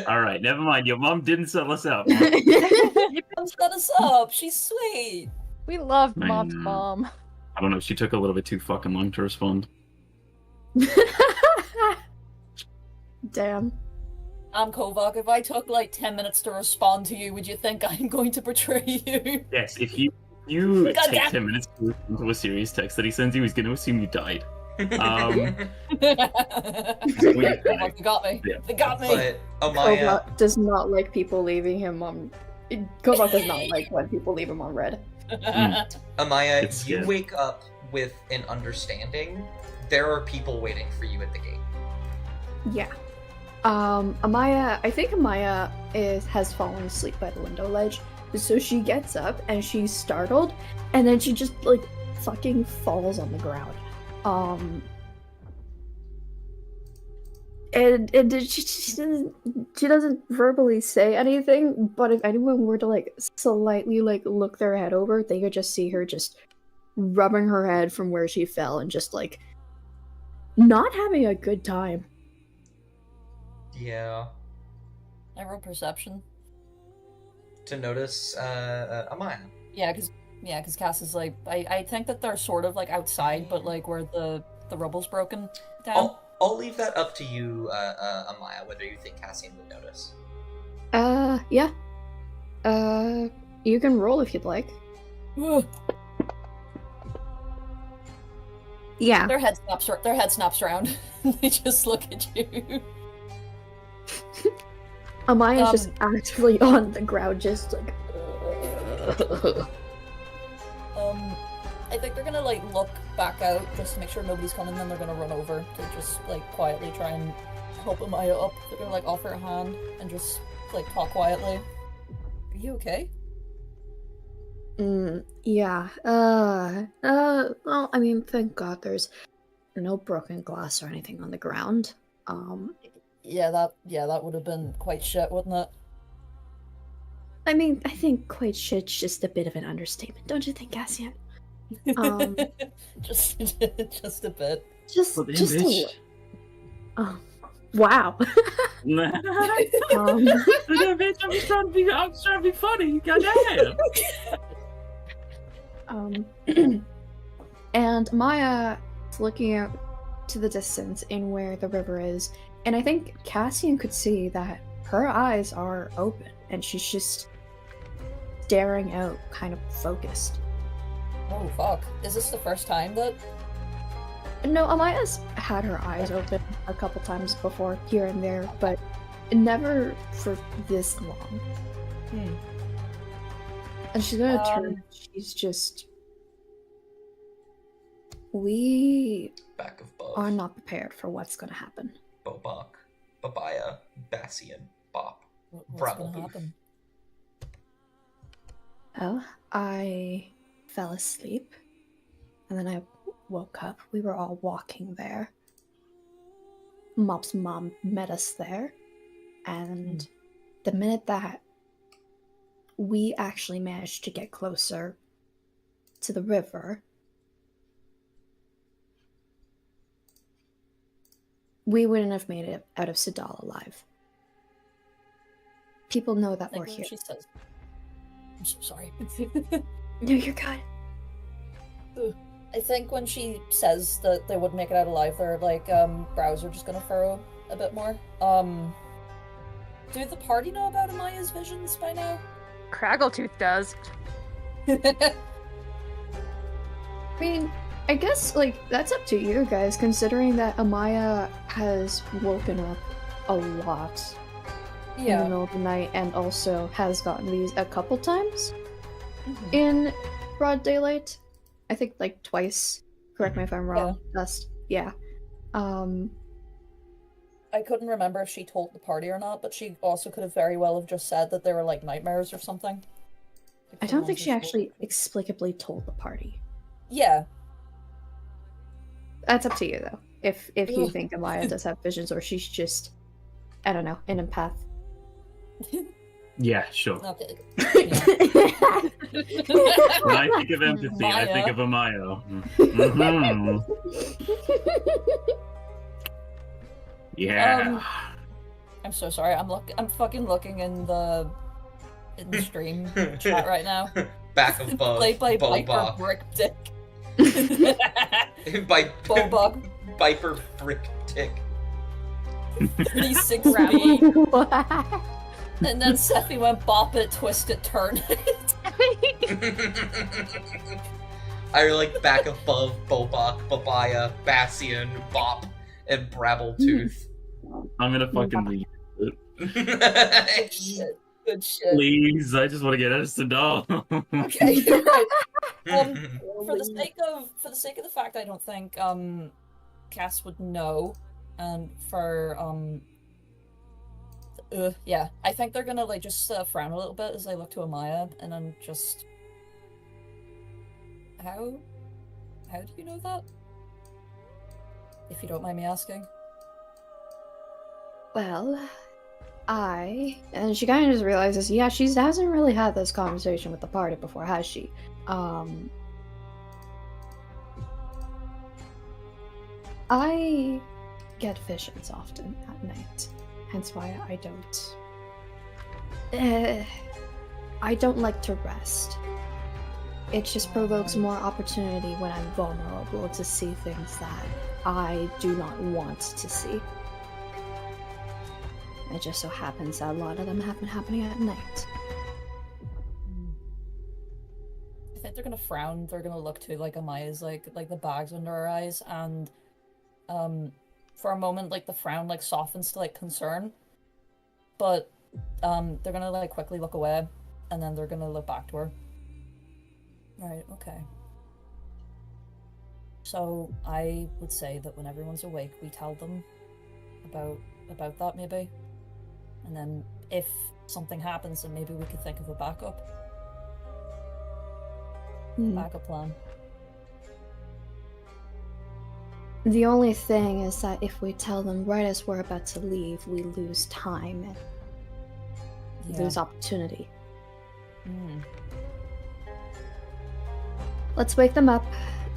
S2: Alright, never mind. Your mom didn't set us up.
S5: it? Set us up. She's sweet.
S4: We love
S2: I
S4: Mom's
S2: know.
S4: mom.
S2: I don't know, she took a little bit too fucking long to respond.
S6: Damn.
S5: I'm Kovac. If I took 10 minutes to respond to you, would you think I'm going to betray you?
S2: Yes, if you
S5: God
S2: take
S5: damn.
S2: 10 minutes to respond to a serious text that he sends you, he's going to assume you died.
S5: Kovac, they got me.
S2: Yeah.
S5: They got me.
S3: But Amaya,
S6: Kovac does not like people leaving him on. Kovac does not like when people leave him on red.
S3: Amaya,
S2: It's
S3: you
S2: good.
S3: wake up with an understanding. There are people waiting for you at the gate.
S6: Yeah. Amaya, I think Amaya has fallen asleep by the window ledge, so she gets up and she's startled, and then she just fucking falls on the ground. she doesn't verbally say anything, but if anyone were to like slightly like look their head over, they could just see her just rubbing her head from where she fell and just like not having a good time.
S3: Yeah.
S5: I roll perception.
S3: To notice Amaya.
S5: Yeah, because Cass is like, I think that they're sort of like outside, but like where the rubble's broken down.
S3: I'll leave that up to you, Amaya, whether you think Cassian would notice.
S6: Yeah. You can roll if you'd like. Yeah.
S5: Their head snaps around. They just look at you.
S6: Amaya's just actively on the ground, just like.
S5: I think they're gonna like look back out just to make sure nobody's coming. Then they're gonna run over to just like quietly try and help Amaya up. They're gonna like offer a hand and just like talk quietly. Are you okay?
S6: Yeah. Well, I mean, thank God there's no broken glass or anything on the ground.
S5: Yeah, that would have been quite shit, wouldn't it?
S6: I mean, I think quite shit's just a bit of an understatement, don't you think, Cassian?
S5: just a bit.
S6: Just
S2: Well, damn,
S6: a
S2: bitch.
S6: little. Oh, wow.
S2: Damn, bitch, I'm just trying to be funny. Goddamn.
S6: And Maya is looking out to the distance in where the river is, and I think Cassian could see that her eyes are open, and she's just staring out, kind of focused.
S5: Oh fuck! Is this the first time that?
S6: No, Amaya's had her eyes open a couple times before, here and there, but never for this long. And she's gonna turn. She's just. We
S3: Back of Bov.
S6: are not prepared for what's gonna happen.
S3: Bobak. Babaya. Bassian. Bop.
S5: What's
S3: Brabble
S5: gonna
S3: Booth.
S5: happen?
S6: Well, I fell asleep, and then I woke up. We were all walking there. Mop's mom met us there, and the minute that we actually managed to get closer to the river, we wouldn't have made it out of Sidal alive. People know that
S5: I
S6: we're
S5: think
S6: here.
S5: when she says, I'm so sorry.
S6: No, you're good.
S5: I think when she says that they wouldn't make it out alive, their like brows are just gonna furrow a bit more. Do the party know about Amaya's visions by now?
S4: Craggletooth does.
S6: I mean, I guess, like, that's up to you guys, considering that Amaya has woken up a lot in the
S5: Yeah.
S6: middle of the night and also has gotten these a couple times
S5: Mhm.
S6: in broad daylight. I think, like, twice. Correct me if I'm wrong. Dust. Yeah.
S5: I couldn't remember if she told the party or not, but she also could have very well have just said that they were like nightmares or something.
S6: I don't think she actually explicably told the party.
S5: Yeah.
S6: That's up to you, though. If you
S5: Ugh.
S6: think Amaya does have visions or she's just, I don't know, an empath.
S2: Yeah, sure.
S5: Okay.
S2: When I think of empathy, I think of Amaya. Mhm. Yeah.
S5: I'm so sorry. I'm fucking looking in the stream chat right now.
S3: Back of Bov.
S5: Played by Viper
S3: Bobak.
S5: Brick Dick.
S3: By
S5: Bobak.
S3: Viper Brick Tick.
S5: 36 speed. And then Sephi went bop it, twist it, turn it.
S3: I like Back above Bobak, Babaya, Bassian, Bop, and Brabbletooth.
S2: I'm gonna fucking leave.
S5: Good shit. Good shit.
S2: Please, I just want to get out of Sidal.
S5: Okay, you're right. For the sake of the fact I don't think Cass would know, and for yeah, I think they're gonna like just frown a little bit as they look to Amaya, and then just how do you know that? If you don't mind me asking.
S6: Well, and she kind of just realizes, yeah, she hasn't really had this conversation with the party before, has she? I get visions often at night, hence why I don't like to rest. It just provokes more opportunity when I'm vulnerable to see things that I do not want to see. It just so happens that a lot of them have been happening at night.
S5: I think they're gonna frown. They're gonna look to like Amaya's like the bags under her eyes, and for a moment like the frown like softens to like concern, but they're gonna like quickly look away, and then they're gonna look back to her. Right. Okay. So I would say that when everyone's awake, we tell them about that maybe, and then if something happens, then maybe we could think of a backup. Backup plan.
S6: The only thing is that if we tell them right as we're about to leave, we lose time and lose opportunity. Let's wake them up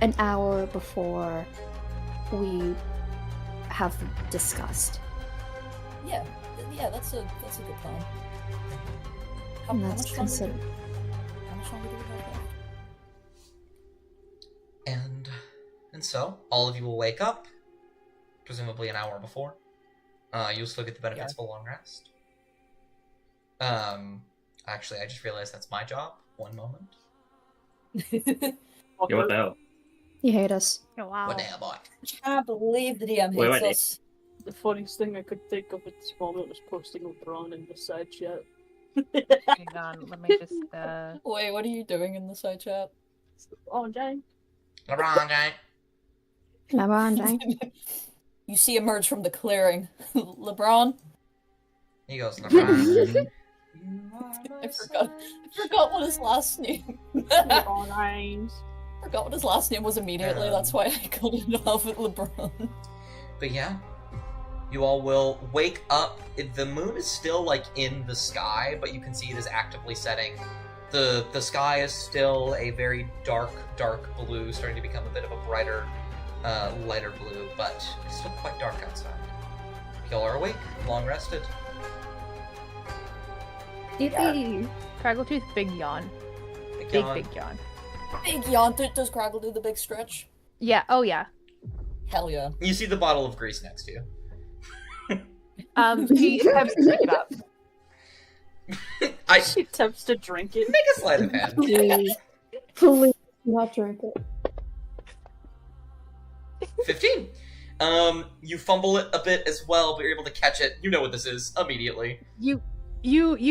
S6: an hour before we have discussed.
S5: Yeah, that's a good plan. How
S6: And that's
S5: much
S6: considered.
S5: How much longer do we have left?
S3: And so, all of you will wake up, presumably an hour before. You'll still get the benefits of a long rest. Actually, I just realized that's my job. One moment.
S2: Yeah, what the hell?
S6: You hate us.
S4: Oh, wow.
S3: What the hell, boy?
S5: I can't believe the DM
S2: Wait,
S5: hates
S2: wait.
S5: us.
S1: The funniest thing I could think of at this moment was posting LeBron in the side chat.
S4: Hang on, let me just
S5: Wait, what are you doing in the side chat?
S1: Oh, dang.
S3: LeBron guy.
S6: Come on, Jang.
S5: You see emerge from the clearing. LeBron?
S3: He goes, LeBron.
S5: I forgot what his last name.
S1: LeBron James.
S5: Forgot what his last name was immediately. That's why I called it off with LeBron.
S3: But yeah, you all will wake up. The moon is still like in the sky, but you can see it is actively setting. The sky is still a very dark blue, starting to become a bit of a brighter, lighter blue, but it's still quite dark outside. Y'all are awake, long rested.
S6: Yippee!
S4: Craggletooth, big yawn.
S3: Big
S4: Big,
S3: yawn.
S4: big yawn.
S5: Big yawn. Does Craggle do the big stretch?
S4: Yeah, oh yeah.
S5: Hell yeah.
S3: You see the bottle of grease next to you.
S4: She attempts to pick it up.
S1: She attempts to drink it.
S3: Make a sleight of hand.
S6: Please. Please not drink it.
S3: 15. You fumble it a bit as well, but you're able to catch it. You know what this is immediately.
S4: You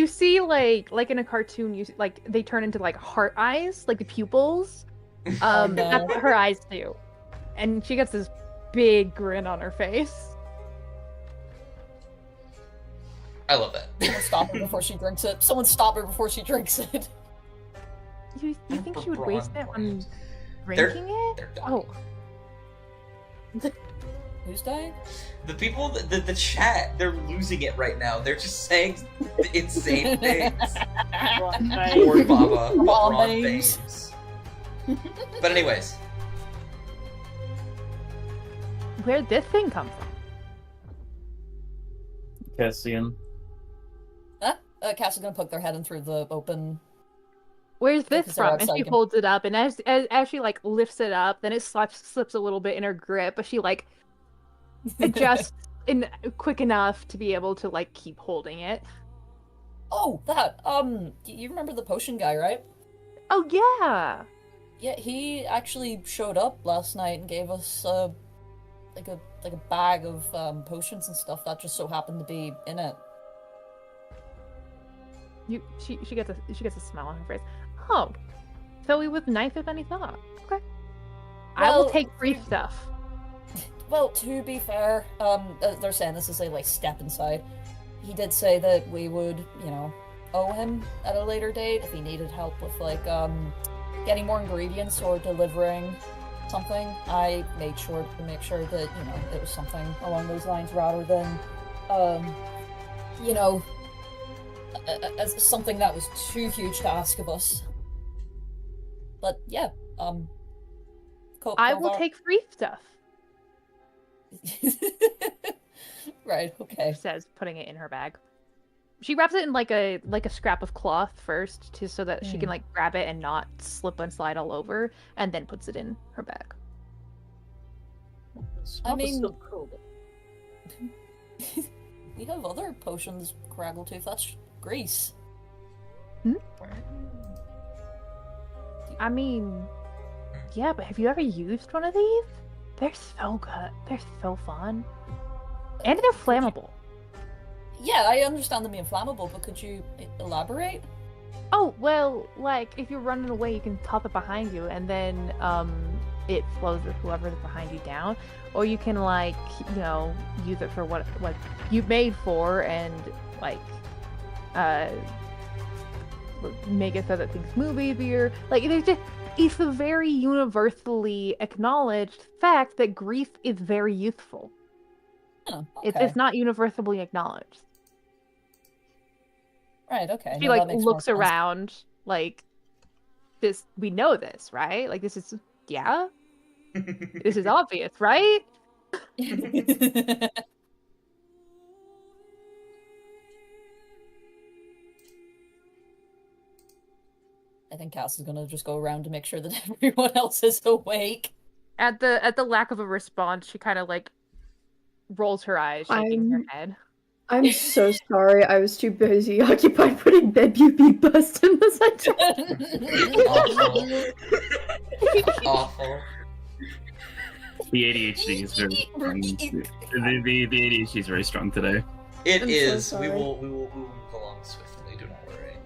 S4: see like in a cartoon, you like they turn into like heart eyes, like the pupils.
S5: no.
S4: That's what her eyes do, and she gets this big grin on her face.
S3: I love that.
S5: Someone stop her before she drinks it. Someone stop her before she drinks it.
S4: You think she would waste it on
S3: They're-
S4: drinking it?
S3: They're dying.
S4: Oh,
S5: Who's dying?
S3: The people, the chat, they're losing it right now. They're just saying insane things.
S1: LeBron James.
S3: Poor Baba.
S5: Ron
S3: LeBron
S5: James.
S3: James. But anyways,
S4: where'd this thing come from?
S2: Cassian.
S5: Huh? Cass is gonna poke their head in through the open.
S4: Where's this
S5: Because they're
S4: from? And she
S5: outside.
S4: holds it up, and as she like lifts it up, then it slips a little bit in her grip, but she like adjusts in quick enough to be able to like keep holding it.
S5: Oh, that. You remember the potion guy, right?
S4: Oh yeah.
S5: Yeah, he actually showed up last night and gave us like a bag of potions and stuff that just so happened to be in it.
S4: She gets a smile on her face. Oh, so we with knife if any thought. Okay. I will
S5: Well,
S4: take free stuff.
S5: Well, to be fair, they're saying this as they like step inside. He did say that we would, owe him at a later date if he needed help with like getting more ingredients or delivering something. I made sure to make sure that it was something along those lines rather than you know, as something that was too huge to ask of us. But yeah,
S4: I will take free stuff,
S5: Right, okay.
S4: she says, putting it in her bag. She wraps it in like a scrap of cloth first, so that she can like grab it and not slip and slide all over, and then puts it in her bag.
S5: I mean-
S1: Still curled.
S5: We have other potions, Craggletooth. That's grease.
S4: I mean, yeah, but have you ever used one of these? They're so good. They're so fun. And they're flammable.
S5: Yeah, I understand them being flammable, but could you elaborate?
S4: Oh, well, like, if you're running away, you can top it behind you, and then, it flows with whoever's behind you down. Or you can, like, you know, use it for what you made for, and, like, make it so that things move easier. Like, it's a very universally acknowledged fact that grief is very useful.
S5: Oh,
S4: It's
S5: okay.
S4: just not universally acknowledged.
S5: Right, okay.
S4: She
S5: no, that
S4: like
S5: makes more
S4: looks
S5: sense.
S4: around like this. We know this, right? Like this is this is obvious, right?
S5: I think Cass is gonna just go around to make sure that everyone else is awake.
S4: At the lack of a response, she kind of like rolls her eyes, shaking her head.
S6: I'm so sorry. I was too busy occupied putting bed beauty bust in the center.
S3: Awful.
S2: The ADHD is very strong. The ADHD is very strong today.
S3: It
S6: I'm so
S3: is.
S6: sorry.
S3: We will move along swiftly. Do not worry.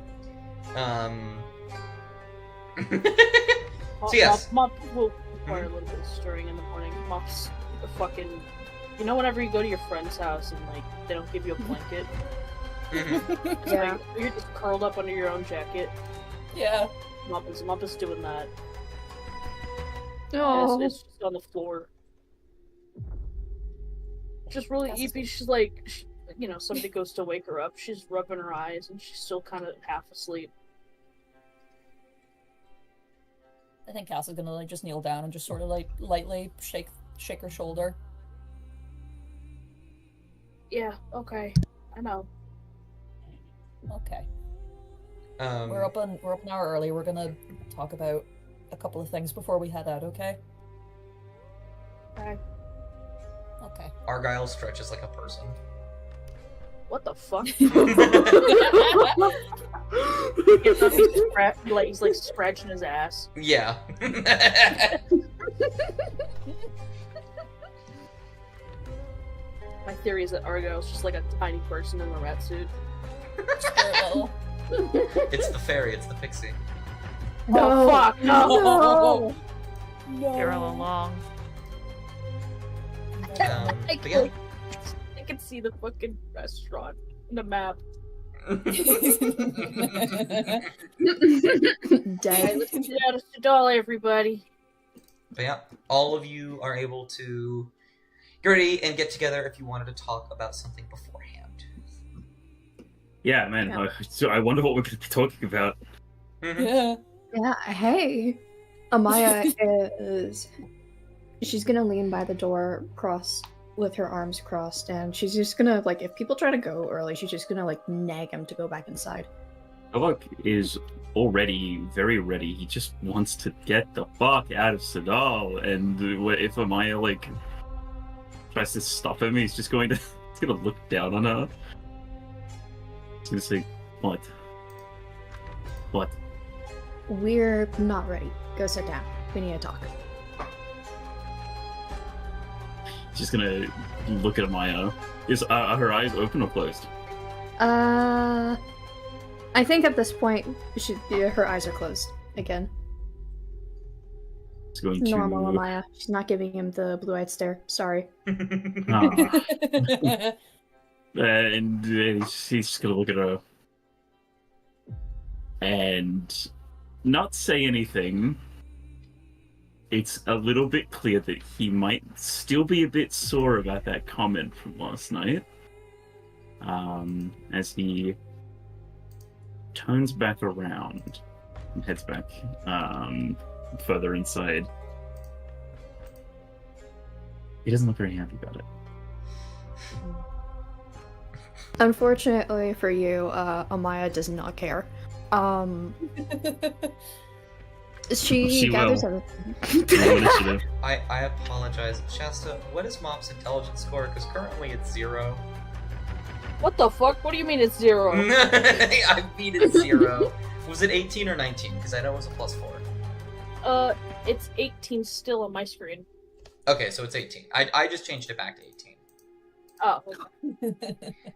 S3: So yes.
S1: Mop will require a little bit of stirring in the morning. Mop's the fucking. You know, whenever you go to your friend's house and like they don't give you a blanket,
S3: Mhm.
S1: it's
S6: Yeah.
S1: like, you're just curled up under your own jacket.
S5: Yeah.
S1: Mop is doing that.
S6: Oh,
S1: It's just on the floor. Just really eepy. She's like, you know, somebody goes to wake her up. She's rubbing her eyes and she's still kind of half asleep.
S5: I think Cass is gonna like just kneel down and just sort of like lightly shake her shoulder.
S1: Yeah, okay. I know.
S5: Okay.
S3: Um,
S5: We're up an hour early. We're gonna talk about a couple of things before we head out, okay?
S1: Okay.
S5: Okay.
S3: Argyle stretches like a person.
S1: What the fuck?
S5: Yeah.
S1: He's like scratching his ass.
S3: Yeah.
S1: My theory is that Argyle's just like a tiny person in a rat suit.
S3: It's the fairy. It's the pixie.
S1: Oh fuck! No!
S4: You're all along.
S3: But yeah.
S1: I can see the fucking restaurant in the map.
S6: dead.
S1: Yeah, just a doll, everybody.
S3: But yeah, all of you are able to get ready and get together if you wanted to talk about something beforehand.
S2: Yeah, man.
S6: Yeah.
S2: So I wonder what we're going to be talking about.
S3: Mhm.
S5: Yeah.
S6: Yeah, hey. Amaya is. She's gonna lean by the door, with her arms crossed, and she's just gonna, like, if people try to go early, she's just gonna, like, nag him to go back inside.
S2: Avok is already very ready. He just wants to get the fuck out of Sadal, and if Amaya, like, tries to stop him, he's just going to he's gonna look down on her. He's gonna say, what? What?
S6: We're not ready. Go sit down. We need to talk.
S2: She's gonna look at Amaya. Are her eyes open or closed?
S6: I think at this point, her eyes are closed again.
S2: It's going to...
S6: Normal Amaya. She's not giving him the blue-eyed stare. Sorry.
S2: Ah. And he's just gonna look at her and not say anything. It's a little bit clear that he might still be a bit sore about that comment from last night. as he turns back around and heads back further inside. He doesn't look very happy about it.
S6: Unfortunately for you, Amaya does not care. She
S2: She
S6: gathers
S2: will.
S6: everything.
S2: Roll initiative.
S3: I apologize. Shasta, what is Mop's intelligence score? Because currently it's 0.
S1: What the fuck? What do you mean it's 0?
S3: I beat it 0. Was it 18 or 19? Because I know it was a +4.
S1: It's 18 still on my screen.
S3: Okay, so it's 18. I just changed it back to 18.
S1: Oh,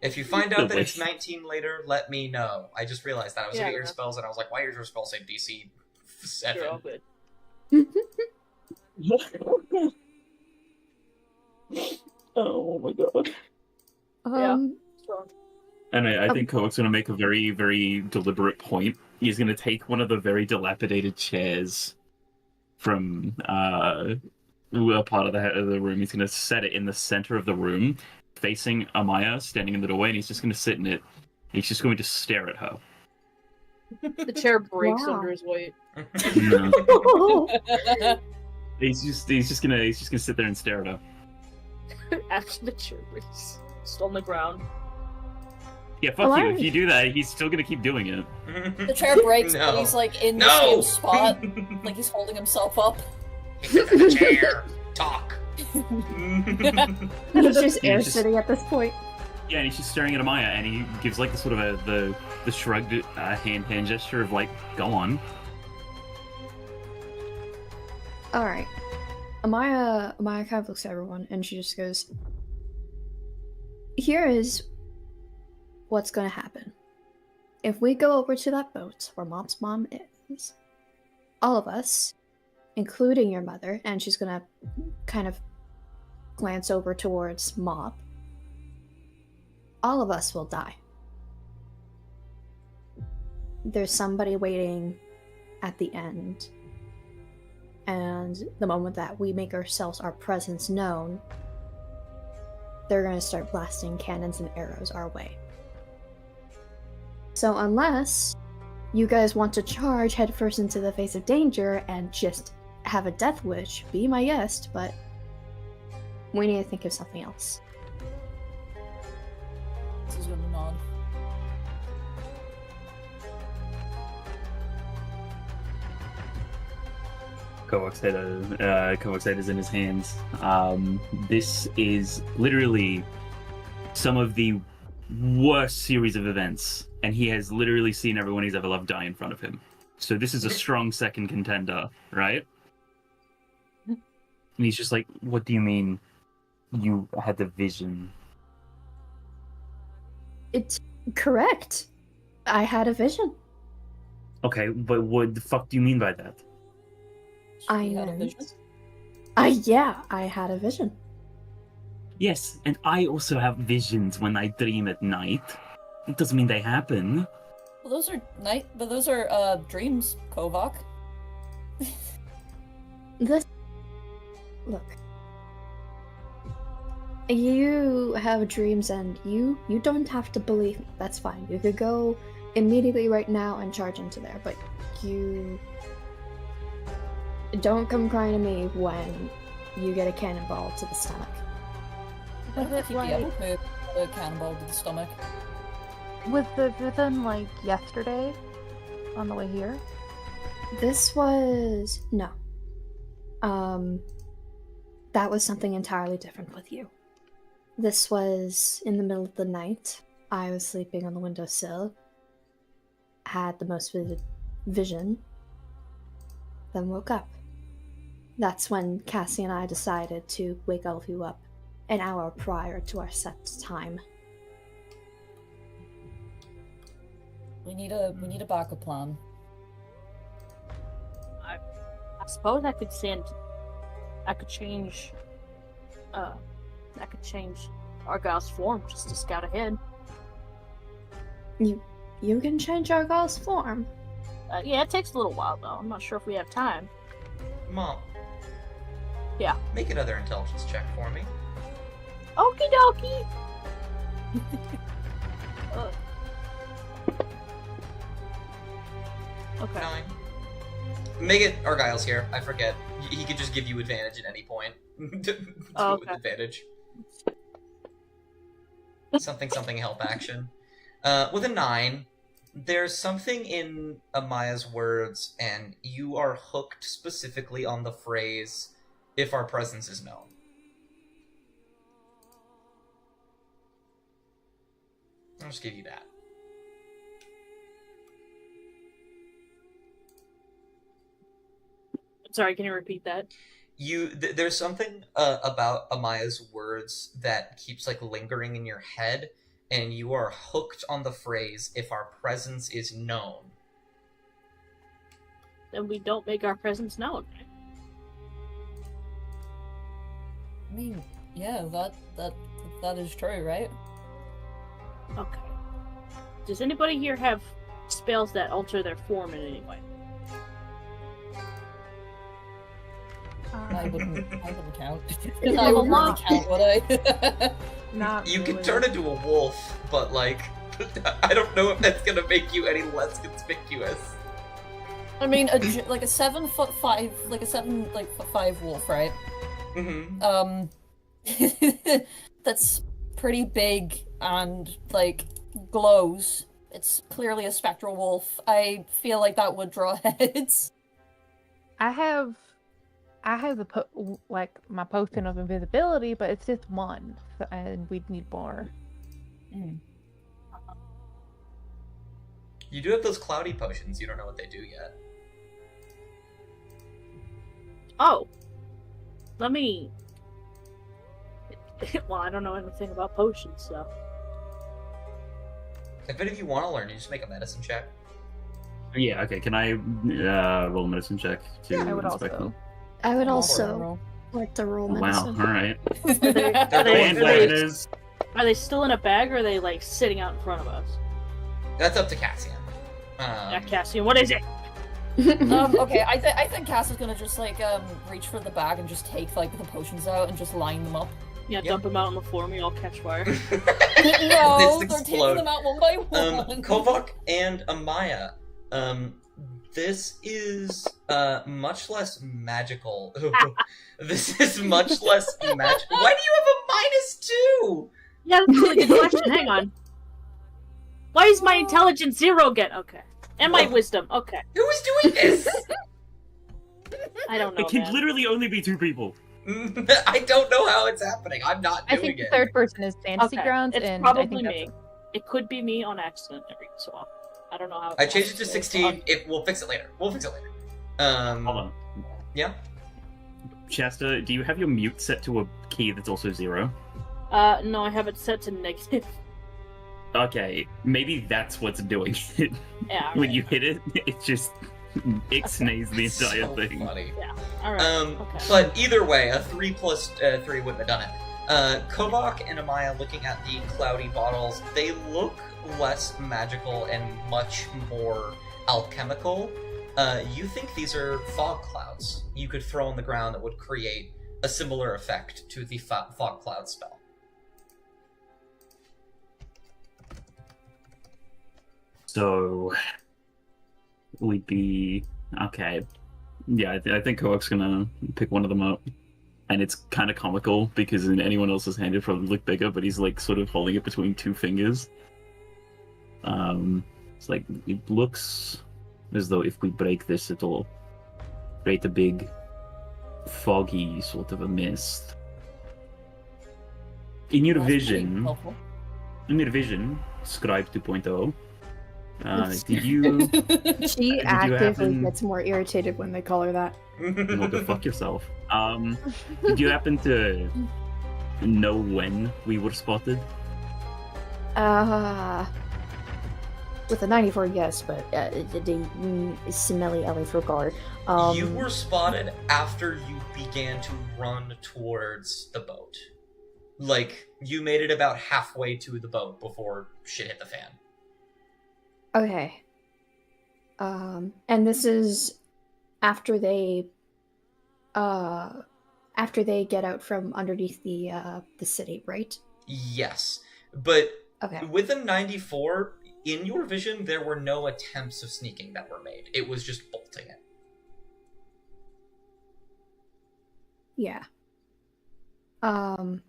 S3: If you find out that it's
S2: Delicious.
S3: 19 later, let me know. I just realized that. I was looking at your
S1: Yeah.
S3: spells and I was like, why does your spell say DC 7?
S1: you're all good.
S2: Oh my god.
S1: So,
S2: And I think Koak's going to make a very, very deliberate point. He's going to take one of the very dilapidated chairs from a part of the room. He's going to set it in the center of the room, facing Amaya, standing in the doorway, and he's just going to sit in it. He's just going to stare at her.
S1: the chair breaks
S6: Wow.
S1: under his weight.
S2: No. He's just gonna sit there and stare at her.
S1: After the chair breaks. Just on the ground.
S2: Yeah, fuck you.
S6: Alarm.
S2: If you do that, he's still gonna keep doing it.
S5: The chair breaks, but
S3: No.
S5: he's like in the
S3: No!
S5: same spot, like he's holding himself up.
S3: Get to the chair. Talk.
S6: He's just air
S2: He's just-
S6: sitting at this point.
S2: Yeah, and he's just staring at Amaya, and he gives like the sort of the shrugged hand gesture of like, go on.
S6: All right. Amaya kind of looks at everyone and she just goes, "Here is what's going to happen. If we go over to that boat where Mop's mom is, all of us, including your mother," and she's going to kind of glance over towards Mop, "all of us will die. There's somebody waiting at the end. And the moment that we make our presence known, they're going to start blasting cannons and arrows our way. So unless you guys want to charge headfirst into the face of danger and just have a death wish, be my guest, but we need to think of something else."
S5: This is gonna nod.
S2: Koak's head is in his hands. This is literally some of the worst series of events, and he has literally seen everyone he's ever loved die in front of him. So this is a strong second contender, right? And he's just like, "What do you mean you had the vision?"
S6: It's correct. I had a vision.
S2: Okay, but what the fuck do you mean by that?
S6: I
S5: He had a
S6: know.
S5: vision.
S6: Yeah, I had a vision.
S2: Yes, and I also have visions when I dream at night. It doesn't mean they happen.
S5: Well, those are dreams, Kovac.
S6: This. Look. You have dreams and you don't have to believe me. That's fine. You could go immediately right now and charge into there, but you don't come crying to me when you get a cannonball to the stomach.
S5: I don't
S4: Was
S5: think
S4: it
S5: he'd be able
S4: like,
S5: to move a cannonball to the stomach.
S4: was the vision like yesterday on the way here?
S6: This was no. That was something entirely different with you. This was in the middle of the night. I was sleeping on the windowsill. Had the most vivid vision. Then woke up. That's when Cassie and I decided to wake all of you up an hour prior to our set time.
S5: We need a backup plan.
S1: I suppose I could change Argyle's form just to scout ahead.
S6: You can change Argyle's form.
S1: Yeah, it takes a little while though. I'm not sure if we have time.
S3: Mom.
S1: Yeah.
S3: Make another intelligence check for me.
S1: Okie dokie. Okay.
S3: 9. Megan Argyle's here. I forget. He could just give you advantage at any point. Do
S1: Oh,
S3: it with
S1: okay.
S3: advantage. Something help action. With a 9, there's something in Amaya's words, and you are hooked specifically on the phrase, "if our presence is known." I'll just give you that.
S1: Sorry, can you repeat that?
S3: There's something about Amaya's words that keeps like lingering in your head, and you are hooked on the phrase, "if our presence is known."
S1: Then we don't make our presence known.
S5: I mean, yeah, that is true, right?
S1: Okay. Does anybody here have spells that alter their form in any way?
S5: I wouldn't count.
S1: Yeah,
S5: I
S1: well,
S5: wouldn't
S1: not-
S5: count, would I?
S4: Not
S3: You can
S4: really.
S3: turn into a wolf, but like, I don't know if that's gonna make you any less conspicuous.
S5: I mean, like a 7'5", like a 7'5" wolf, right?
S3: Mm-hmm.
S5: That's pretty big and like glows. It's clearly a spectral wolf. I feel like that would draw heads.
S4: I have like my potion of invisibility, but it's just one, and we'd need more.
S3: You do have those cloudy potions. You don't know what they do yet.
S1: Oh. Let me... Well, I don't know anything about potions, so...
S3: I bet if you want to learn, you just make a medicine check.
S2: Yeah, okay. Can I roll a medicine check to
S4: I would
S2: inspect
S4: also.
S2: them?
S6: I would
S5: Roll,
S6: also
S5: roll.
S6: like to roll
S2: Wow,
S6: medicine.
S2: alright.
S1: Are they,
S3: They're
S1: are they-
S3: going
S2: And
S1: are they-
S2: letters.
S1: are they still in a bag, or are they, like, sitting out in front of us?
S3: That's up to Cassian.
S1: Yeah, Cassian, what is it?
S5: Okay, I think Cass is gonna just like reach for the bag and just take like the potions out and just line them up.
S1: Yeah,
S3: Yep.
S1: dump them out on the floor and we all catch fire.
S5: No,
S3: This
S5: they're taking
S3: explode.
S5: them out one by one.
S3: Kovak and Amaya, this is much less magical. This is much less magical. Why do you have a -2?
S1: Yeah, that's a really good question. Hang on. Why is my intelligence 0 again? Okay. And my
S3: Well-
S1: wisdom. Okay.
S3: Who is doing this?
S1: I don't know,
S2: It can
S1: man.
S2: literally only be 2 people.
S3: I don't know how it's happening. I'm not
S4: I
S3: doing
S4: think the
S3: it.
S4: third person is Fantasy
S1: Okay,
S4: Grounds,
S1: it's
S4: and I
S1: probably
S4: think that's
S1: me. It could be me on accident every so often. I don't know how.
S3: I changed it to
S1: happens.
S3: 16. We'll fix it later.
S2: Hold on.
S3: Yeah.
S2: Shasta, do you have your mute set to a key that's also 0?
S1: No, I have it set to negative.
S2: Okay, maybe that's what's doing it.
S1: Yeah.
S2: When
S1: right.
S2: you hit it, it just ixnays the entire
S3: So
S2: thing.
S3: funny.
S1: All right. Okay.
S3: But either way, a 3 plus 3 wouldn't have done it. Kovak and Amaya, looking at the cloudy bottles, they look less magical and much more alchemical. You think these are fog clouds you could throw on the ground that would create a similar effect to the fog cloud spell.
S2: So we'd be okay. Yeah, I think Kovak's gonna pick one of them up, and it's kind of comical because in anyone else's hand it'd probably look bigger, but he's like sort of holding it between 2 fingers. It's like it looks as though if we break this, it'll create a big, foggy sort of a mist. In your
S5: That's pretty
S2: vision,
S5: helpful.
S2: Scribe 2.0.
S6: It's-
S2: Did you
S6: She
S2: you
S6: actively
S2: happen-
S6: gets more irritated when they call her that.
S2: well, go fuck yourself? Did you happen to know when we were spotted?
S6: With a 94, yes, but the smelly Ellie regard.
S3: You were spotted after you began to run towards the boat. Like, you made it about halfway to the boat before shit hit the fan.
S6: Okay. And this is after they get out from underneath the city, right?
S3: Yes, but
S6: Okay.
S3: With a 94, in your vision, there were no attempts of sneaking that were made. It was just bolting it.
S6: Yeah. Amaya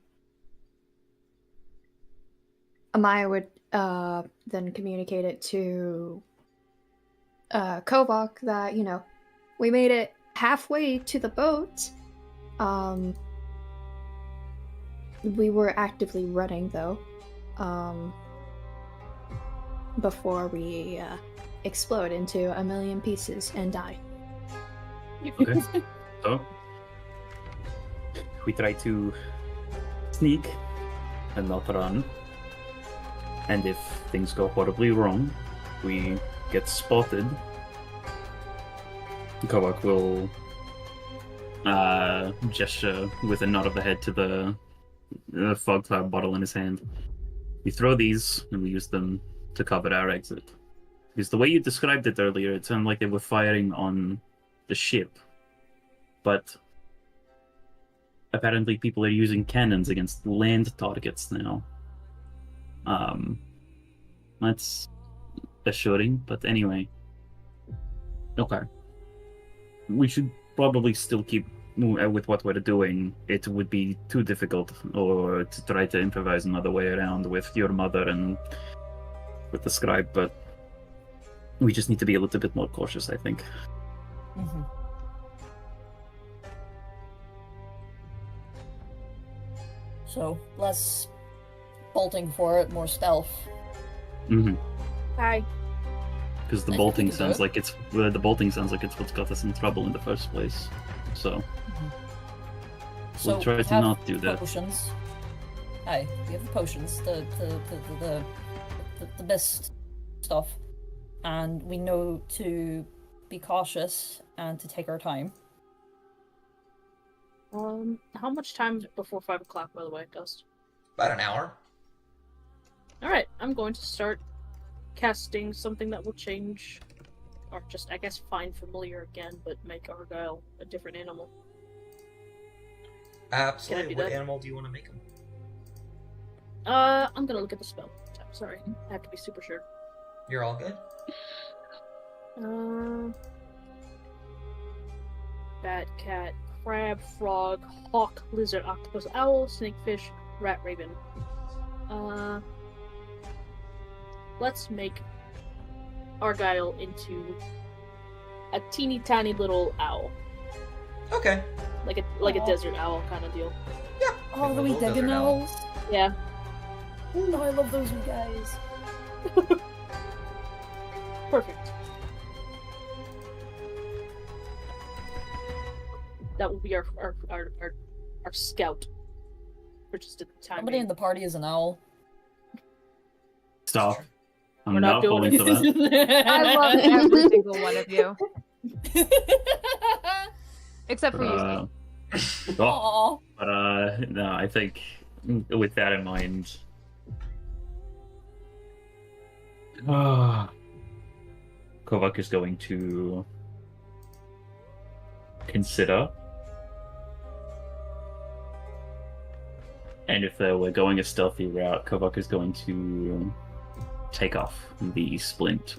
S6: would then communicate it to Kovak that, you know, we made it halfway to the boat. We were actively running though, before we explode into a million pieces and die.
S2: Okay. So we try to sneak and not run. And if things go horribly wrong, we get spotted. Kovak will gesture with a nod of the head to the fog cloud bottle in his hand. We throw these and we use them to cover our exit. Because the way you described it earlier, it sounded like they were firing on the ship. But apparently people are using cannons against land targets now. That's assuring, but anyway. Okay. We should probably still keep with what we're doing. It would be too difficult or to try to improvise another way around with your mother and with the scribe, but we just need to be a little bit more cautious, I think.
S5: Mm-hmm. So, less bolting for it, more stealth.
S2: Mm-hmm.
S1: Hi.
S2: Because the
S5: I think we
S2: bolting
S5: can do
S2: sounds
S5: it.
S2: like it's what's got us in trouble in the first place. So
S5: So
S2: try
S5: we
S2: to
S5: have
S2: not do that.
S5: Potions. Hi, we have the potions, the best stuff, and we know to be cautious and to take our time.
S1: How much time before 5 o'clock, by the way, Dust?
S3: About an hour.
S1: Alright, I'm going to start casting something that will change, or just, I guess, find familiar again, but make Argyle a different animal.
S3: Absolutely.
S1: Can I do
S3: What
S1: that?
S3: animal do you want to make him?
S1: I'm gonna look at the spell. Sorry, I have to be super sure.
S3: You're all good?
S1: Bat, cat, crab, frog, hawk, lizard, octopus, owl, snakefish, rat, raven. Let's make Argyle into a teeny tiny little owl,
S3: Okay.
S1: like a
S5: Aw.
S1: desert owl kind of deal.
S3: Yeah.
S5: Oh, the
S3: Make
S5: wee
S3: a little
S5: digging
S3: desert owl.
S5: owls.
S1: Yeah.
S5: Oh, I love those wee guys.
S1: Perfect. That will be our scout for just a time.
S5: Somebody in the party is an owl.
S2: Stop. I'm
S1: We're not
S2: not falling
S1: doing
S2: for that.
S4: I love every single one of you, except for you.
S2: Uh,
S4: Steve.
S2: oh,
S5: Aww.
S2: but no, I think with that in mind, Kovak is going to consider, and if we're going a stealthy route, Kovak is going to take off the splint.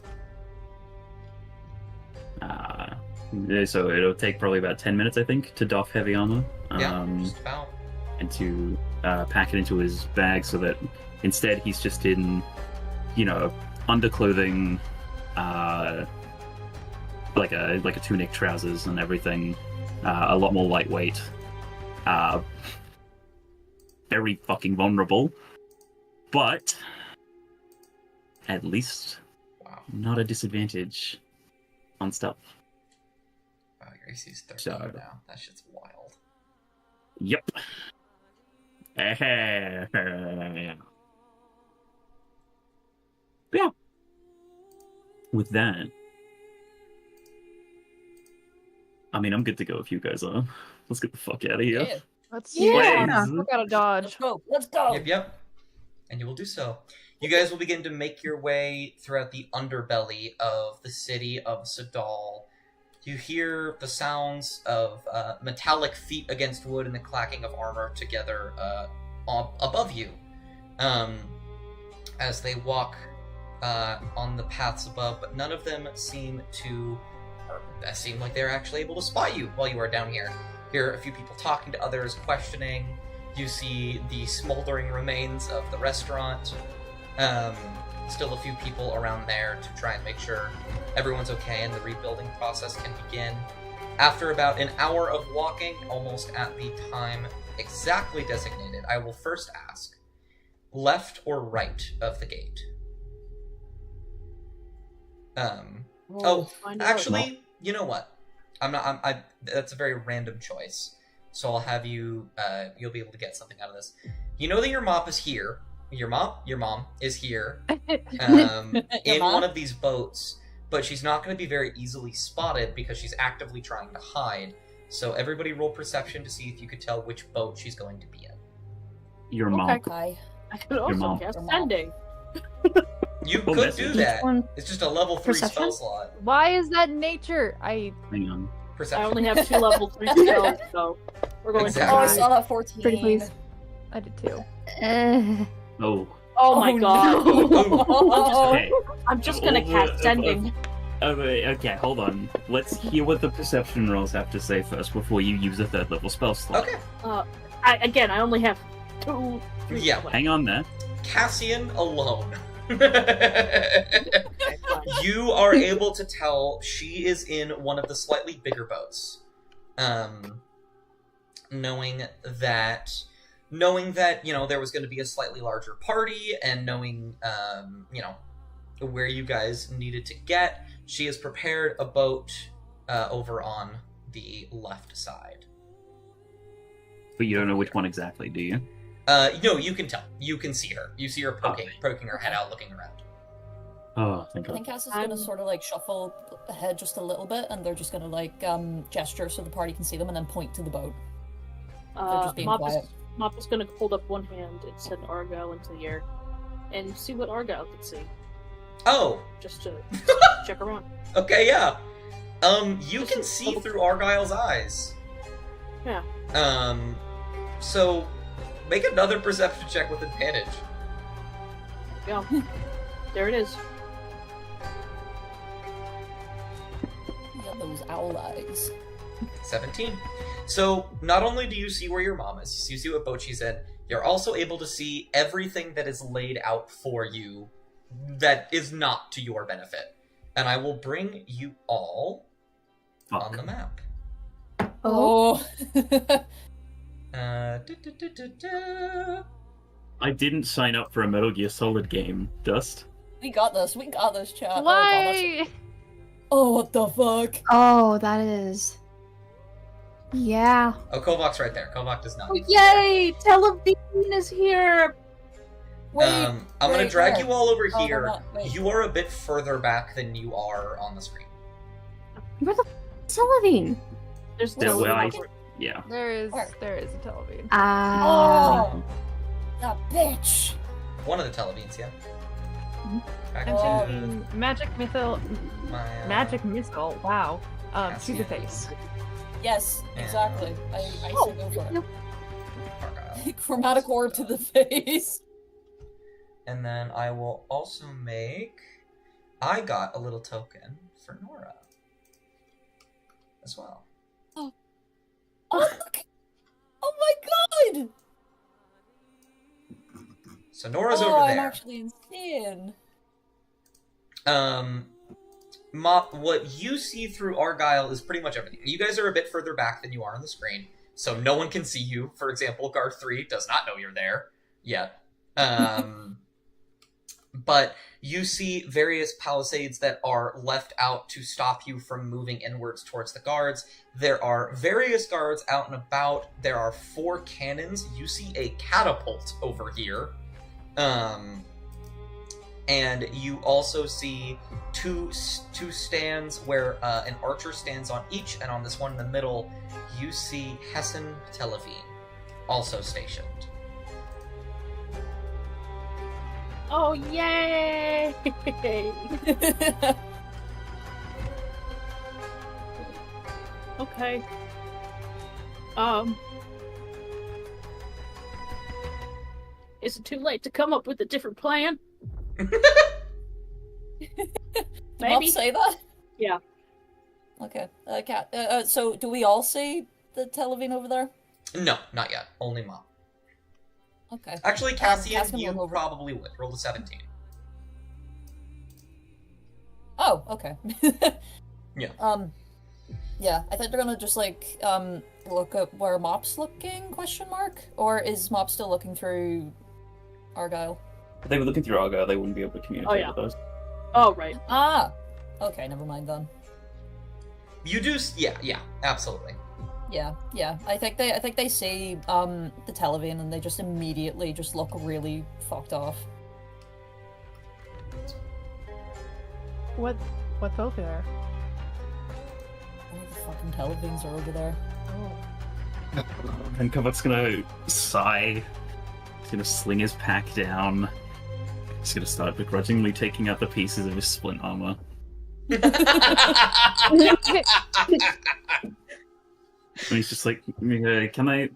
S2: So it'll take probably about 10 minutes, I think, to doff heavy armor.
S3: Yeah, just about.
S2: And to pack it into his bag so that instead he's just in, underclothing, like a tunic, trousers, and everything. A lot more lightweight. Very fucking vulnerable, but at least
S3: Wow.
S2: not a disadvantage on stealth.
S3: Wow, your AC's 13
S2: So-
S3: now. That shit's wild.
S2: Yep. Yeah. With that, I mean, I'm good to go if you guys are. Let's get the fuck out of here.
S5: Yeah.
S4: Let's
S2: Yeah.
S4: we gotta
S5: Let's
S4: dodge.
S5: go. Let's go.
S3: Yep. And you will do so. You guys will begin to make your way throughout the underbelly of the city of Sadal. You hear the sounds of metallic feet against wood and the clacking of armor together above you. as they walk on the paths above, but none of them seem like they're actually able to spot you while you are down here. Hear a few people talking to others, questioning. You see the smoldering remains of the restaurant. Still a few people around there to try and make sure everyone's okay and the rebuilding process can begin. After about an hour of walking, almost at the time exactly designated, I will first ask, left or right of the gate?
S1: Find out.
S3: Actually, you know what? That's a very random choice. So I'll have you, you'll be able to get something out of this. You know that your mom is here. Your mom is here, in
S5: mom?
S3: one of these boats, but she's not going to be very easily spotted because she's actively trying to hide. So everybody roll perception to see if you could tell which boat she's going to be in.
S2: Your mom.
S1: Okay.
S5: Hi.
S1: I could also
S2: mom.
S1: cast
S5: Your mom.
S1: sending.
S3: You
S2: Oh,
S3: could
S2: message.
S3: do that.
S6: One.
S3: It's just a level 3
S6: Perception?
S3: spell slot.
S4: Why is that nature?
S2: Hang on.
S3: Perception.
S1: I only have 2 level 3 spells, so we're going
S3: Exactly.
S5: Oh, I
S1: to
S5: saw that 14.
S6: Pretty please.
S4: I did too.
S2: Oh.
S1: Oh my god.
S5: no.
S2: Okay.
S1: I'm just gonna
S2: Of
S1: cast sending.
S2: Okay, hold on. Let's hear what the perception rolls have to say first before you use a 3rd level spell slot.
S3: Okay.
S1: I only have 2, 3
S3: Yeah.
S1: spells.
S2: Hang on there.
S3: Cassian alone.
S1: Okay, fine.
S3: You are able to tell she is in one of the slightly bigger boats. Knowing that, there was going to be a slightly larger party, and knowing, where you guys needed to get, she has prepared a boat over on the left side.
S2: But you don't know which one exactly, do you?
S3: No, you can tell. You can see her. You see her poking her head out, looking around.
S2: Oh, thank
S5: I
S2: God.
S5: think Cass is gonna sort of like shuffle ahead just a little bit, and they're just gonna like gesture so the party can see them, and then point to the boat. They're just being quiet.
S1: Mop is gonna hold up one hand and send Argyle into the air, and see what Argyle can see,
S3: Oh,
S1: just to check around.
S3: okay, yeah. You
S1: Just
S3: can
S1: a
S3: see
S1: double-
S3: through Argyle's eyes.
S1: Yeah.
S3: So make another perception check with advantage.
S1: Yeah. There it is.
S5: Yeah, those owl eyes.
S3: 17. So not only do you see where your mom is, you see what boat she's in, you're also able to see everything that is laid out for you that is not to your benefit. And I will bring you all on
S2: Fuck.
S3: the map.
S5: Oh.
S2: I didn't sign up for a Metal Gear Solid game, Dust.
S5: We got this, chat.
S4: Why?
S5: Oh, what the fuck?
S6: Oh, that is. Yeah.
S3: Oh, Kovac's right there. Kovac does not.
S1: Oh,
S3: need to see
S1: yay! Television is here!
S5: Wait,
S3: I'm gonna
S5: wait,
S3: drag
S5: where?
S3: you all over
S5: Oh, no,
S3: here.
S5: no, wait.
S3: You are a bit further back than you are on the screen.
S6: Where the Celadine?
S1: There's
S2: Yeah,
S1: no
S2: well, I-
S1: over-
S2: Yeah.
S4: There is
S5: Where?
S4: a television.
S6: Ah.
S5: Oh, that bitch.
S3: One of the televisions, yeah. Back
S4: I'm
S5: Oh.
S4: thinking magic missile. Magic missile. Wow. To the
S3: Cassian.
S4: face.
S5: Yes, exactly. I say go for it.
S3: Argyle.
S5: Chromatic orb to the face.
S3: And then I will also make. I got a little token for Nora as well.
S5: Oh, look. Oh my god!
S3: So Nora's
S5: oh,
S3: over
S5: I'm
S3: there.
S5: actually insane.
S3: What you see through Argyle is pretty much everything. You guys are a bit further back than you are on the screen, so no one can see you. For example, Guard 3 does not know you're there yet. But you see various palisades that are left out to stop you from moving inwards towards the guards. There are various guards out and about. There are 4 cannons. You see a catapult over here. And you also see two stands where an archer stands on each, and on this one in the middle, you see Hessen Televine also stationed.
S1: Oh, yay! Okay. Is it too late to come up with a different plan?
S5: Did
S1: Maybe.
S5: Mop say that?
S1: Yeah.
S5: Okay. Cat. So do we all see the Televine over there?
S3: No, not yet. Only Mop.
S5: Okay.
S3: Actually, Cassian,
S5: Cassian
S3: you
S5: will go over-
S3: probably would. Roll a 17.
S5: Oh, okay.
S3: Yeah.
S5: Yeah, I think they're gonna just like look at where Mop's looking, question mark? Or is Mop still looking through Argyle?
S2: If they were looking through Argyle, they wouldn't be able to communicate
S1: yeah.
S2: with us.
S1: Oh, right.
S5: Ah! Okay, never mind then.
S3: You do, yeah, absolutely.
S5: Yeah. I think they see the Televine and they just immediately just look really fucked off.
S4: What's over there?
S5: All the fucking Televines are over there.
S4: Oh.
S2: And Kovac's gonna sigh. He's gonna sling his pack down. He's gonna start begrudgingly taking out the pieces of his splint armor. And he's just like, can I,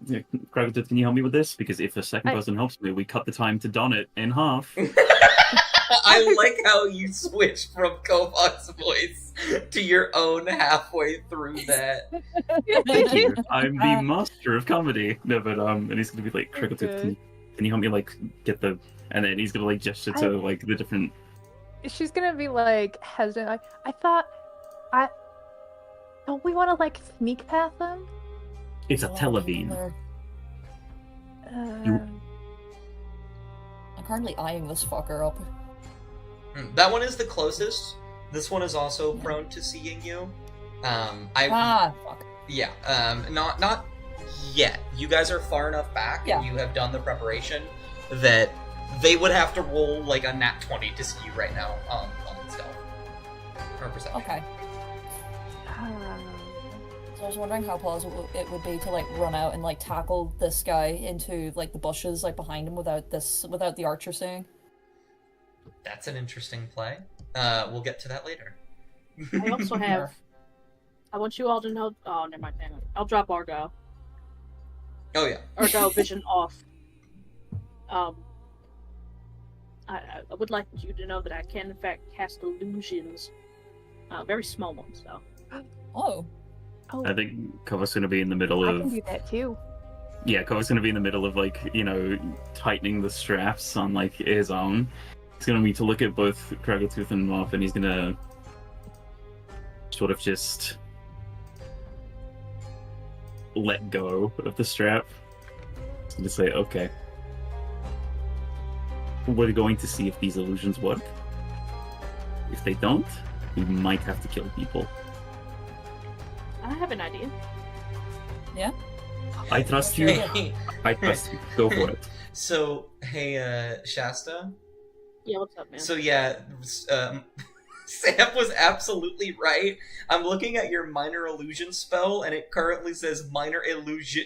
S2: Kragatuth, can you help me with this? Because if a second person helps me, we cut the time to don it in half.
S3: I like how you switch from Kovac's voice to your own halfway through that.
S2: Thank you. I'm the master of comedy. No, but and he's gonna be like, Kragatuth, can you help me like get the? And then he's gonna like gesture to like the different.
S4: She's gonna be like hesitant. Like, don't we want to like sneak past them?
S2: It's a Televine.
S5: I'm currently eyeing this fucker up.
S3: That one is the closest. This one is also prone to seeing you.
S5: Fuck.
S3: Yeah, not yet. You guys are far enough back,
S5: Yeah.
S3: and you have done the preparation that they would have to roll like a nat 20 to see you right now on stealth or perception.
S5: Okay. So I was wondering how plausible it would be to like run out and like tackle this guy into like the bushes like behind him without the archer seeing.
S3: That's an interesting play. We'll get to that later.
S1: I also have. I want you all to know. Oh, never mind. Damn it. I'll drop Argyle.
S3: Oh yeah.
S1: Argyle vision off. I would like you to know that I can in fact cast illusions, very small ones though.
S5: Oh.
S2: I think Kovac's gonna be in the middle
S4: I
S2: of.
S4: can do that too.
S2: Yeah, Kovac's gonna be in the middle of like tightening the straps on like his own. He's gonna need to look at both Kragatuth and Mop, and he's gonna sort of just let go of the strap. He's gonna say, "Okay, we're going to see if these illusions work. If they don't, we might have to kill people."
S1: I have an idea.
S5: Yeah.
S2: I trust you.
S3: Hey,
S2: I trust you. Go for it.
S3: so hey, Shasta.
S1: Yeah, what's up, man?
S3: So yeah, Sam was absolutely right. I'm looking at your minor illusion spell, and it currently says minor illusion.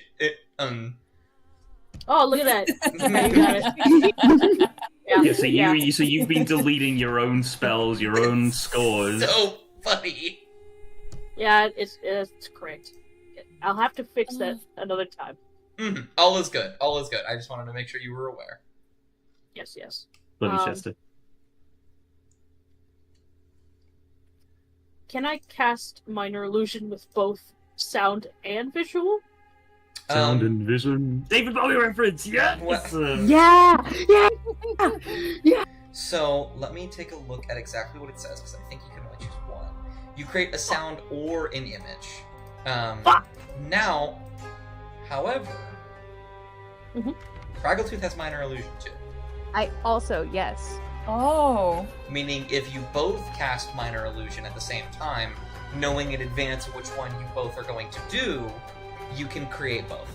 S1: Oh, look at that! Yeah, you got it.
S2: Yeah, so you've been deleting your own spells, your own scores.
S3: So funny.
S1: Yeah, it's correct. I'll have to fix that another time.
S3: Mm-hmm. All is good. All is good. I just wanted to make sure you were aware.
S1: Yes, yes.
S2: Love you, Chester.
S1: Can I cast minor illusion with both sound and visual?
S2: Sound and vision. David Bowie reference, yes!
S6: Yeah.
S3: So let me take a look at exactly what it says, because I think you can only choose one. You create a sound or an image. Now, however, Kragatuth has minor illusion too.
S4: I also, yes.
S5: Oh.
S3: Meaning, if you both cast minor illusion at the same time, knowing in advance which one you both are going to do, you can create both.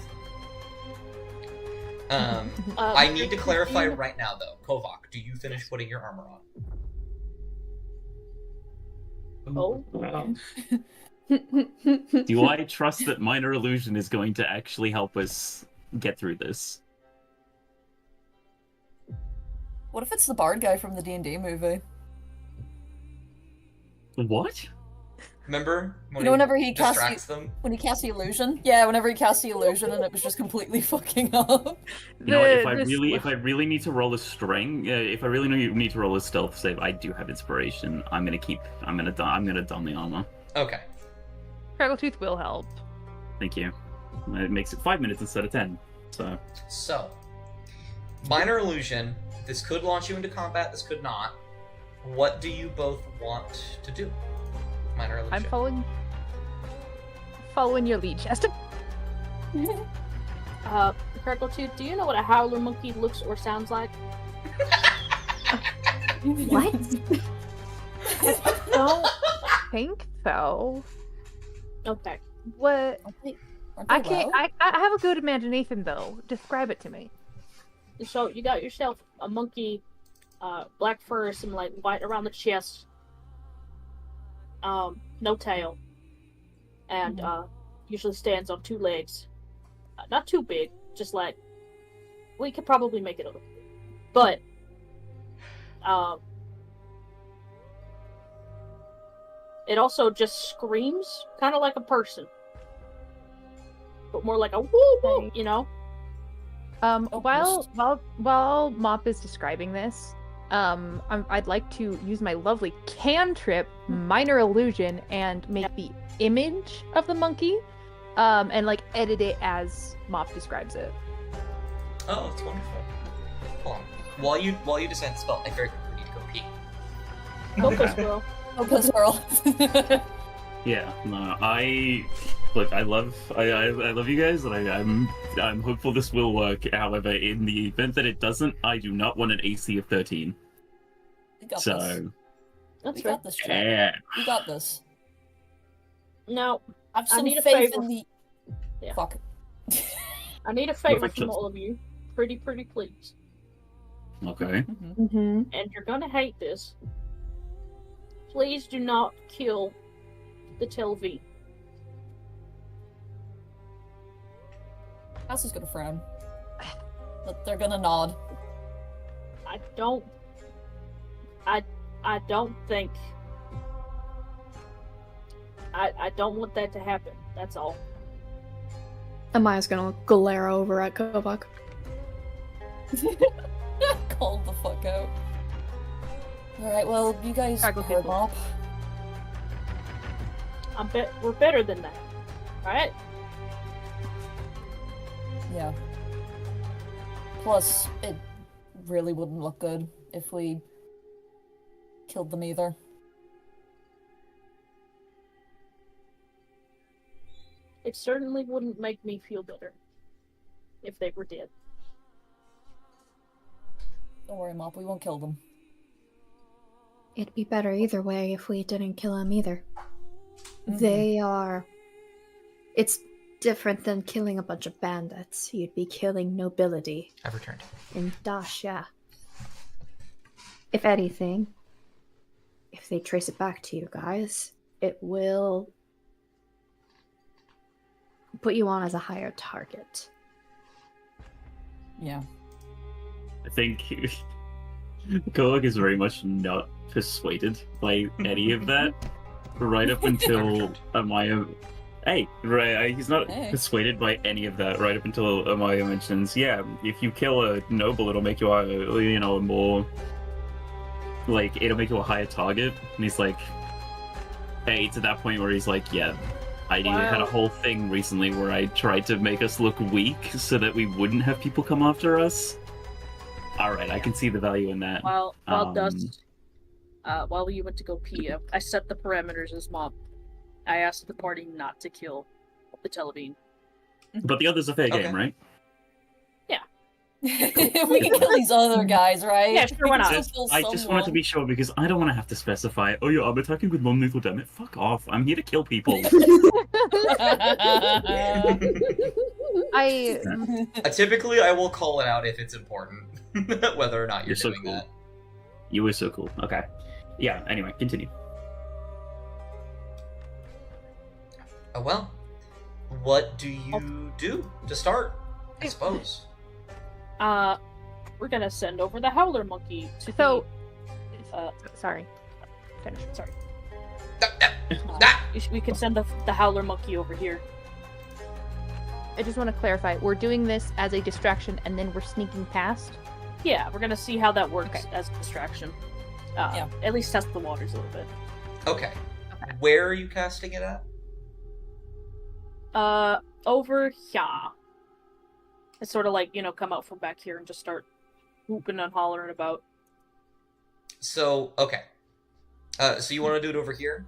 S3: I need to clarify right now, though. Kovac, do you finish putting your armor on?
S1: Oh.
S2: Do I trust that minor illusion is going to actually help us get through this?
S5: What if it's the bard guy from the D&D movie?
S2: What?
S3: Remember?
S5: You know, whenever he casts
S3: distracts them?
S5: when he casts the illusion? Yeah, whenever he casts the illusion and it was just completely fucking up.
S2: You know what, if
S4: The
S2: I really need to roll a if I really need to roll a stealth save, I do have inspiration. I'm gonna don the armor.
S3: Okay.
S4: Craggletooth will help.
S2: Thank you. It makes it 5 minutes instead of 10.
S3: So, minor illusion. This could launch you into combat. This could not. What do you both want to do? Minor illusion.
S4: I'm following your lead, Chester.
S1: Crackletooth, do you know what a howler monkey looks or sounds like?
S6: What?
S4: Don't think so.
S1: Okay.
S4: What?
S5: Aren't they
S4: I can't.
S5: loud?
S4: I have a good imagination though. Describe it to me.
S1: So you got yourself a monkey, black fur, some like white around the chest, no tail, and usually stands on 2 legs. Not too big, just like we could probably make it a little big, but it also just screams, kind of like a person, but more like a woo woo, you know.
S4: While Mop is describing this, I'd like to use my lovely cantrip, Minor Illusion, and make the image of the monkey, and like edit it as Mop describes it.
S3: Oh, it's wonderful. Hold on. While you decide the spell, I very quickly need to go pee.
S1: Focus, bro.
S5: Oh, squirrel.
S2: Yeah, no, I love you guys, and I'm hopeful this will work. However, in the event that it doesn't, I do not want an AC of 13.
S5: We got this.
S2: So
S1: That's
S5: We
S1: fair.
S5: got this, Chad.
S2: yeah,
S5: We got this.
S1: Now,
S5: Have some
S1: need a
S5: faith
S1: favor.
S5: in the.
S1: Yeah.
S5: Fuck.
S1: I need a favor
S2: Perfect.
S1: from all of you. Pretty please.
S2: okay.
S6: Mm-hmm.
S1: And you're gonna hate this. Please do not kill the Telvi.
S5: House is gonna frown. But they're gonna nod.
S1: I don't think I don't want that to happen. That's all.
S6: Amaya's gonna glare over at Kovak.
S5: Called the fuck out. Alright, well, you guys
S4: Alright, go
S5: heard
S4: people.
S5: Mop.
S1: We're better than that. Alright?
S5: Yeah. Plus, it really wouldn't look good if we killed them either.
S1: It certainly wouldn't make me feel better if they were dead.
S5: Don't worry, Mop, we won't kill them.
S6: It'd be better either way if we didn't kill him either.
S5: Mhm.
S6: They are. It's different than killing a bunch of bandits. You'd be killing nobility
S3: I've returned.
S6: in Dasha. If anything, if they trace it back to you guys, it will put you on as a higher target.
S5: Yeah.
S2: I think Koag is very much not persuaded by any of that. Right up until Amaya. Hey, right, he's not
S5: Hey.
S2: persuaded by any of that. Right up until Amaya mentions, yeah, if you kill a noble, it'll make you a more like it'll make you a higher target. And he's like, hey, to that point where he's like, yeah, I had a whole thing recently where I tried to make us look weak so that we wouldn't have people come after us. All right, I can see the value in that.
S1: While
S2: Um,
S1: Dust, while you went to go pee, I set the parameters as Mop. I asked the party not to kill the Televine.
S2: But the others are fair
S3: Okay.
S2: game, right?
S5: We can kill these other guys, right?
S1: Yeah, sure, why
S5: We can
S1: not?
S5: still kill
S2: I just wanted to be sure because I don't want to have to specify. Oh, yeah, I'm attacking with non-lethal damage. Fuck off! I'm here to kill people.
S4: I
S3: Typically, I will call it out if it's important, whether or not you're
S2: You're so
S3: doing
S2: cool.
S3: that.
S2: You were so cool. Okay. Yeah. Anyway, continue.
S3: Oh well. What do you do to start? I suppose.
S1: We're gonna send over the Howler Monkey to
S4: So-
S1: the,
S4: sorry. Finish.
S1: sorry. We can send the howler monkey over here.
S4: I just want to clarify. We're doing this as a distraction, and then we're sneaking past.
S1: Yeah, we're gonna see how that works
S4: Okay.
S1: as a distraction.
S5: Yeah.
S1: At least test the waters a little bit.
S3: Okay. Where are you casting it at?
S1: Over here. It's sort of like, come out from back here and just start whooping and hollering about.
S3: So, okay. So you want to do it over here?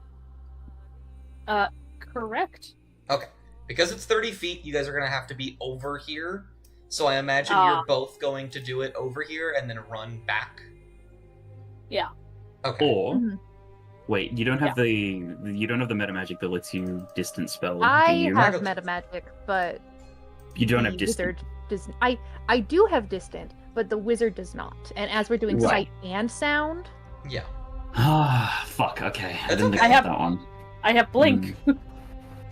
S1: Correct.
S3: Okay. Because it's 30 feet, you guys are going to have to be over here. So I imagine
S1: Ah.
S3: you're both going to do it over here and then run back.
S1: Yeah.
S3: Okay.
S2: Or
S4: Mhm.
S2: wait, you don't have the meta magic that lets you distance spell. do
S4: I
S2: you?
S4: have
S3: Craggle-
S4: meta magic, but
S2: You don't
S4: the
S2: have distance.
S4: wizard does. I do have distant, but the wizard does not. And as we're doing
S2: Right.
S4: sight and sound,
S3: Yeah.
S2: Ah, fuck. Okay, I
S3: That's
S2: didn't
S3: okay.
S2: think
S1: I have-
S2: about that one.
S1: I have blink.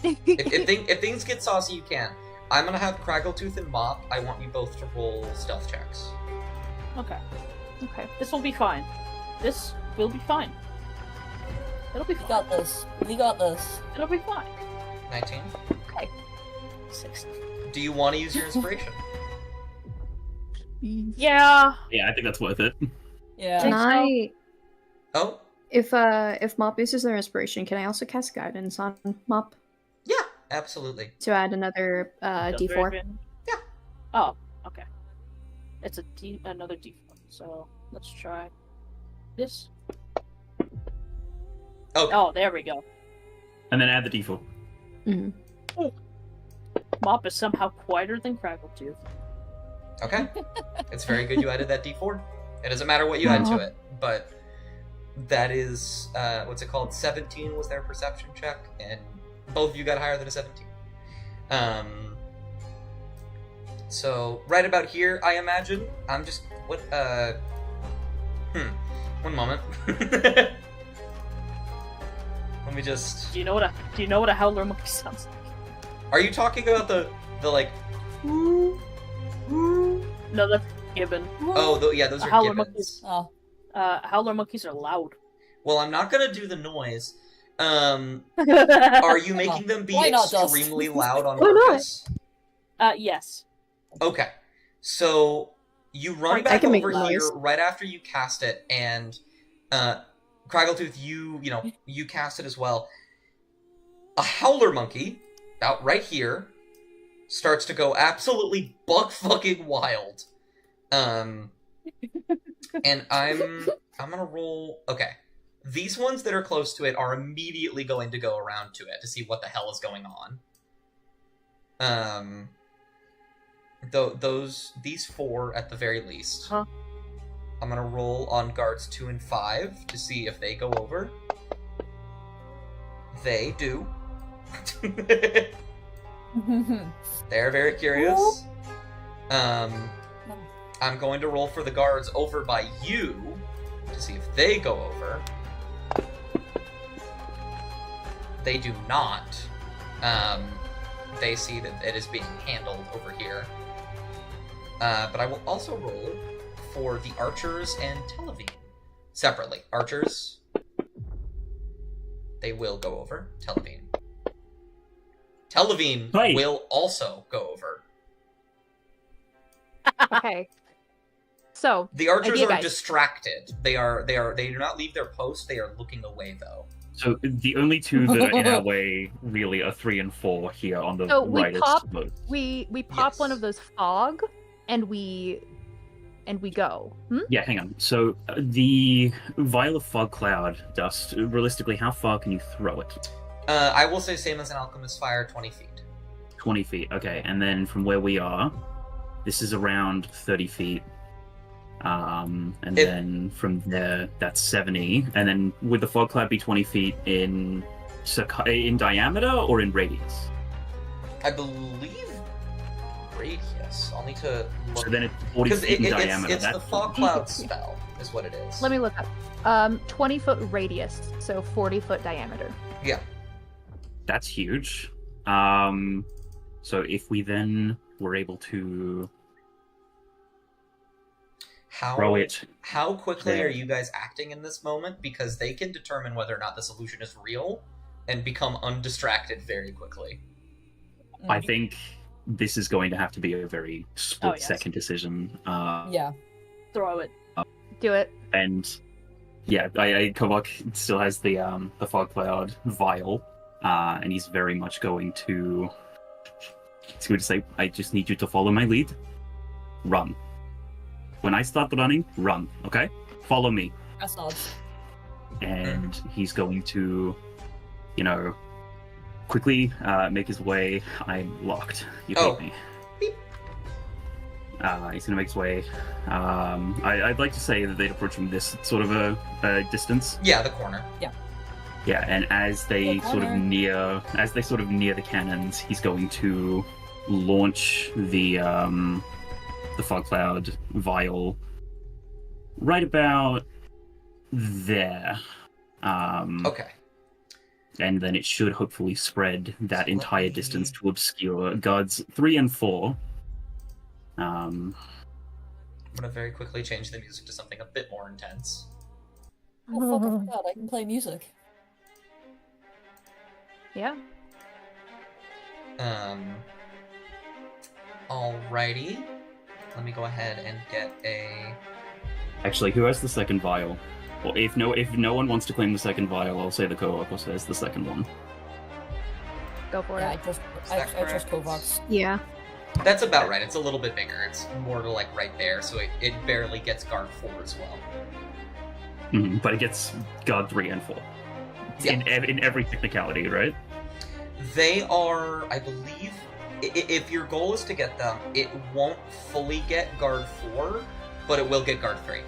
S3: If things get saucy, you can. I'm going to have Craggletooth and Mop. I want you both to roll stealth checks.
S1: Okay.
S4: okay.
S1: This will be fine. This will be fine. It'll be
S5: We
S1: fine.
S5: got this. We got this.
S1: It'll be fine.
S3: 19.
S1: 60.
S3: Do you want to use your inspiration?
S1: Yeah.
S2: Yeah, I think that's worth it.
S5: Yeah.
S6: Can
S1: so.
S6: I,
S3: Oh,
S6: if Mop uses their inspiration, can I also cast guidance on Mop
S3: yeah, absolutely.
S6: to add another
S1: Does
S6: D4?
S1: very advantage.
S3: Yeah.
S1: Oh, okay. It's another D4. So let's try this.
S3: Okay.
S1: Oh, there we go.
S2: And then add the d4.
S6: Mhm.
S1: Mop is somehow quieter than Craggletooth.
S3: Okay. It's very good you added that d4. It doesn't matter what you add to it, but that is, what's it called? 17 was their perception check, and both of you got higher than a 17. So, right about here, I imagine. I'm just, one moment. Let me just...
S1: Do you know what a howler monkey sounds like?
S3: Are you talking about the like...
S1: No, that's gibbon.
S3: Oh, yeah, those
S1: A
S3: are
S1: howler
S3: gibbons.
S5: Oh.
S1: Howler monkeys are loud.
S3: Well, I'm not gonna do the noise. Are you making them be
S5: Why not, Dust?
S3: extremely loud on
S6: Why not?
S3: purpose?
S1: Yes.
S3: Okay. So you run
S6: I
S3: back
S6: can make
S3: over
S6: noise.
S3: here right after you cast it, and Craggletooth, you cast it as well. A howler monkey, out right here, starts to go absolutely buck fucking wild. And I'm gonna roll. Okay, these ones that are close to it are immediately going to go around to it to see what the hell is going on. These four at the very least.
S1: Huh.
S3: I'm gonna roll on guards 2 and 5 to see if they go over. They do. They're very curious. I'm going to roll for the guards over by you to see if they go over. They do not. They see that it is being handled over here. But I will also roll for the archers and Televine separately. Archers, they will go over. Televine
S2: Right.
S3: will also go over.
S4: Okay. So
S3: The archers
S4: Idea,
S3: are
S4: guys.
S3: distracted. They do not leave their post. They are looking away though.
S2: So the only two that are in our way really are 3 and 4 here on the
S4: So we
S2: rightist
S4: pop-
S2: boat.
S4: we pop one
S3: Yes.
S4: of those fog, and we go.
S2: Yeah, hang on. So the vial of fog cloud dust, realistically, how far can you throw it?
S3: I will say same as an alchemist fire, 20 feet.
S2: 20 feet. Okay, and then from where we are, this is around 30 feet. And
S3: If-
S2: then from there, that's 70. And then would the fog cloud be 20 feet in diameter or in radius?
S3: I believe radius. I'll need to look.
S2: So then it's 40
S3: Because
S2: feet in diameter.
S3: it's the
S2: That's
S3: fog cloud spell, is what it is.
S4: Let me look up. 20-foot radius, so 40-foot diameter.
S3: Yeah.
S2: That's huge. So if we then were able to... Throw it.
S3: How quickly
S2: there.
S3: are you guys acting in this moment? Because they can determine whether or not this illusion is real and become undistracted very quickly.
S2: I think this is going to have to be a very split-second decision.
S5: Yeah.
S1: Throw it.
S4: Do it.
S2: And yeah, Kovak still has the fog cloud vial, and he's very much going to say, I just need you to follow my lead. Run. When I start running, run, okay? Follow me.
S5: Press nods.
S2: And he's going to, quickly make his way. I'm locked. You hate me.
S3: Beep.
S2: He's going to make his way. I'd like to say that they'd approach from this sort of a distance.
S3: Yeah, the corner.
S2: Yeah, and as they
S5: The
S2: sort of
S5: corner.
S2: near the cannons, he's going to launch the fog cloud vial right about there.
S3: Okay.
S2: And then it should hopefully spread that
S3: So
S2: entire
S3: let me-
S2: distance to obscure guards 3 and 4.
S3: I'm gonna very quickly change the music to something a bit more intense.
S5: Oh, fuck, I forgot. I can play music.
S4: Yeah.
S3: Alrighty. Let me go ahead and get a...
S2: Actually, who has the second vial? Well, if no one wants to claim the second vial, I'll say the co-op says the second one.
S4: Go for
S5: Yeah, I
S4: it.
S5: trust
S3: that
S5: I trust
S3: correct?
S5: Kovacs.
S6: Yeah.
S3: That's about right. It's a little bit bigger. It's more to like right there, so it barely gets guard 4 as well.
S2: But it gets guard 3 and 4.
S3: Yeah.
S2: In every technicality, right?
S3: They are, I believe, if your goal is to get them, it won't fully get guard 4, but it will get guard 3.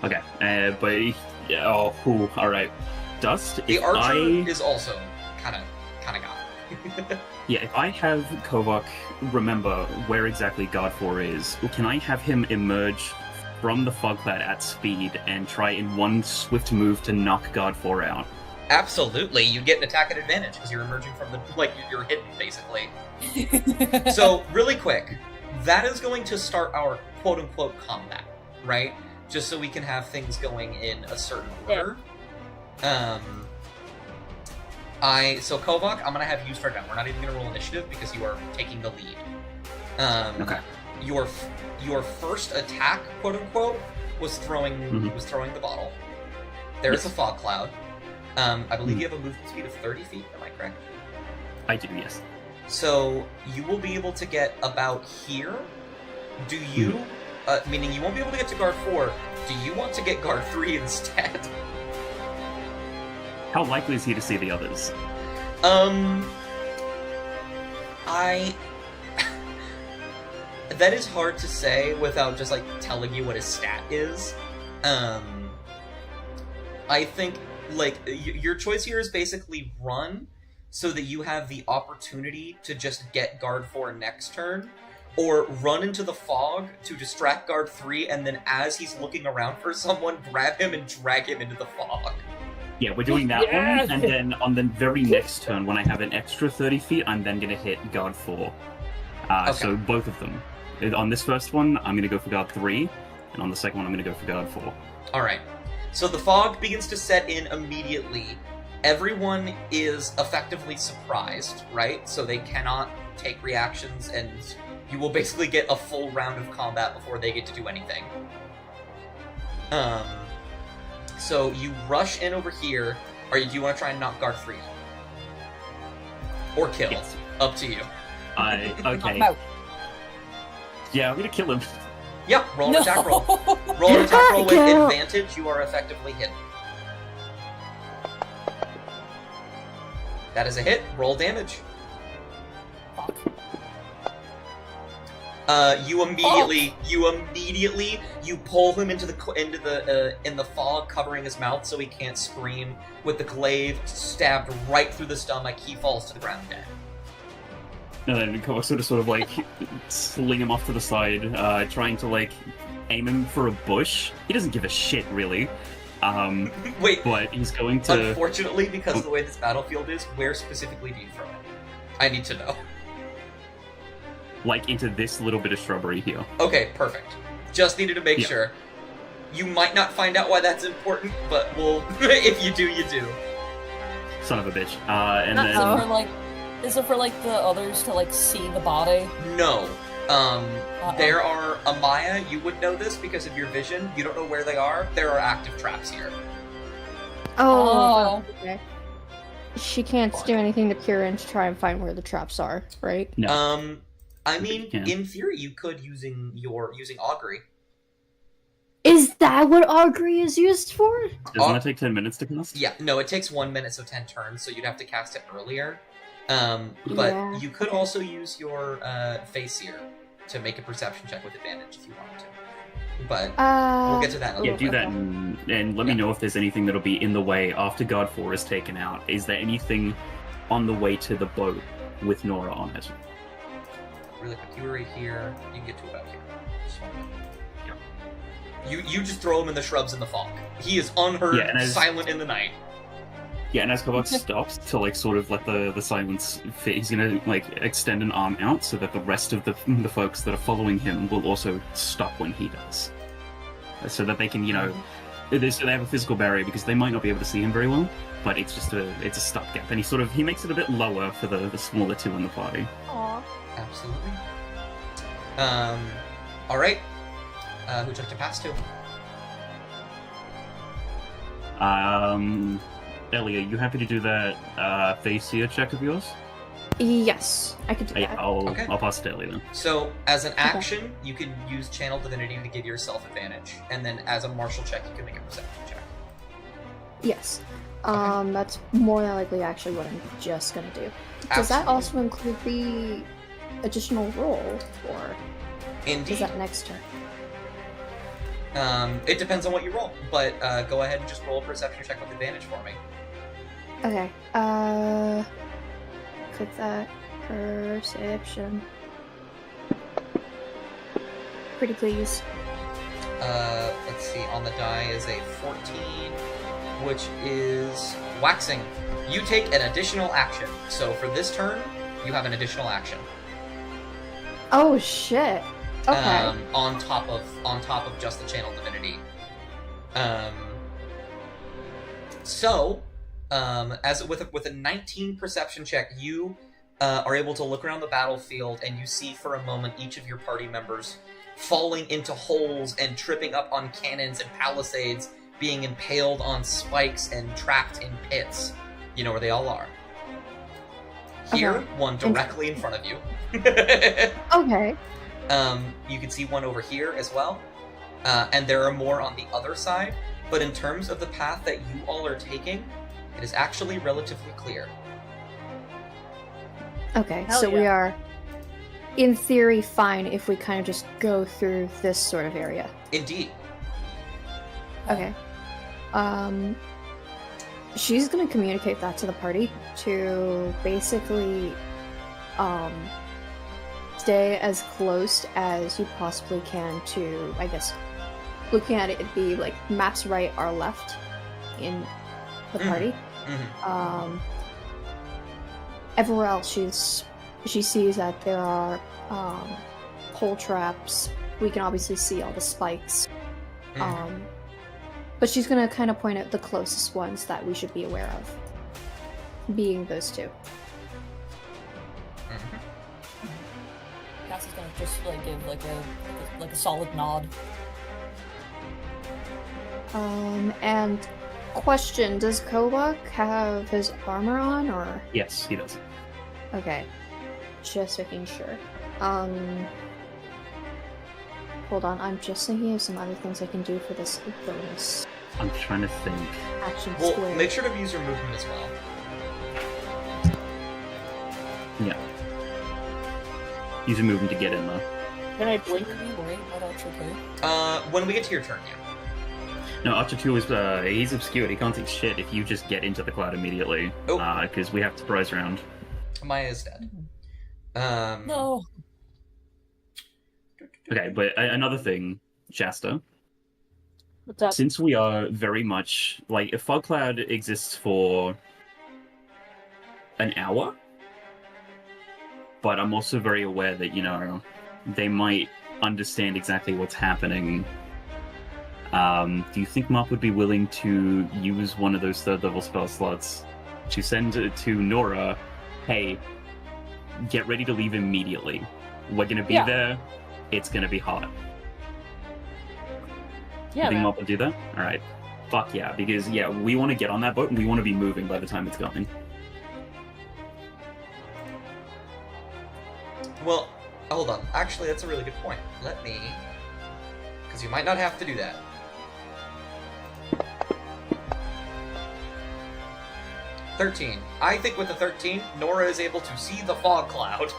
S2: Okay, but all right. Dust.
S3: The
S2: if
S3: archer
S2: I...
S3: is also kind of got.
S2: Yeah, if I have Kovak remember where exactly guard 4 is, can I have him emerge from the fog cloud at speed and try in one swift move to knock guard 4 out?
S3: Absolutely, you get an attack at advantage because you're emerging from the you're hidden basically. So really quick, that is going to start our quote unquote combat, right? Just so we can have things going in a certain order. So Kovak, I'm gonna have you start down. We're not even gonna roll initiative because you are taking the lead.
S2: Okay.
S3: Your first attack, quote unquote, was throwing the bottle. There is a fog cloud. I believe you have a movement speed of 30 feet. Am I correct?
S2: I do, yes.
S3: So you will be able to get about here. Do you? Meaning you won't be able to get to guard 4. Do you want to get guard 3 instead?
S2: How likely is he to see the others?
S3: That is hard to say without just telling you what his stat is. I think your choice here is basically run so that you have the opportunity to just get guard 4 next turn, or run into the fog to distract guard 3, and then as he's looking around for someone, grab him and drag him into the fog.
S2: Yeah, we're doing that
S1: Yes!
S2: one, and then on the very next turn, when I have an extra 30 feet, I'm then going to hit guard 4. So both of them. On this first one, I'm going to go for guard 3, and on the second one, I'm going to go for guard 4.
S3: Alright, so the fog begins to set in immediately. Everyone is effectively surprised, right? So they cannot take reactions, and you will basically get a full round of combat before they get to do anything. So you rush in over here, or do you want to try and knock guard 3 out? Or kill?
S2: Yes.
S3: Up to you.
S2: Okay.
S5: I'm out.
S2: Yeah, I'm going to kill him.
S3: Yeah, roll an
S5: No.
S3: attack roll. Roll an attack roll with
S6: Kill.
S3: advantage, you are effectively hidden. That is a hit. Roll damage.
S5: Fuck.
S3: You immediately pull him into the fog, covering his mouth so he can't scream. With the glaive stabbed right through the stomach, he falls to the ground dead.
S2: And then sort of sling him off to the side, trying to aim him for a bush. He doesn't give a shit, really.
S3: Wait,
S2: But he's going to...
S3: unfortunately, because of the way this battlefield is, where specifically do you throw it? I need to know.
S2: into this little bit of shrubbery here.
S3: Okay, perfect. Just needed to make
S2: Yeah.
S3: sure. You might not find out why that's important, but we'll. If you do, you do.
S2: Son of a bitch. And
S5: Is it
S2: then
S5: for like, is it for like the others to like see the body?
S3: No.
S5: Uh-oh.
S3: There are Amaya. You would know this because of your vision. You don't know where they are. There are active traps here.
S6: Oh, okay. She can't do anything to Kieran to try and find where the traps are, right?
S2: no.
S3: I mean,
S2: Yeah.
S3: in theory, you could using augury.
S6: Is that what augury is used for?
S2: Doesn't that take 10 minutes to cast?
S3: Yeah, no, it takes 1 minute, so 10 turns, so you'd have to cast it earlier. But
S6: Yeah,
S3: you could
S6: okay.
S3: also use your Faceseer to make a perception check with advantage if you wanted to. But we'll get to that in a
S2: Yeah,
S3: little
S2: do
S3: bit.
S2: that and let me know if there's anything that'll be in the way after Guard 4 is taken out. Is there anything on the way to the boat with Nora on it?
S3: Really quick, you were right here. You can get to about here. Just one minute. You just throw him in the shrubs in the fog. He is unheard,
S2: Yeah, and
S3: silent in the night.
S2: Yeah, and as Kobach stops to like sort of let the silence fit, he's gonna like extend an arm out so that the rest of the folks that are following him will also stop when he does, so that they can they have a physical barrier because they might not be able to see him very well, but it's just a stopgap, and he makes it a bit lower for the smaller two in the party.
S6: Aw.
S3: Absolutely. All right. Who took to pass to?
S2: Elia, you happy to do that Faceseer check of yours?
S6: Yes, I could do that.
S3: Okay.
S2: I'll pass it to Elia then.
S3: So, as an action, you can use Channel Divinity to give yourself advantage, and then as a martial check, you can make a perception check.
S6: Yes. That's more than likely actually what I'm just gonna do. Does that
S3: Absolutely.
S6: also include the additional roll, or is
S3: Indeed.
S6: that next turn?
S3: It depends on what you roll, but go ahead and just roll a perception check with advantage for me.
S6: Okay. Click that perception. Pretty please.
S3: Let's see. On the die is a 14, which is waxing. You take an additional action. So for this turn, you have an additional action.
S6: Oh shit. Okay.
S3: On top of just the Channel Divinity. As with a 19 perception check, you are able to look around the battlefield and you see for a moment each of your party members falling into holes and tripping up on cannons and palisades, being impaled on spikes and trapped in pits. You know where they all are. Here,
S6: Okay.
S3: one directly in front of you.
S6: Okay.
S3: You can see one over here as well. And there are more on the other side. But in terms of the path that you all are taking, it is actually relatively clear.
S6: Okay,
S1: Hell
S6: so we
S1: yeah.
S6: are, in theory, fine if we kind of just go through this sort of area.
S3: Indeed.
S6: Okay. She's gonna communicate that to the party to basically, stay as close as you possibly can to, I guess, looking at it, it'd be like maps right or left in the party.
S3: Mhm.
S6: Everywhere else she sees that there are hole traps. We can obviously see all the spikes.
S3: Mhm.
S6: But she's gonna kind of point out the closest ones that we should be aware of, being those two.
S3: Mhm.
S5: Cass is gonna just like give like a solid nod.
S6: And question, does Kobach have his armor on, or?
S2: Yes, he does.
S6: Okay. Just making sure. Hold on, I'm just thinking of some other things I can do for this bonus
S2: I'm trying to think.
S6: action
S3: Well,
S6: square.
S3: make sure to use your movement as well.
S2: Yeah. Use your movement to get in though.
S1: Can I blink?
S5: Should we be worried about Archer too?
S3: When we get to your turn, yeah.
S2: No, Archer 2 is he's obscured. He can't see shit if you just get into the cloud immediately.
S3: Oh.
S2: Because we have surprise round.
S3: Maya is dead.
S5: No.
S2: Okay, but another thing, Shasta.
S1: What's up?
S2: Since we are very much like if fog cloud exists for an hour, but I'm also very aware that they might understand exactly what's happening. Do you think Mop would be willing to use one of those third-level spell slots to send it to Nora, hey, get ready to leave immediately. We're gonna be there. It's gonna be hot.
S1: Yeah,
S2: You think
S1: man.
S2: Mop would do that? Alright. Fuck yeah, because we want to get on that boat and we want to be moving by the time it's going.
S3: Well, hold on. Actually, that's a really good point. Let me... Because you might not have to do that. $13. I think with the 13, Nora is able to see the fog cloud.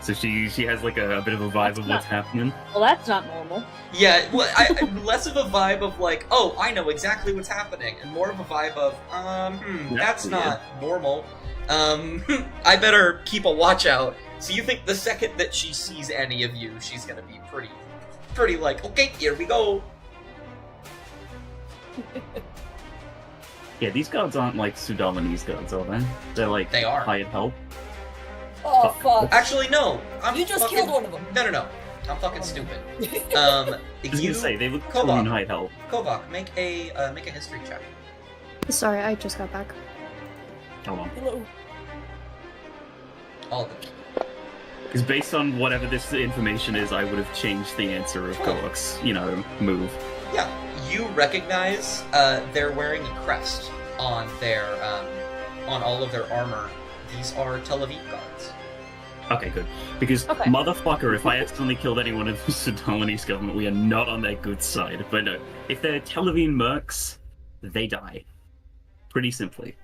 S2: So she has like a bit of a vibe of what's happening.
S1: Well, that's not normal.
S3: Yeah, well, less of a vibe of like, oh, I know exactly what's happening, and more of a vibe of, that's not normal. I better keep a watch out. So you think the second that she sees any of you, she's gonna be pretty like, okay, here we go.
S2: Yeah, these guards aren't like Sudalinese guards, are they? They're like
S3: They are.
S2: hired help.
S5: Oh, fuck.
S3: Actually, no.
S5: You just
S3: fucking...
S5: killed one of them.
S3: No. I'm fucking stupid.
S2: I was gonna say they look totally in hired help.
S3: Kovak, make a history check.
S6: Sorry, I just got back.
S2: Hold on.
S5: Hello.
S3: All of it.
S2: Because based on whatever this information is, I would have changed the answer of Kovak's, move.
S3: Yeah, you recognize they're wearing a crest on their on all of their armor. These are Tel Aviv guards.
S2: Okay, good. Because, motherfucker, if I accidentally killed anyone in the Sudanese government, we are not on their good side. But no, if they're Tel Aviv mercs, they die. Pretty simply.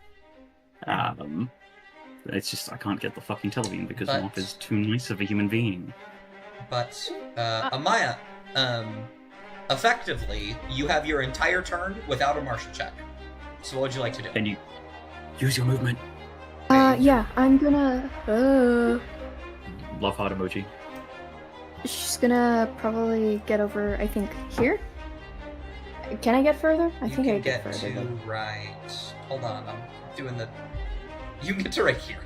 S2: It's just, I can't get the fucking Tel Aviv because Mop is too nice of a human being.
S3: But, Amaya, effectively, you have your entire turn without a martial check. So what would you like to do?
S2: And you use your movement.
S6: Yeah, I'm gonna,
S2: Love heart emoji.
S6: she's gonna probably get over, I think, here? Can I get further? I
S3: You
S6: think I
S3: can
S6: can get
S3: get
S6: further.
S3: to right... Hold on, I'm doing the... You can get to right here.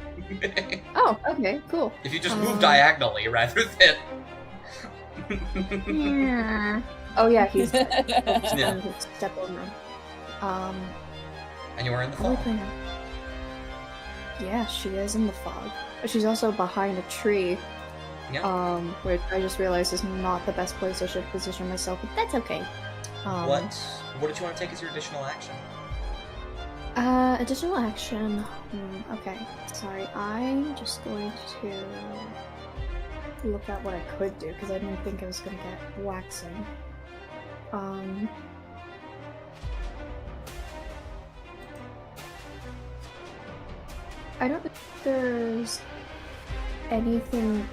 S6: Oh, okay, cool.
S3: If you just move diagonally rather than...
S6: Yeah. Oh yeah, he's
S3: Yeah.
S6: step over him.
S3: And you are in the
S6: What am I
S3: fog.
S6: playing now? Yeah, she is in the fog. But she's also behind a tree.
S3: Yeah.
S6: Which I just realized is not the best place I should position myself, but that's okay.
S3: What did you want to take as your additional action?
S6: Additional action. Okay, sorry. I'm just going to look at what I could do because I didn't think I was gonna get waxing. I don't think there's anything.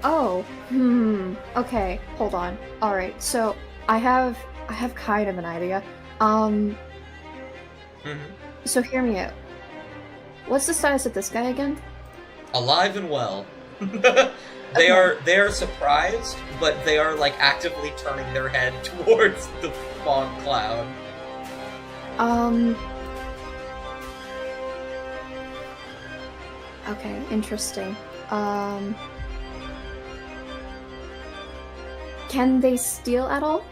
S6: Oh, okay, hold on. Alright, so I have kind of an idea. So hear me out. What's the status of this guy again?
S3: Alive and well. They are surprised, but they are like actively turning their head towards the fog cloud.
S6: Okay, interesting. Can they steal at all?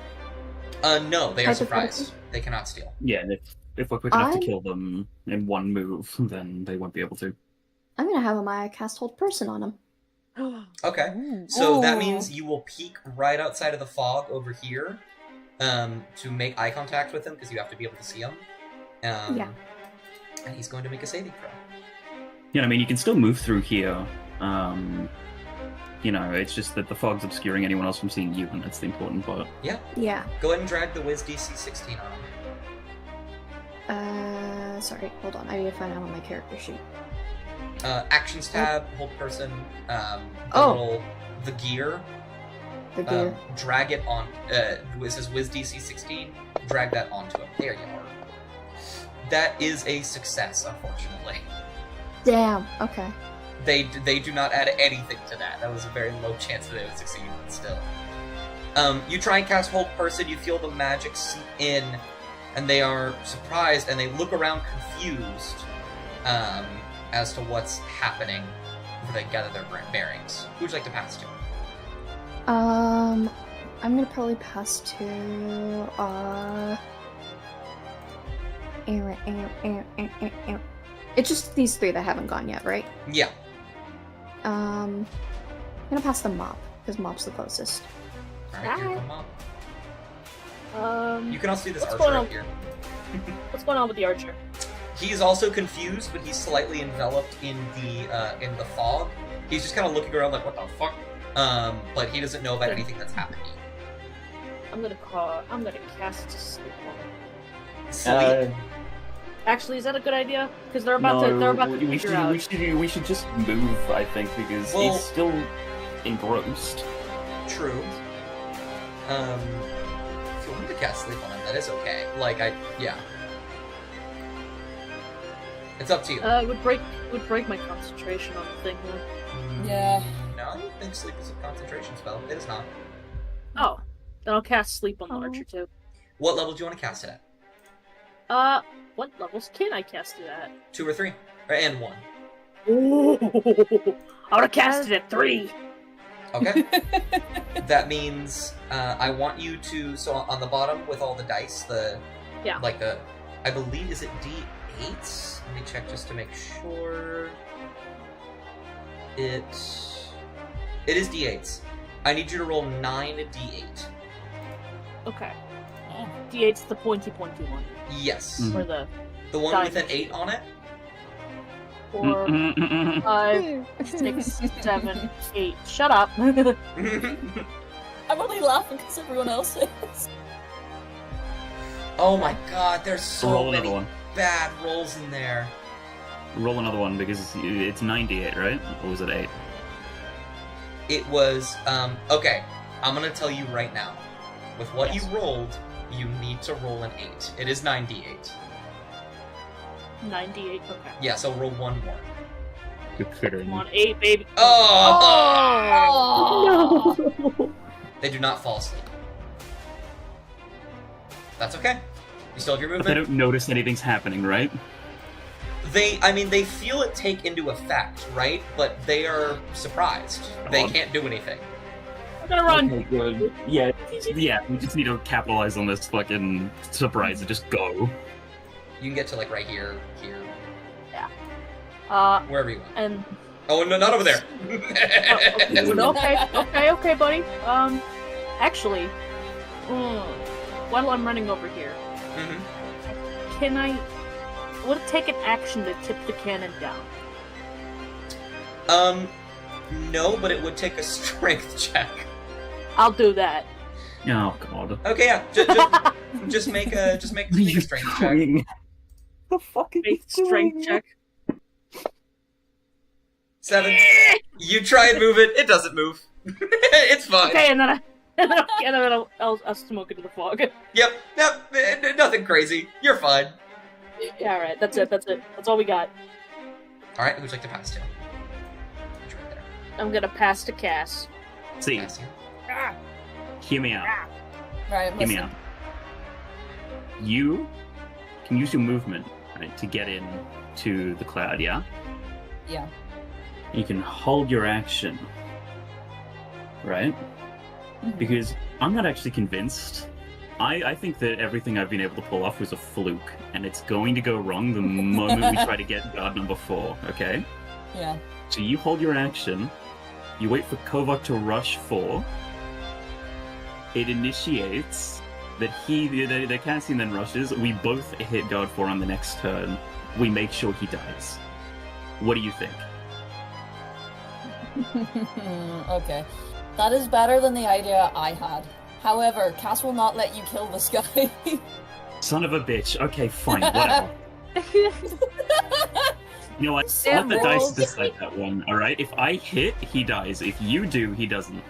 S3: No, they are
S6: Hypothetically?
S3: surprised. They cannot steal.
S2: Yeah, and if we're quick enough to
S6: I'm-
S2: kill them in one move, then they won't be able to.
S6: I'm gonna have Amaya cast Hold Person on him.
S3: Okay. So that means you will peek right outside of the fog over here, to make eye contact with him because you have to be able to see him.
S6: Yeah.
S3: And he's going to make a saving throw.
S2: Yeah, I mean, you can still move through here. It's just that the fog's obscuring anyone else from seeing you, and that's the important part.
S3: Yeah.
S6: Yeah.
S3: Go ahead and drag the Wiz DC 16 on him.
S6: Sorry, hold on. I need to find out on my character sheet.
S3: Actions tab, hold person, the gear.
S6: The gear.
S3: Drag it on. It says Wiz DC 16. Drag that onto him. There you are. That is a success, unfortunately.
S6: Damn. Okay.
S3: They do not add anything to that. That was a very low chance that they would succeed, but still. You try and cast Hold Person, you feel the magic seep in, and they are surprised, and they look around confused. as to what's happening before they gather their bearings. Who would you like to pass to?
S6: I'm gonna probably pass to It's just these three that haven't gone yet, right?
S3: Yeah.
S6: I'm gonna pass the Mop, because Mop's the closest.
S3: Alright, here come up. You can also do this
S1: what's
S3: archer
S1: going
S3: up
S1: on?
S3: here.
S1: What's going on with the archer?
S3: He's also confused, but he's slightly enveloped in the fog. He's just kind of looking around like, what the fuck? But he doesn't know about anything that's happening.
S1: I'm gonna cast sleep on him.
S3: Sleep.
S1: Actually, is that a good idea? Because they're about to
S2: we
S1: figure out.
S2: we should just move, I think, because
S3: Well-
S2: he's still engrossed.
S3: True. If you want to cast sleep on him, that is okay. Yeah. It's up to you.
S1: It would break my concentration on the thing. Though.
S5: Yeah.
S3: No, I don't think sleep is a concentration spell. It is not.
S1: Oh, then I'll cast sleep on the
S4: Oh.
S1: archer too.
S3: What level do you want to cast it at?
S1: What levels can I cast it at?
S3: 2 or 3? And 1.
S1: Ooh, I would have cast it at 3.
S3: Okay. That means I want you to, so on the bottom with all the dice, I believe, is it D8s? Let me check just to make sure. It is D8s. I need you to roll 9 D8.
S1: Okay. D8's the pointy one.
S3: Yes.
S2: Mhm.
S1: Or the
S3: The one
S1: Nine.
S3: with an 8 on it?
S1: 4, 5, 6, 7, 8. Shut up.
S5: I'm only laughing because everyone else is.
S3: Oh my god, there's so
S2: Roll
S3: many
S2: another one.
S3: bad rolls in there.
S2: Roll another one because it's 98, right? Or was it 8?
S3: It was, okay, I'm gonna tell you right now. With what
S1: Yes.
S3: you rolled, you need to roll an 8. It is 9d8.
S1: 98. Okay.
S3: Yeah, so roll 1 more.
S2: Good critter.
S1: Come on, 8, baby.
S3: Oh!
S6: No!
S3: They do not fall asleep. That's okay. You still have your
S2: But they
S3: movement.
S2: don't notice anything's happening, right?
S3: They feel it take into effect, right? But they are surprised. They can't do anything.
S1: I'm gonna run.
S2: Okay, good. Yeah, we just need to capitalize on this fucking surprise and just go.
S3: You can get to right here, wherever you want.
S1: And
S3: Oh no, not over there.
S1: okay, buddy. Actually, while I'm running over here,
S3: Mhm.
S1: can I? Would it take an action to tip the cannon down?
S3: No, but it would take a strength check.
S1: I'll do that.
S2: Oh god.
S3: Okay, yeah. Just make a strength check.
S2: The fuck is
S1: Make strength check.
S3: 7. You try and move it. It doesn't move. It's fine.
S1: Okay, and then I'll smoke into the fog.
S3: Yep. Nothing crazy. You're fine.
S1: Yeah, all right. That's it. That's all we got.
S3: All right. Who'd you like to pass to? It's right there.
S1: I'm gonna pass to Cass.
S2: See,
S3: Pass you.
S2: hear me out.
S5: Right,
S2: Hear me
S5: listen.
S2: out. You can use your movement, right, to get in to the cloud, yeah?
S5: Yeah.
S2: You can hold your action, right?
S5: Mhm.
S2: Because I'm not actually convinced. I think that everything I've been able to pull off was a fluke, and it's going to go wrong the moment we try to get guard number 4, okay?
S5: Yeah.
S2: So you hold your action, you wait for Kovak to rush 4, it initiates, the Cassian then rushes, we both hit guard 4 on the next turn, we make sure he dies. What do you think?
S5: Okay. That is better than the idea I had. However, Cass will not let you kill this guy.
S2: Son of a bitch. Okay, fine, whatever. You know what?
S5: Sam
S2: Let the dice
S5: rolls.
S2: decide that one, alright? If I hit, he dies. If you do, he doesn't.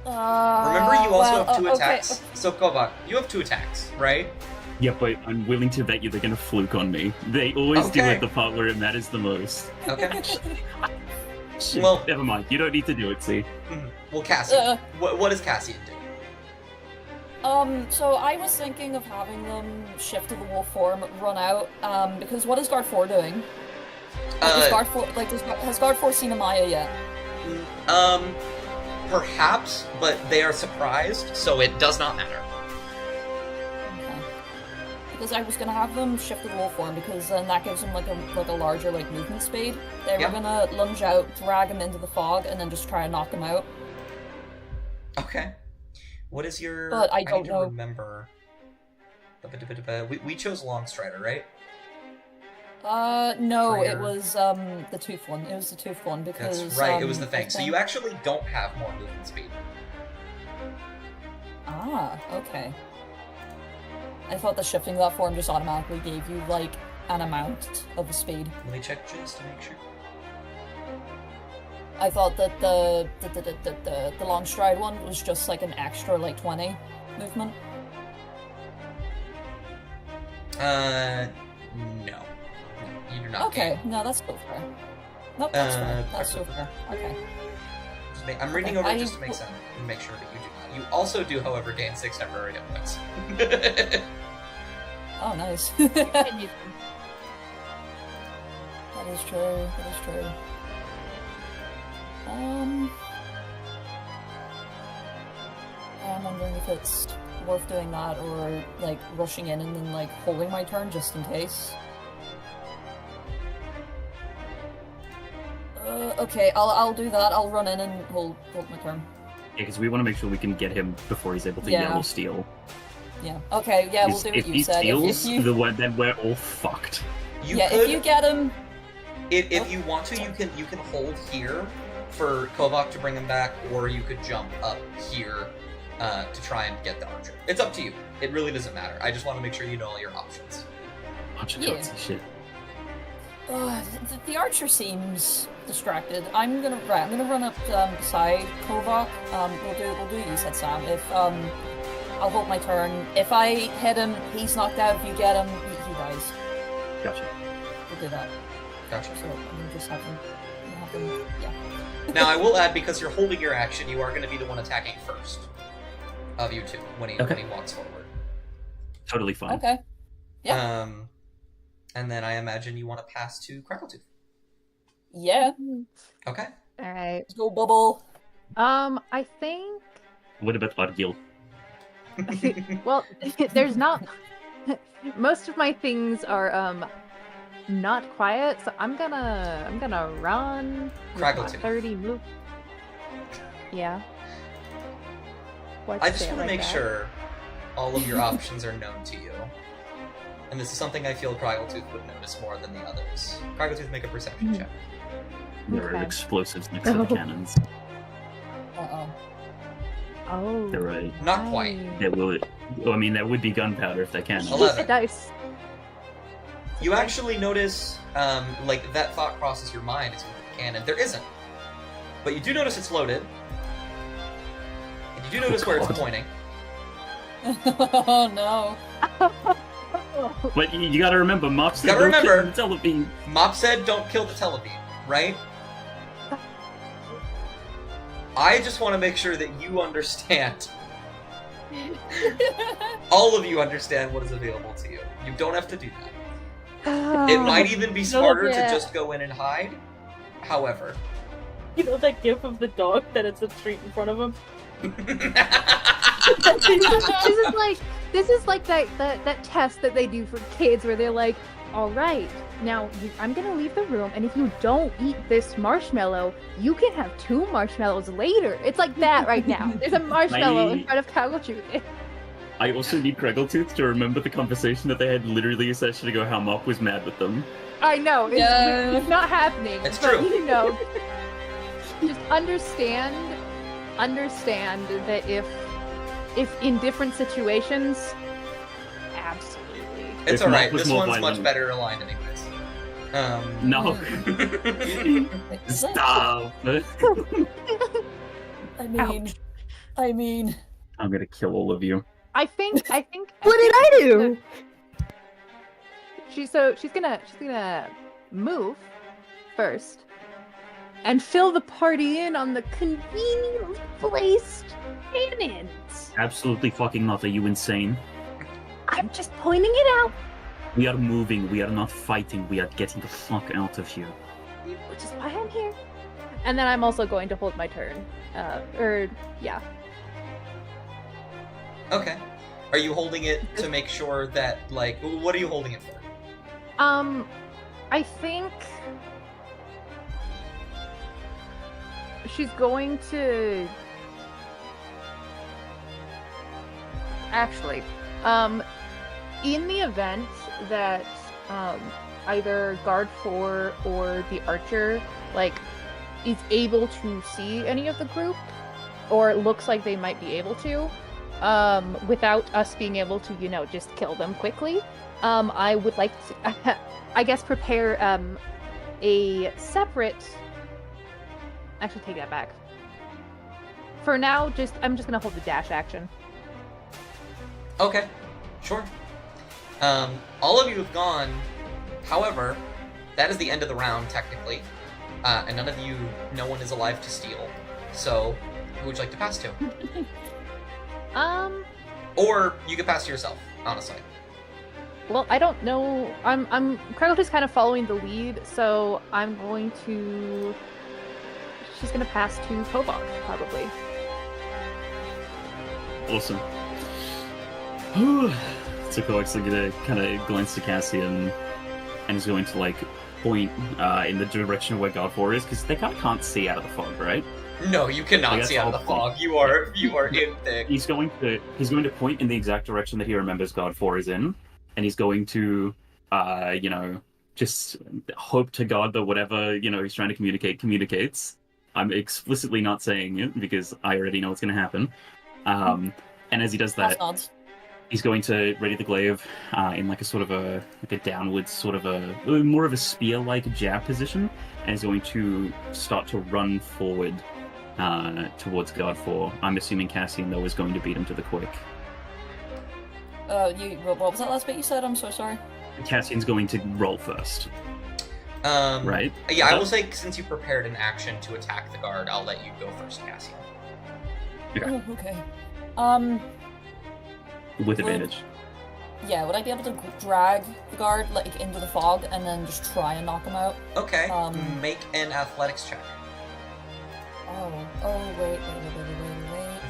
S3: Remember, you also have 2
S5: okay.
S3: attacks. So Kovak, you have 2 attacks, right?
S2: Yeah, but I'm willing to bet you they're gonna fluke on me. They always do
S3: Okay.
S2: at the part where it matters the most.
S3: Okay.
S2: Shit,
S3: Well-
S2: never mind. You don't need to do it, see?
S3: Well, Cassian.
S5: Uh.
S3: What does Cassian do?
S5: So I was thinking of having them shift to the wolf form, run out, because what is Guard 4 doing? Has Guard4 seen Amaya yet?
S3: Perhaps, but they are surprised, so it does not matter.
S5: Okay. Because I was gonna have them shift the roll for him, because then that gives him like a larger like movement speed. They
S3: Yeah.
S5: were gonna lunge out, drag him into the fog, and then just try and knock him out.
S3: Okay. What is your...
S5: But I don't
S3: need
S5: know.
S3: to remember... We chose Longstrider, right?
S5: No,
S3: For
S5: it
S3: your-
S5: was the tooth one. It was the tooth one because
S3: That's right, it was the
S5: I
S3: thing. So you
S5: think-
S3: actually don't have more movement speed.
S5: Ah, okay. I thought the shifting that form just automatically gave you like an amount of the speed.
S3: Let me check just to make sure.
S5: I thought that the long stride one was just like an extra like 20 movement.
S3: No. You're not
S5: Okay,
S3: getting-
S5: no, that's so fair. Nope, that's fair. That's so
S3: perfect.
S5: fair. Okay.
S3: I'm reading
S5: Okay,
S3: over
S5: I-
S3: just to make sure that you do not. You also do, however, gain 6 temporary hit points.
S5: Oh, nice.
S1: Continue.
S5: That is true. That is true. I'm wondering if it's worth doing that or like rushing in and then like holding my turn just in case. Okay, I'll do that. I'll run in and hold my turn.
S2: Yeah, because we want to make sure we can get him before he's able to
S5: Yeah.
S2: yellow steal.
S5: Yeah. Okay. Yeah, we'll
S2: Because
S5: do
S2: if
S5: what
S2: he
S5: you said.
S2: steals,
S5: If you,
S2: then we're all fucked.
S3: You
S5: yeah,
S3: could,
S5: if you get him.
S3: if you want to, you can hold here for Kovak to bring him back, or you could jump up here to try and get the archer. It's up to you. It really doesn't matter. I just want to make sure you know all your options.
S2: Bunch of
S5: Yeah.
S2: gutsy shit.
S5: The archer seems distracted. I'm gonna run up beside Kovak. We'll do what you said, Sam. If I'll hold my turn. If I hit him, he's knocked out. If you get him, he dies.
S2: Gotcha.
S5: We'll do that.
S3: Gotcha.
S5: So I'm gonna just have him. Yeah.
S3: Now, I will add, because you're holding your action, you are going to be the one attacking first of you two when he walks forward.
S2: Totally fine.
S5: Okay. Yeah.
S3: And then I imagine you want to pass to Crackletooth.
S5: Yeah.
S3: Okay.
S4: All right.
S5: Let's go, Bubble.
S4: I think.
S2: What about Argil?
S4: Well, there's not. Most of my things are not quiet, so I'm gonna run. with my
S3: Crackletooth.
S4: 30 move. Yeah.
S3: I just want to make sure all of your options are known to you. And this is something I feel Crackletooth would notice more than the others. Crackletooth, make a perception check.
S2: There are
S4: Okay.
S2: explosives next to the
S6: Oh.
S2: cannons.
S5: Uh-oh.
S4: Oh.
S2: They're right.
S3: Not quite.
S2: There will. I mean, that would be gunpowder if they can.
S3: 11.
S4: Dice.
S3: You actually notice, like, that thought crosses your mind. It's with the cannon. There isn't. But you do notice it's loaded. And you do notice where it's
S2: God.
S3: pointing.
S5: Oh no.
S2: But you gotta remember, Mops said
S3: Gotta
S2: don't kill
S3: remember.
S2: the telebeam.
S3: Mop said don't kill the telebeam, right? I just want to make sure that you understand. All of you understand what is available to you. You don't have to do that. It might even be smarter to just go in and hide. However.
S1: You know that gif of the dog that it's a treat in front of him?
S4: This is like that test that they do for kids where they're like, all right, now I'm gonna leave the room, and if you don't eat this marshmallow, you can have 2 marshmallows later. It's like that right now. There's a marshmallow in front of Crackletooth.
S2: I also need Crackletooth to remember the conversation that they had literally a session ago, how Mop was mad with them.
S4: I know
S5: Yeah.
S4: it's not happening.
S3: It's
S4: but,
S3: true.
S4: You know, just understand that if in different situations, absolutely.
S3: It's
S2: If
S3: alright,
S2: Mop was
S3: this
S2: more
S3: one's much
S2: violent.
S3: better aligned anyways.
S2: No. Stop.
S5: I mean,
S2: I'm gonna kill all of you.
S4: I think.
S6: What did I do?
S4: She's gonna move first and fill the party in on the conveniently placed cannons.
S2: Absolutely fucking not. Are you insane?
S4: I'm just pointing it out.
S2: We are moving. We are not fighting. We are getting the fuck out of here.
S4: which is why I'm here. And then I'm also going to hold my turn. Yeah.
S3: Okay. Are you holding it to make sure that, like, what are you holding it for?
S4: I think she's going to actually, in the event that either guard 4 or the archer like is able to see any of the group, or it looks like they might be able to, without us being able to, just kill them quickly, I would like to, I guess, prepare a separate. Actually, take that back. For now, I'm just gonna hold the dash action.
S3: Okay, sure. All of you have gone. However, that is the end of the round, technically. And no one is alive to steal. So, who would you like to pass to? Or you could pass to yourself, honestly.
S4: Well, I don't know. Kregel is kind of following the lead, so I'm going to. She's gonna pass to Kovok, probably.
S2: Awesome. So Kovok's gonna kind of glance to Cassian and is going to like point in the direction of where God 4 is, because they kind of can't see out of the fog, right?
S3: No, you cannot see out of the fog. You are in thick.
S2: He's going to point in the exact direction that he remembers God 4 is in, and he's going to just hope to God that whatever he's trying to communicate communicates. I'm explicitly not saying it because I already know what's going to happen. And as he does that, he's going to ready the glaive in like a sort of a downwards sort of a more of a spear-like jab position, and he's going to start to run forward towards God 4. I'm assuming Cassian though is going to beat him to the quick.
S5: What was that last bit you said? I'm so sorry.
S2: Cassian's going to roll first. Right?
S3: Yeah, I will say, since you prepared an action to attack the guard, I'll let you go first, Cassian.
S2: Okay.
S5: Oh, okay.
S2: With advantage.
S5: Yeah, would I be able to drag the guard like into the fog and then just try and knock him out?
S3: Okay. Make an athletics check.
S5: Wait.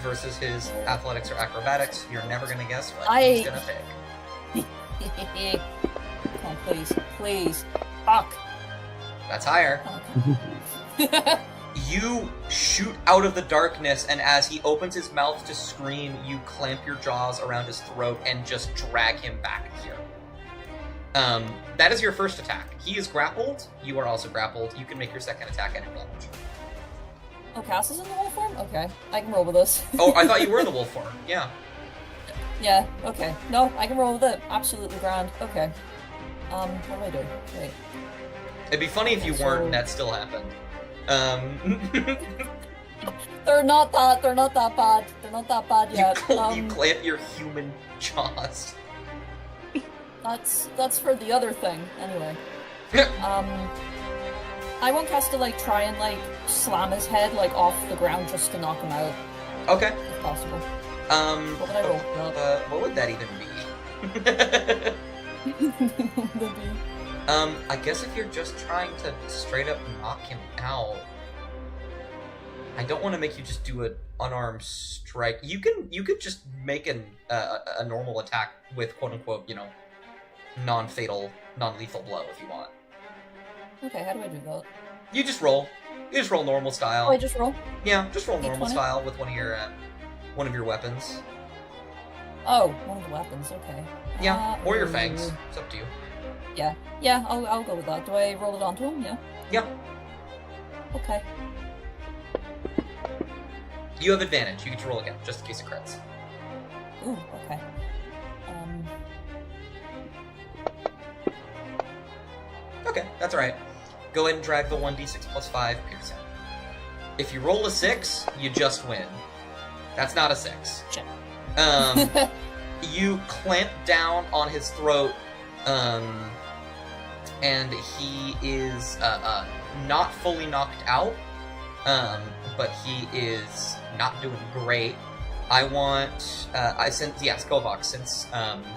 S3: Versus his athletics or acrobatics. You're never gonna guess what he's gonna pick.
S5: Come on, please. Fuck.
S3: That's higher. You shoot out of the darkness, and as he opens his mouth to scream, you clamp your jaws around his throat and just drag him back here. That is your first attack. He is grappled. You are also grappled. You can make your second attack at advantage.
S5: Oh, Cass is in the wolf form? Okay, I can roll with this.
S3: Oh, I thought you were in the wolf form. Yeah.
S5: Yeah, okay. No, I can roll with it. Absolutely grand. Okay. What do I do? Wait.
S3: It'd be funny if you weren't and that still happened.
S5: They're not that bad. They're not that bad yet.
S3: You clamp your human jaws.
S5: That's for the other thing, anyway. I want Cass to like try and like slam his head like off the ground just to knock him out.
S3: Okay.
S5: If possible.
S3: What
S5: would I roll?
S3: What would that even be? I guess if you're just trying to straight up knock him out, I don't want to make you just do an unarmed strike. You could just make a normal attack with quote unquote, non-fatal, non-lethal blow if you want.
S5: Okay, how do I do that?
S3: You just roll. You just roll normal style.
S5: Oh, I just roll?
S3: Yeah, just roll normal
S5: 20?
S3: style with one of your weapons.
S5: Oh, one of the weapons. Okay.
S3: Yeah, or your fangs. It's up to you.
S5: Yeah, I'll go with that. Do I roll it onto him? Yeah.
S3: Yeah.
S5: Okay.
S3: You have advantage. You get to roll again, just in case it crits.
S5: Ooh, okay.
S3: Okay, that's alright. Go ahead and drag the 1d6 plus 5 piercing. If you roll a 6, you just win. That's not a 6.
S5: Shit.
S3: You clamp down on his throat, and he is not fully knocked out, but he is not doing great. I want, Kovok, since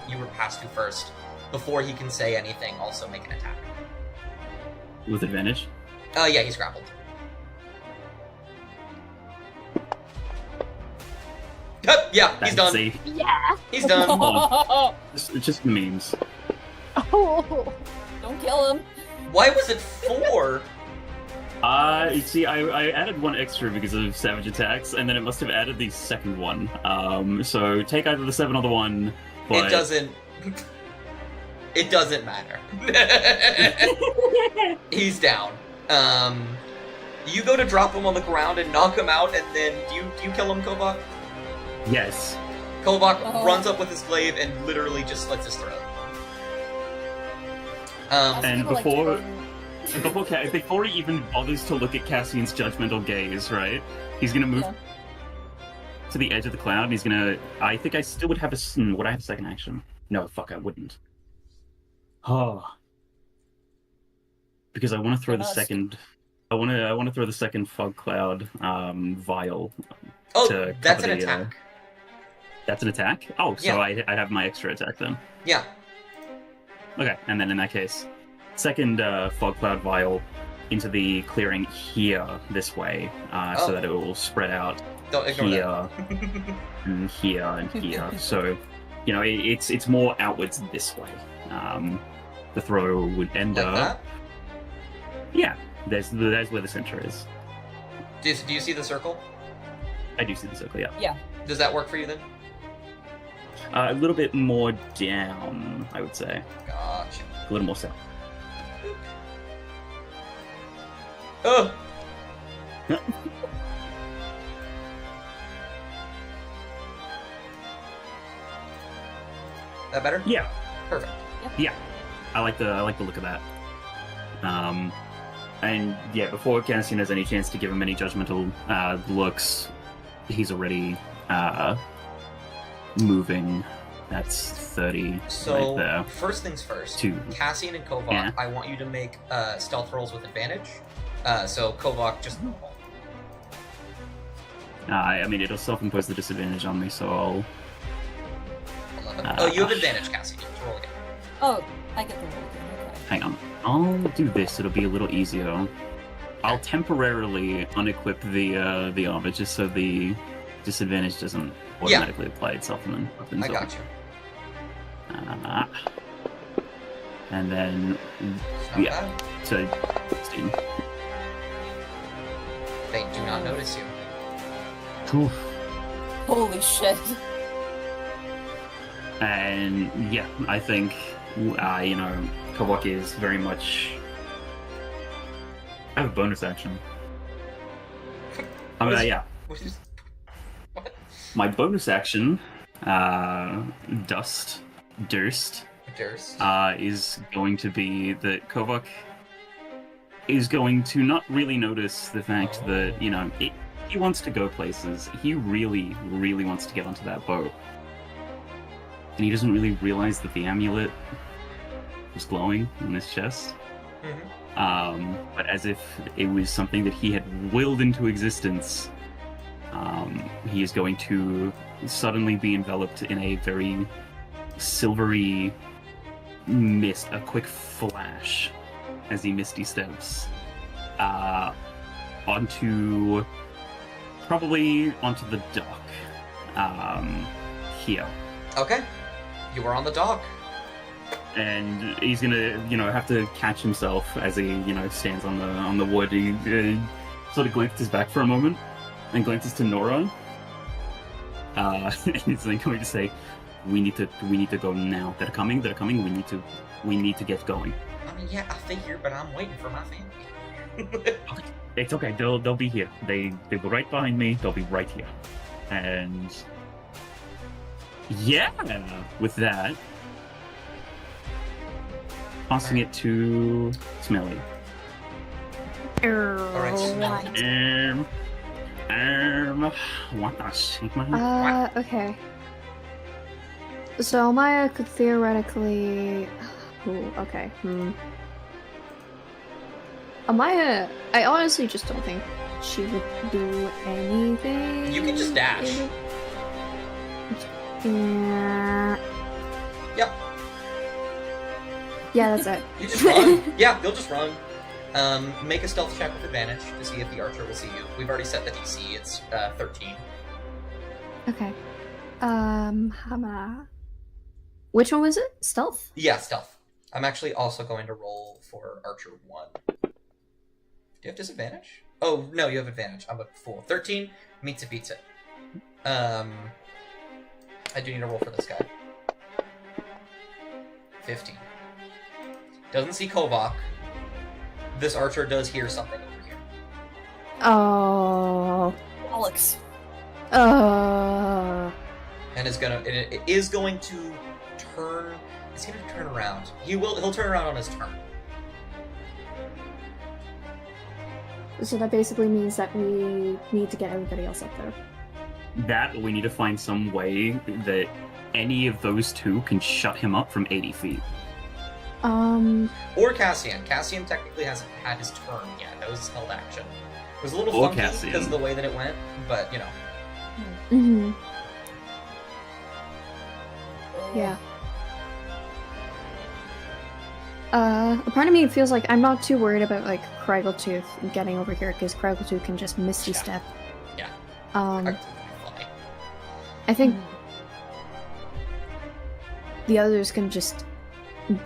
S3: you were passed to first, before he can say anything, also make an attack.
S2: With advantage?
S3: Yeah, he's grappled. Yeah, he's
S2: That's
S3: done.
S2: safe.
S4: Yeah.
S3: He's done.
S2: It's just memes.
S4: Oh.
S5: Don't kill him.
S3: Why was it 4?
S2: You see, I added one extra because of savage attacks, and then it must have added the second one. So take either the 7 or the 1. But...
S3: It doesn't. It doesn't matter. He's down. You go to drop him on the ground and knock him out, and then do you kill him, Kovak?
S2: Yes.
S3: Kovak
S5: Oh.
S3: runs up with his glaive and literally just slits his throat.
S2: And
S5: People like
S2: before-
S5: to-
S2: Before he even bothers to look at Cassian's judgmental gaze, right? He's gonna move
S5: Yeah.
S2: to the edge of the cloud, and he's gonna... I think I still would have would I have a second action? No, fuck, I wouldn't. Oh. Because I want to throw the
S5: Must.
S2: second... I want to throw the second fog cloud vial.
S3: oh,
S2: to
S3: that's
S2: cover
S3: an
S2: the,
S3: attack.
S2: That's an attack? Oh, so
S3: Yeah.
S2: I have my extra attack then.
S3: Yeah.
S2: Okay, and then in that case, second fog cloud vial into the clearing here, this way,
S3: Oh.
S2: so that it will spread out
S3: Don't ignore
S2: here, and here, and here. So, you know, it's more outwards this way. The throw would end
S3: that.
S2: up.
S3: Like that?
S2: Yeah, there's where the center is.
S3: Do you see the circle?
S2: I do see the circle. Yeah,
S3: Does that work for you then?
S2: a little bit more down, I would say.
S3: Gotcha.
S2: A little more south.
S3: Oh! That better?
S2: Yeah.
S3: Perfect.
S2: Yeah, I like the look of that. And yeah, before Cassian has any chance to give him any judgmental looks, he's already moving. That's 30
S3: So,
S2: right there.
S3: first things first.
S2: 2.
S3: Cassian and Kovak,
S2: Yeah.
S3: I want you to make stealth rolls with advantage. So Kovak just normal.
S2: I mean, it'll self-impose the disadvantage on me, so I'll...
S3: 11. Oh, you have advantage, Cassian. You have to roll again.
S5: Oh, I get the roll again. Okay.
S2: Hang on. I'll do this. It'll be a little easier. I'll temporarily unequip the armor just so the disadvantage doesn't automatically apply itself and then opens
S3: I
S2: up.
S3: got you.
S2: And then,
S3: It's not
S2: yeah,
S3: bad.
S2: so 16.
S3: They do not notice you.
S2: Oof.
S5: Holy shit.
S2: And yeah, I think, you know, Kovak is very much... I have a bonus action. Yeah.
S3: Which is... What?
S2: My bonus action, Durst,
S3: Durst.
S2: is going to be that Kovak is going to not really notice the fact that, you know, he wants to go places. He really, really wants to get onto that boat. And he doesn't really realize that the amulet was glowing in his chest.
S3: Mm-hmm.
S2: But as if it was something that he had willed into existence, he is going to suddenly be enveloped in a very silvery mist, a quick flash as he misty steps probably onto the dock here.
S3: Okay. You are on the dock.
S2: And he's gonna, you know, have to catch himself as he, you know, stands on the wood. He sort of glances back for a moment and glances to Nora. And he's then going to say, "We need to go now. They're coming. We need to get going."
S3: I mean, yeah, I figure, but I'm waiting for my family.
S2: It's okay. They'll be here. They were right behind me. They'll be right here. And yeah, with that, passing it to Smelly.
S3: Alright, Smelly.
S2: What the shit?
S6: Okay. So Maya could theoretically... Ooh, okay. Amaya, I honestly just don't think she would do anything.
S3: You can just dash.
S6: Yeah.
S3: Yep.
S6: Yeah, that's it.
S3: You just run. Yeah, you'll just run. Make a stealth check with advantage to see if the archer will see you. We've already set the DC. It's 13.
S6: Okay. Which one was it? Stealth?
S3: Yeah, stealth. I'm actually also going to roll for Archer 1. Do you have disadvantage? Oh, no, you have advantage. I'm a fool. 13 meets a beats it. I do need to roll for this guy. 15. Doesn't see Kovak. This archer does hear something over here.
S6: Oh.
S5: Alex.
S3: And it is going to turn. It's going to turn around. He'll turn around on his turn.
S6: So that basically means that we need to get everybody else up there.
S2: That, we need to find some way that any of those two can shut him up from 80 feet.
S3: Or Cassian. Cassian technically hasn't had his turn yet. That was his held action. It was a little
S2: Or
S3: funky
S2: Cassian.
S3: because of the way that it went, but you know.
S6: Mm-hmm. Yeah. A part of me feels like I'm not too worried about like Kraggletooth getting over here because Kraggletooth can just misty step.
S3: Yeah.
S6: I
S5: Hmm.
S6: think the others can just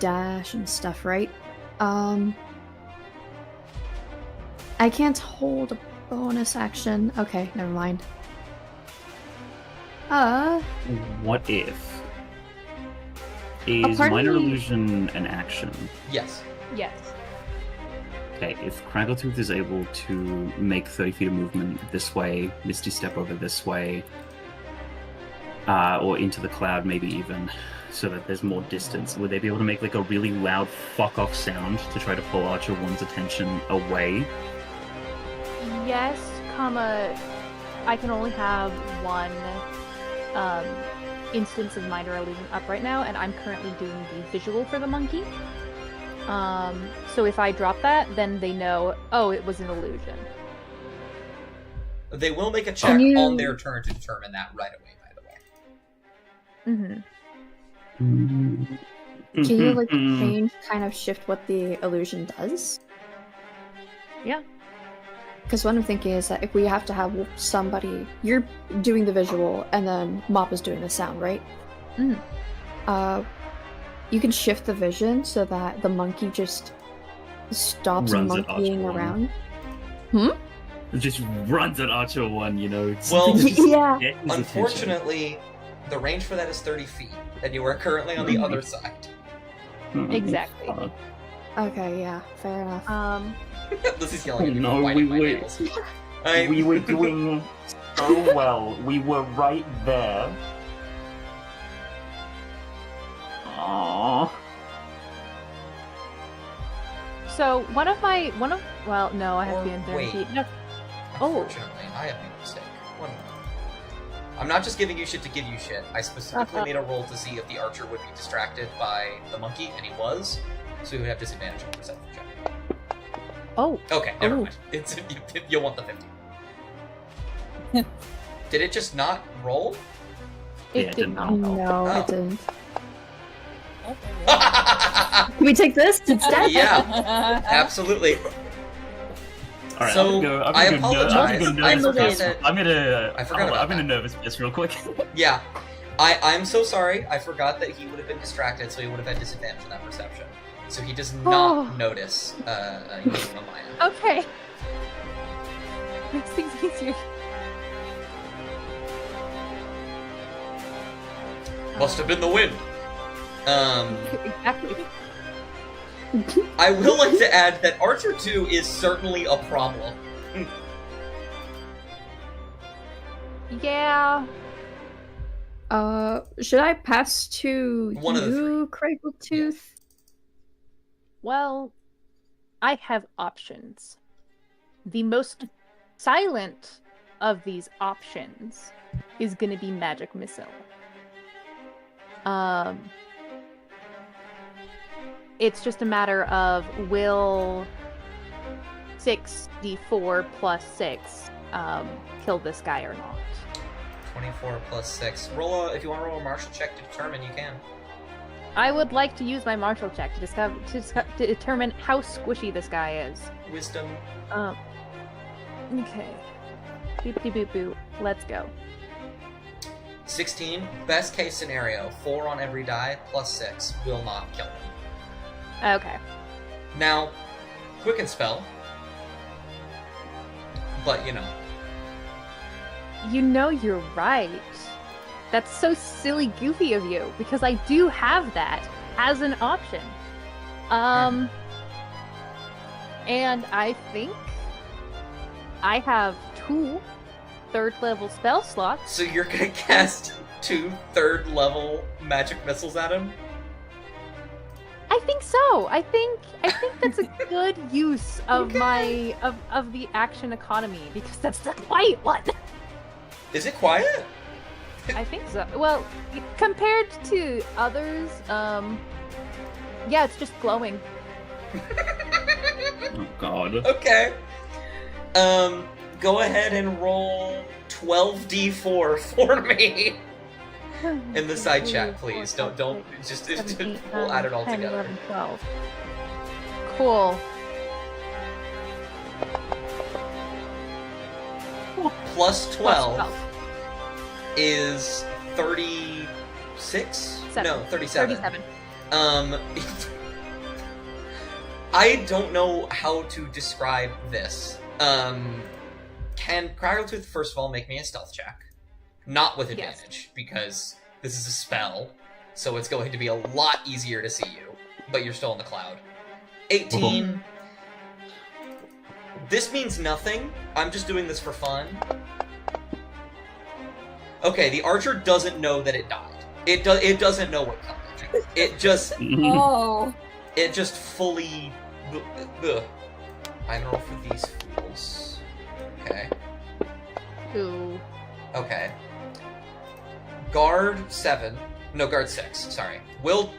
S6: dash and stuff, right? I can't hold a bonus action. Okay, never mind.
S2: What if? Is
S6: pardon
S2: Minor
S6: me?
S2: Illusion an action?
S3: Yes.
S4: Yes.
S2: Okay, if Kraggletooth is able to make 30 feet of movement this way, Misty Step over this way, or into the cloud maybe even, so that there's more distance, would they be able to make like a really loud fuck off sound to try to pull Archer 1's attention away?
S4: Yes, comma, I can only have one instance of Minor Illusion up right now, and I'm currently doing the visual for the monkey. So if I drop that, then they know, oh, it was an illusion.
S3: They will make a check on their turn to determine that right away, by the way.
S4: Mm-hmm.
S6: Can you like change, kind of shift what the illusion does?
S4: Yeah.
S6: Because what I'm thinking is that if we have to have somebody, you're doing the visual and then Mop is doing the sound, right?
S4: Mhm.
S6: You can shift the vision so that the monkey just stops
S2: Runs at
S6: monkeying
S2: Archer
S6: around.
S2: It just runs at Archer 1, you know? It's
S3: Well,
S2: just
S6: Yeah.
S2: get his attention.
S3: Unfortunately, the range for that is 30 feet, and you are currently on the other side.
S4: Exactly.
S6: Okay, yeah, fair enough.
S3: This is yelling at me
S2: No,
S3: for whining my
S2: we
S3: nails.
S2: We were doing so well. We were right there. Aww.
S4: So well, no, I have to be in 30
S3: wait.
S4: feet. No. Oh.
S3: Unfortunately, I have made a mistake. One moment. I'm not just giving you shit to give you shit. I specifically made a roll to see if the archer would be distracted by the monkey, and he was, so he would have disadvantage on the perception check.
S4: Oh.
S3: Okay, never
S4: Oh.
S3: mind. You'll want the 50. Did it just not roll?
S4: It
S2: Yeah, it
S4: did
S2: did
S4: not.
S2: not.
S6: No,
S3: Oh.
S6: it didn't.
S5: Okay.
S6: Can we take this instead?
S3: Yeah, absolutely.
S2: Alright,
S3: So, I apologize. I forgot that- I forgot about
S2: I'm in a
S3: that.
S2: nervous piss real quick.
S3: Yeah, I'm so sorry. I forgot that he would have been distracted, so he would have had disadvantage on that perception. So he does not notice you and Amaya.
S4: Okay. Makes things easier.
S3: Must have been the wind.
S4: Exactly.
S3: I will like to add that Archer 2 is certainly a problem.
S4: Yeah.
S6: Should I pass to
S3: One of the
S6: you, Kraggletooth?
S4: Well, I have options. The most silent of these options is going to be Magic Missile. It's just a matter of will 6d4 plus 6 kill this guy or not.
S3: 24 plus 6. If you want to roll a martial check to determine, you can.
S4: I would like to use my martial check to determine how squishy this guy is.
S3: Wisdom.
S4: Okay. Boop de boop boop. Let's go.
S3: 16. Best case scenario, 4 on every die plus 6 will not kill him.
S4: Okay.
S3: Now, quicken spell. But you know.
S4: You know you're right. That's so silly goofy of you, because I do have that as an option. And I think I have 2 third-level spell slots.
S3: So you're gonna cast 2 third-level magic missiles at him?
S4: I think so. I think that's a good use of my of the action economy, because that's the quiet one.
S3: Is it quiet?
S4: I think so. Well, compared to others, yeah, it's just glowing.
S2: Oh god.
S3: Okay. Go ahead and roll 12d4 for me. In the side chat, please. Don't just we'll add it all
S4: 10,
S3: together.
S4: 11, 12. Cool.
S3: Plus 12
S4: 12.
S3: is 36?
S4: Seven.
S3: No, 37.
S4: 37.
S3: I don't know how to describe this. Can Craggletooth first of all make me a stealth check? Not with
S4: Yes.
S3: advantage, because this is a spell, so it's going to be a lot easier to see you, but you're still in the cloud. 18. This means nothing. I'm just doing this for fun. Okay, the archer doesn't know that it died. It doesn't know what covered. It just
S5: Oh.
S3: fully. Ugh. I roll for these fools. Okay.
S4: Ooh.
S3: Okay. Guard 7. No, guard 6. Sorry. Will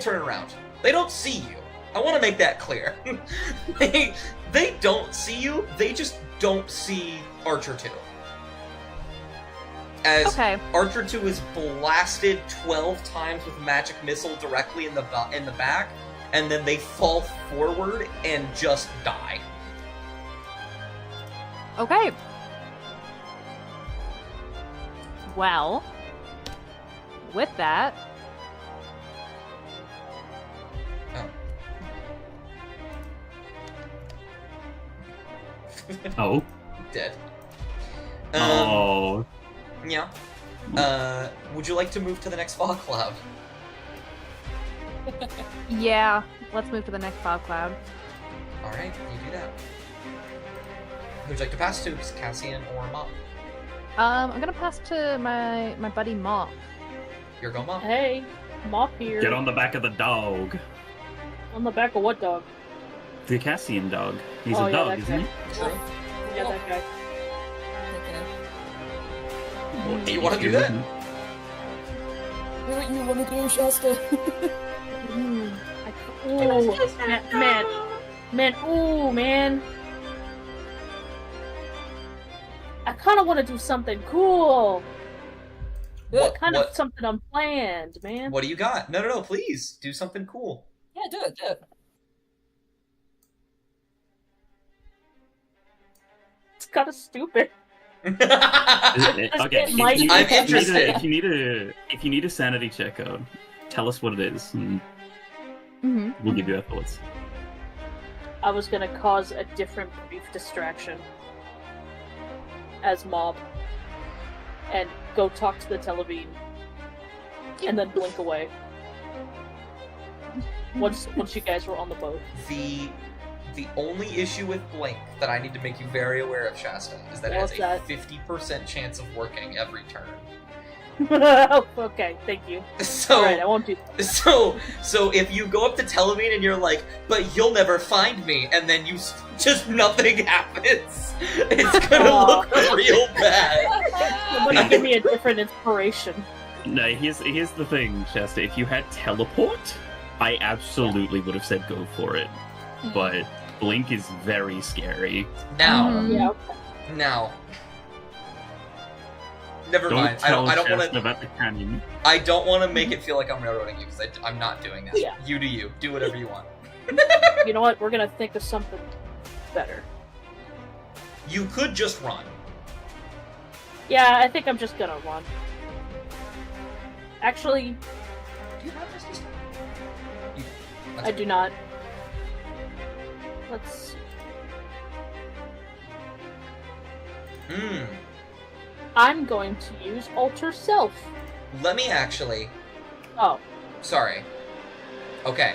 S3: turn around. They don't see you. I want to make that clear. they don't see you. They just don't see Archer 2. As
S4: Okay.
S3: Archer 2 is blasted 12 times with magic missile directly in the back, and then they fall forward and just die.
S4: Okay. Well, with that,
S2: Oh.
S3: Dead.
S2: Oh.
S3: Yeah. Would you like to move to the next fog cloud?
S4: yeah, let's move to the next fog cloud.
S3: Alright, you do that. Who'd you like to pass to? Cassian or Mop?
S4: I'm gonna pass to my buddy Mop.
S3: You're going Mop.
S1: Hey, Mop here.
S2: Get on the back of the dog.
S1: On the back of what dog?
S2: The Cassian dog. He's
S1: Oh,
S2: a
S1: yeah,
S2: dog,
S1: that
S2: isn't he?
S3: True.
S1: Yeah, that guy.
S5: Okay.
S3: You want to do that?
S5: Do what you want to do, Shasta.
S1: Ooh, man, ooh, man. I kind of want to do something cool.
S3: What,
S1: Kind
S3: what,
S1: of something unplanned, man.
S3: what do you got? No, please. Do something cool.
S5: Yeah, do it, do it.
S1: It's kind of stupid.
S2: Okay,
S1: Mike,
S3: I'm interested.
S2: If you need a sanity check out, tell us what it is, and
S4: Mm-hmm.
S2: we'll give you our thoughts.
S1: I was gonna cause a different brief distraction as Mob and go talk to the Televine and then blink away once you guys were on the boat.
S3: The only issue with Blink that I need to make you very aware of, Shasta, is that it has
S1: What's
S3: a
S1: that?
S3: 50% chance of working every turn.
S1: Okay, thank you.
S3: So,
S1: Alright, I won't do that.
S3: so if you go up to Televine and you're like, but you'll never find me, and then just nothing happens, it's gonna
S1: Aw.
S3: look real bad.
S1: Somebody give me a different inspiration.
S2: No, here's the thing, Shasta. If you had teleport, I absolutely would have said go for it. But Blink is very scary.
S3: Now,
S4: Mhm.
S1: Yeah.
S3: now, Never
S2: Don't
S3: mind.
S2: tell
S3: I don't want
S2: Shasta
S3: to.
S2: about the canyon.
S3: I don't want to make it feel like I'm railroading you because I'm not doing that.
S1: Yeah.
S3: You do you. Do whatever you want.
S1: You know what? We're gonna think of something better.
S3: You could just run.
S1: Yeah, I think I'm just gonna run. Actually,
S3: Do you have this? You, that's
S1: I do not. Let's see.
S3: Hmm.
S1: I'm going to use Alter Self.
S3: Let me actually.
S1: Oh,
S3: Sorry. Okay.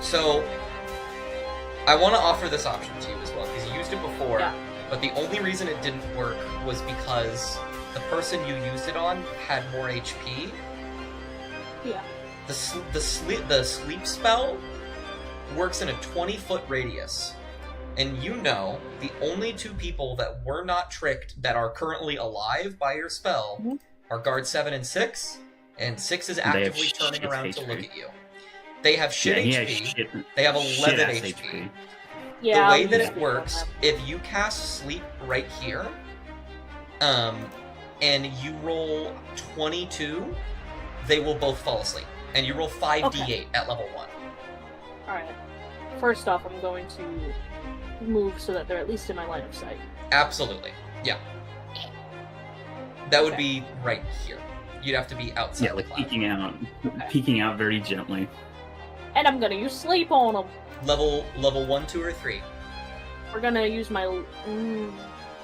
S3: So, I want to offer this option to you as well, because you used it before,
S1: Yeah.
S3: but the only reason it didn't work was because the person you used it on had more HP.
S1: yeah.
S3: The sleep spell works in a 20-foot radius. And you know, the only two people that were not tricked that are currently alive by your spell
S1: Mhm.
S3: are guard 7 and 6, and 6 is
S2: They have
S3: actively turning
S2: shit
S3: around to
S2: HP.
S3: look at you. They have shit
S2: Yeah, he has
S3: HP.
S2: shit.
S3: They have 11
S2: shit-ass
S3: HP.
S1: Yeah.
S3: The
S1: I'll
S3: way that
S1: use
S3: it
S1: on
S3: works,
S1: them.
S3: if you cast sleep right here, and you roll 22, they will both fall asleep. And you roll 5d8 at level 1.
S1: Alright. First off, I'm going to move so that they're at least in my line of sight.
S3: Absolutely. Yeah. That would
S1: Okay.
S3: be right here. You'd have to be outside
S2: Yeah,
S3: the
S2: like
S3: cloud.
S1: Okay.
S2: peeking out very gently.
S1: And I'm gonna use Sleep on them.
S3: Level 1, 2, or 3.
S1: We're gonna use my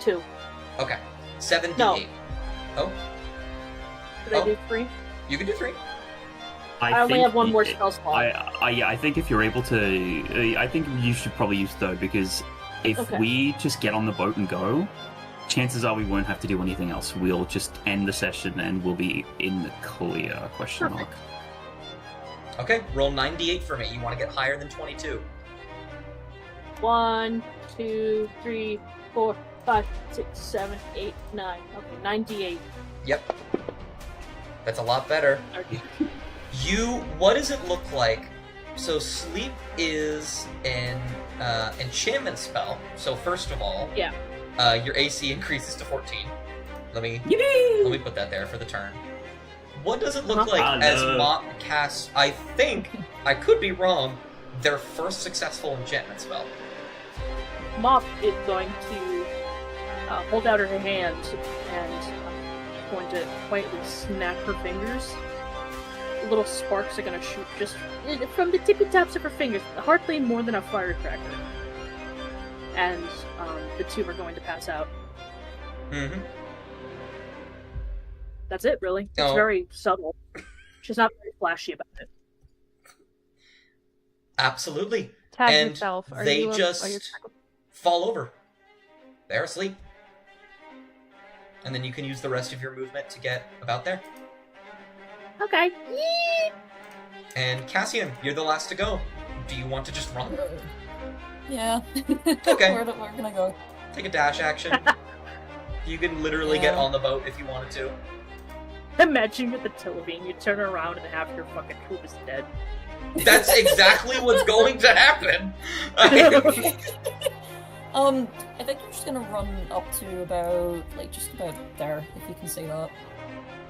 S1: 2.
S3: Okay. 7d8.
S1: No.
S3: Oh,
S1: Did I
S3: Oh.
S1: do 3?
S3: you can do 3.
S1: I only
S2: think
S1: have one more
S2: y-
S1: spell slot.
S2: I think if you're able to, I think you should probably use third, because if
S1: Okay.
S2: we just get on the boat and go, chances are we won't have to do anything else. We'll just end the session and we'll be in the clear. Question mark.
S1: Perfect.
S3: Okay, roll 98 for me. You want to get higher than 22.
S1: 1, 2, 3, 4, 5, 6, 7, 8, 9. Okay, 98.
S3: Yep. That's a lot better. What does it look like? So sleep is an enchantment spell. So first of all,
S1: Yeah.
S3: Your AC increases to 14. Let me put that there for the turn. What does it look
S1: Uh-huh.
S3: like as
S2: Hello.
S3: Mop casts? I think I could be wrong. Their first successful enchantment spell.
S1: Mop is going to hold out her hand and going to quietly snap her fingers. Little sparks are going to shoot just from the tippy tops of her fingers, hardly more than a firecracker. And the two are going to pass out.
S3: Mm-hmm.
S1: That's it, really. It's
S3: Oh.
S1: very subtle. She's not very flashy about it.
S3: Absolutely.
S4: Tag
S3: And
S4: yourself. Are
S3: they
S4: you
S3: just
S4: are you
S3: fall over. They're asleep. And then you can use the rest of your movement to get about there.
S1: Okay.
S3: And Cassian, you're the last to go. Do you want to just run?
S5: Yeah.
S3: Okay.
S5: We're gonna go.
S3: Take a dash action. You can literally get
S5: Yeah.
S3: on the boat if you wanted to.
S1: Imagine you're the Tillavine, you turn around and half your fucking troop is dead.
S3: That's exactly what's going to happen.
S5: I think we're just gonna run up to about, just about there, if you can see that.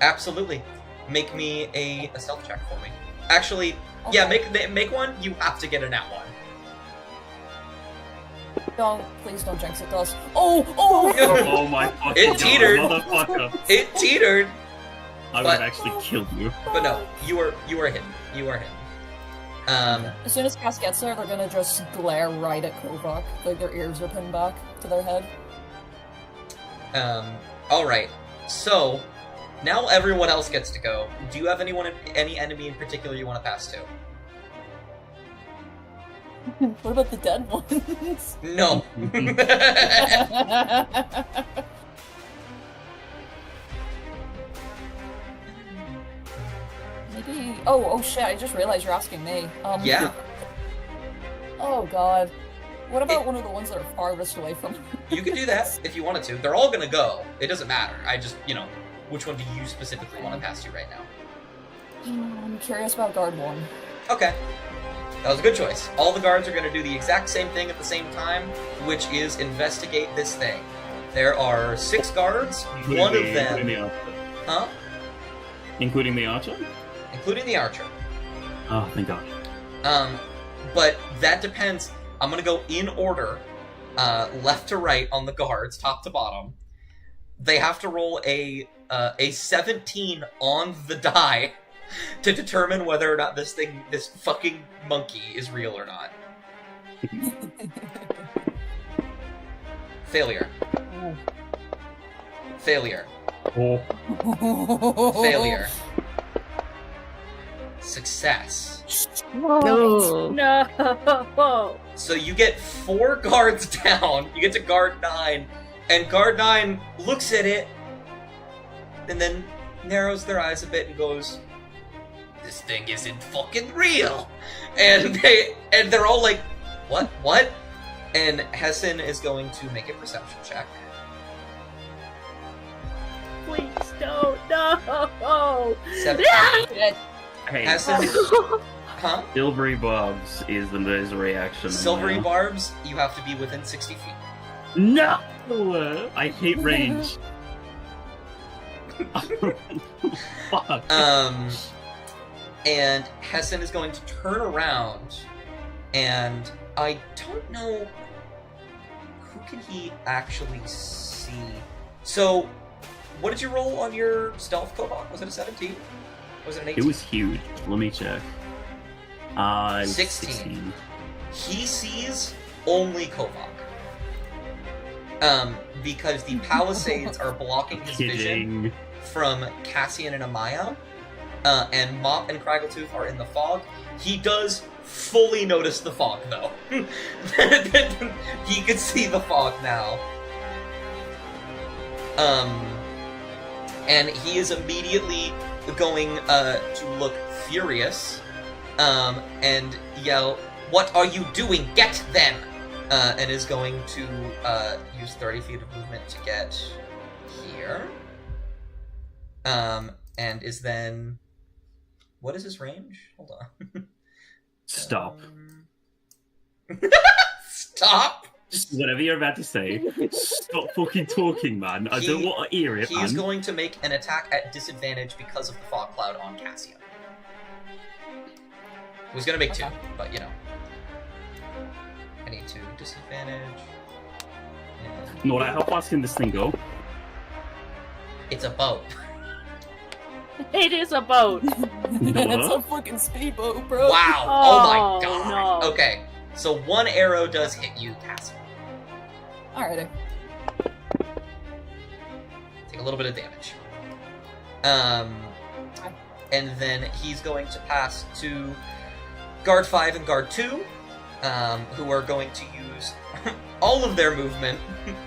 S3: Absolutely. Make me a stealth check for me. Actually, yeah,
S5: Okay.
S3: make one. You have to get a nat one.
S5: Don't, please don't jinx it to us. Oh! Oh!
S2: Oh my fucking
S3: It
S2: god,
S3: teetered.
S2: motherfucker!
S3: It teetered,
S2: I would
S3: But-
S2: have actually killed you.
S3: but no, you are hidden. You are hidden.
S5: As soon as Cass gets there, they're gonna just glare right at Kovak. Like their ears are pinned back to their head.
S3: All right. So now everyone else gets to go. Do you have any enemy in particular you want to pass to?
S5: What about the dead ones?
S3: No.
S5: Maybe. Oh shit! I just realized you're asking me.
S3: Yeah.
S5: Oh god. What about one of the ones that are farthest away from?
S3: You can do that if you wanted to. They're all gonna go. It doesn't matter. I just, which one do you specifically want to pass to right now?
S5: I'm curious about guard one.
S3: Okay. That was a good choice. All the guards are gonna do the exact same thing at the same time, which is investigate this thing. There are 6 guards. One of them,
S2: Including the archer.
S3: huh?
S2: Including the archer?
S3: Including the archer.
S2: Oh, thank God.
S3: But that depends. I'm gonna go in order, left to right on the guards, top to bottom. They have to roll a 17 on the die to determine whether or not this fucking monkey is real or not. Failure. Failure.
S2: Oh.
S3: Failure. Success.
S6: No.
S1: No.
S3: So you get 4 guards down. You get to guard 9, and guard 9 looks at it, and then narrows their eyes a bit and goes, "This thing isn't fucking real." And they're all like, "What?" And Hessen is going to make a perception check.
S1: Please don't. No.
S3: 17.
S2: Hey,
S3: Hessen, huh?
S2: Silvery Bobs is the reaction.
S3: Silvery
S2: now.
S3: barbs. You have to be within 60 feet.
S2: No! I hate range. Fuck.
S3: And Hessen is going to turn around, and I don't know who can he actually see. So, what did you roll on your stealth Kobach? Was it a 17? Was it an 18?
S2: It was huge. Let me check.
S3: 16. He sees only Kobach. Because the palisades are blocking his vision
S2: Kidding.
S3: from Cassian and Amaya, and Mop and Craggletooth are in the fog. He does fully notice the fog, though. He can see the fog now. And he is immediately going to look furious, and yell, "What are you doing? Get them!" And is going to use 30 feet of movement to get here. And is then... What is his range? Hold on.
S2: Stop.
S3: Stop!
S2: Whatever you're about to say, stop fucking talking, man. I don't want to hear it,
S3: He
S2: man.
S3: is going to make an attack at disadvantage because of the fog cloud on Cassia. He was going to make 2, but you know. I need 2 disadvantage. And
S2: Nora, how fast can this thing go?
S3: it's a boat.
S1: It is a boat.
S5: It's a fucking speedboat, bro.
S3: Wow! Oh my
S1: Oh,
S3: god!
S1: no.
S3: Okay, so 1 arrow does hit you, Cassia.
S5: Alrighty.
S3: Take a little bit of damage. And then he's going to pass to Guard 5 and Guard 2, who are going to use all of their movement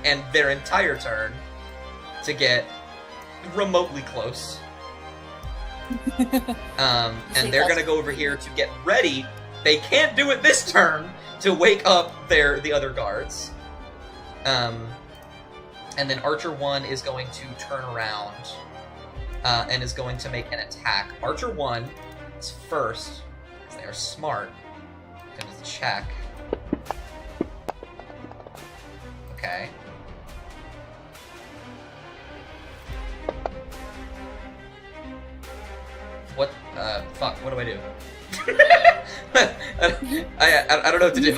S3: and their entire turn to get remotely close. And they're going to go over here to get ready. They can't do it this turn to wake up the other guards. And then Archer 1 is going to turn around and is going to make an attack. Archer 1 is first, because they are smart. Going to check. Okay. What? Fuck, what do I do? I don't know what to do.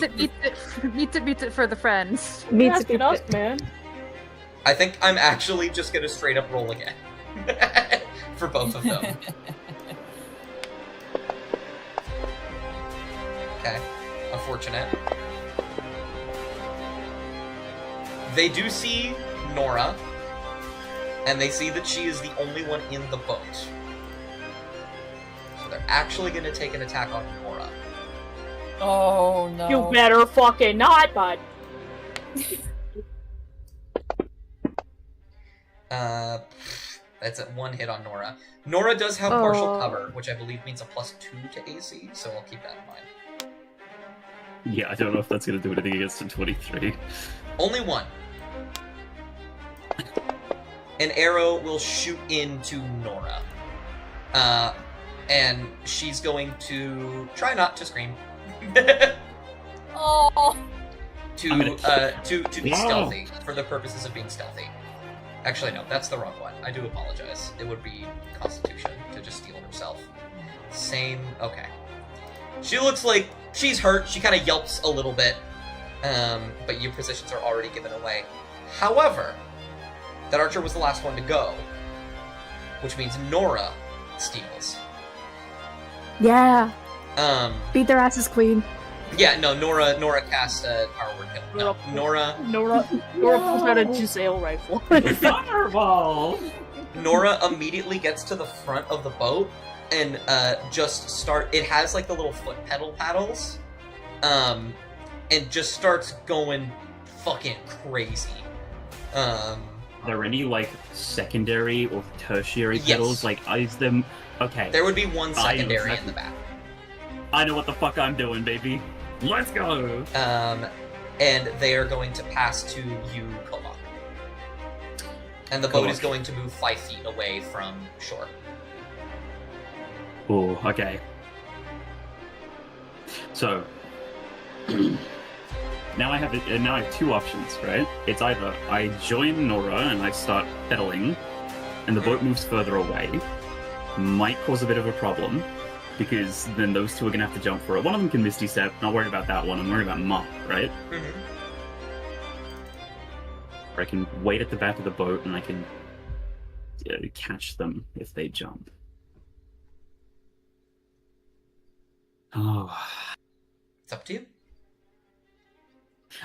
S4: Beats it for the friends.
S6: Meets
S1: Ask it us, man.
S3: I think I'm actually just gonna straight up roll again. For both of them. Okay. Unfortunate. They do see Nora, and they see that she is the only one in the boat. So they're actually gonna take an attack on Nora.
S5: Oh no.
S1: You better fucking not, bud.
S3: That's a 1 hit on Nora. Nora does have partial
S4: Oh.
S3: cover, which I believe means a +2 to AC, so I'll keep that in mind.
S2: Yeah, I don't know if that's going to do anything against a 23.
S3: Only 1. An arrow will shoot into Nora. And she's going to try not to scream.
S5: Oh.
S3: to
S2: I'm gonna-
S3: to be
S2: No.
S3: stealthy for the purposes of being stealthy. Actually, no, that's the wrong one. I do apologize. It would be Constitution to just steal herself. Same. Okay. She looks like she's hurt. She kind of yelps a little bit, but your positions are already given away. However, that archer was the last one to go, which means Nora steals.
S6: Yeah,
S3: Beat
S6: their asses, queen.
S3: Yeah, no, Nora cast a power word kill. No, Nora
S1: Nora pulls out a Giselle rifle.
S2: Fireball!
S3: Nora immediately gets to the front of the boat and it has like the little foot paddles, and just starts going fucking crazy.
S2: Are there any like secondary or tertiary
S3: Yes.
S2: pedals? Like, is them okay?
S3: There would be one
S2: I know
S3: secondary in
S2: exactly.
S3: the back.
S2: I know what the fuck I'm doing, baby. Let's go.
S3: And they are going to pass to you, Kovak. And the boat is
S2: Kovak.
S3: going to move 5 feet away from shore.
S2: Oh, okay. So now I have two options, right? It's either I join Nora and I start pedaling, and the boat moves further away. Might cause a bit of a problem, because then those two are gonna have to jump for it. One of them can Misty Step. Not worried about that one. I'm worried about Mop, right?
S3: Mm-hmm.
S2: Or I can wait at the back of the boat and I can catch them if they jump. Oh,
S3: It's up to you.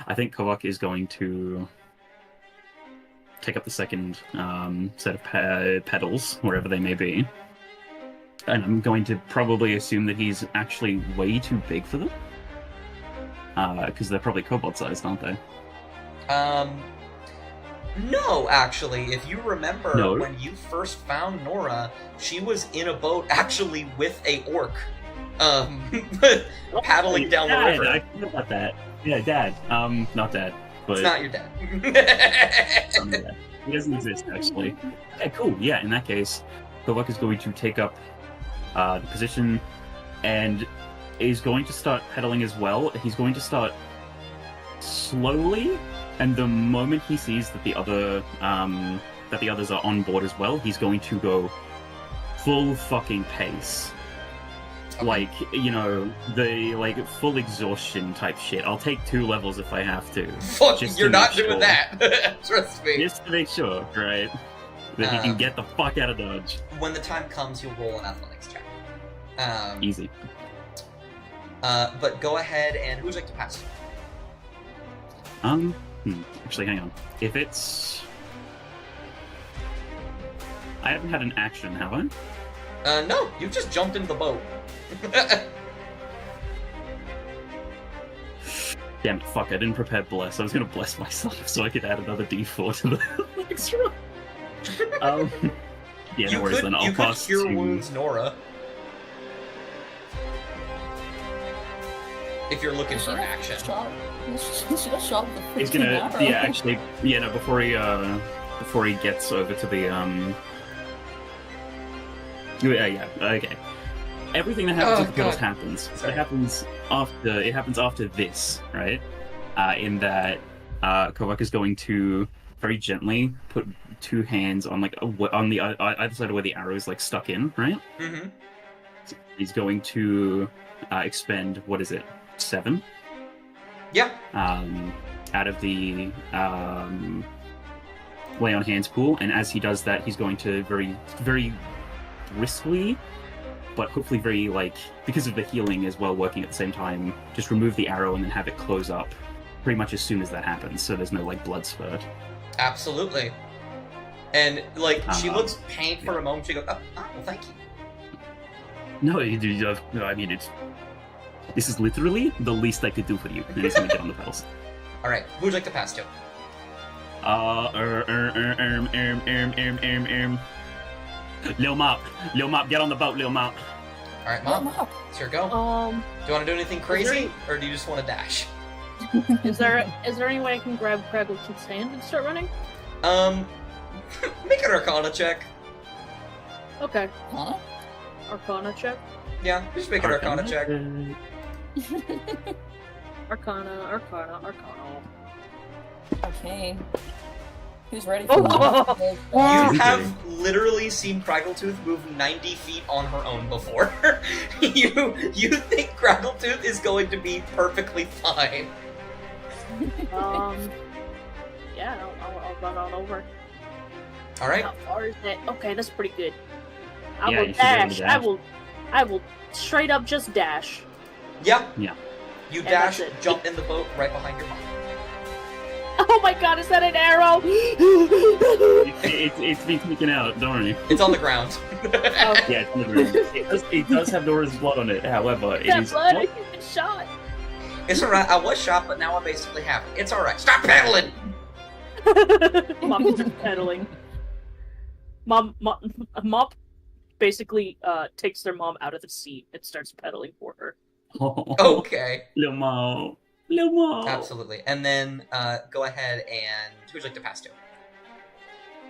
S2: I think Kovak is going to take up the second set of pedals, wherever they may be. And I'm going to probably assume that he's actually way too big for them. Because they're probably kobold-sized, aren't they?
S3: No, actually, if you remember
S2: No?
S3: when you first found Nora, she was in a boat actually with a orc. Paddling down the
S2: Dad,
S3: river.
S2: I forgot about that. Yeah, Dad. Not Dad, but
S3: It's not your dad.
S2: Dad. He doesn't exist, actually. Okay, cool. Yeah, in that case, Kovak is going to take up the position and is going to start pedaling as well. He's going to start slowly, and the moment he sees that the others are on board as well, he's going to go full fucking pace. Like, you know, the like full exhaustion type shit. I'll take 2 levels if I have to.
S3: Fuck,
S2: Just
S3: you're
S2: to
S3: not
S2: make
S3: doing
S2: sure.
S3: that. Trust me.
S2: Just to make sure, right? That he can get the fuck out of Dodge.
S3: When the time comes, you'll roll an athletics check.
S2: Easy.
S3: But go ahead and who'd you like to pass?
S2: Actually, hang on. If it's... I haven't had an action, have I?
S3: No, you just jumped into the boat.
S2: Damn it, fuck, I didn't prepare bless. I was gonna bless myself so I could add another d4 to the next roll. Yeah, no worries then. I'll
S3: you could
S2: pass
S3: cure
S2: to...
S3: wounds, Nora. If you're looking for an action.
S5: She got shot with a
S2: He's
S5: freaking
S2: gonna...
S5: arrow.
S2: Yeah, actually... Yeah, no, before he gets over to the, Yeah, okay. Everything that happens
S3: Oh,
S2: with the girls
S3: God.
S2: happens.
S3: Sorry.
S2: It happens after this, right? In that Kovak is going to very gently put 2 hands on on the either side of where the arrow is like stuck in, right?
S3: Mm-hmm.
S2: He's going to expend, what is it, 7?
S3: Yeah.
S2: Out of the lay on hands pool, and as he does that, he's going to very, very briskly, but hopefully very, like, because of the healing as well working at the same time, just remove the arrow and then have it close up pretty much as soon as that happens, so there's no, like, blood spurt.
S3: Absolutely. And, like, she
S2: Uh-huh.
S3: looks pained for a moment. She goes, oh, well, thank you.
S2: No, no, I mean, this is literally the least I could do for you, and he's gonna get on the pedals.
S3: Alright, who'd you like to pass to?
S2: Lil Mop, get on the boat, Lil Mop.
S3: Alright,
S5: Let him
S3: Mom,
S5: up.
S3: it's your go.
S1: Um,
S3: Do you want to do anything crazy, or do you just want to dash?
S1: is there any way I can grab Craggleton's hand and start running?
S3: Make an Arcana check.
S1: Okay,
S5: Huh?
S1: Arcana check.
S3: Yeah, just make an Arcana check.
S1: Arcana.
S5: Okay. Who's ready for
S1: Oh.
S5: that?
S3: You
S2: Okay.
S3: have literally seen Craggletooth move 90 feet on her own before. you think Craggletooth is going to be perfectly fine.
S1: Yeah, I'll run on over.
S3: All right.
S1: How far is that? Okay, that's pretty good. I
S2: Yeah,
S1: will
S2: you should be able
S1: dash.
S2: to
S1: I
S2: dash.
S1: will straight up just dash.
S3: Yeah.
S2: Yeah.
S3: You
S1: And
S3: dash,
S1: that's it.
S3: jump in the boat right behind your mom.
S1: Oh my god, is that an arrow?
S2: It's been sneaking out, don't worry.
S3: It's on the ground.
S1: Oh.
S2: Yeah, it's literally. It does have Dora's blood on it, however, it
S1: that
S2: is.
S1: blood, I get shot.
S3: It's alright. I was shot, but now I basically have it. It's alright. Stop pedaling!
S1: Mom starts pedaling. Mom basically takes their mom out of the seat and starts pedaling for her.
S3: Okay.
S2: Little Mo. Little Mo.
S3: Absolutely. And then go ahead and who would you like to pass to?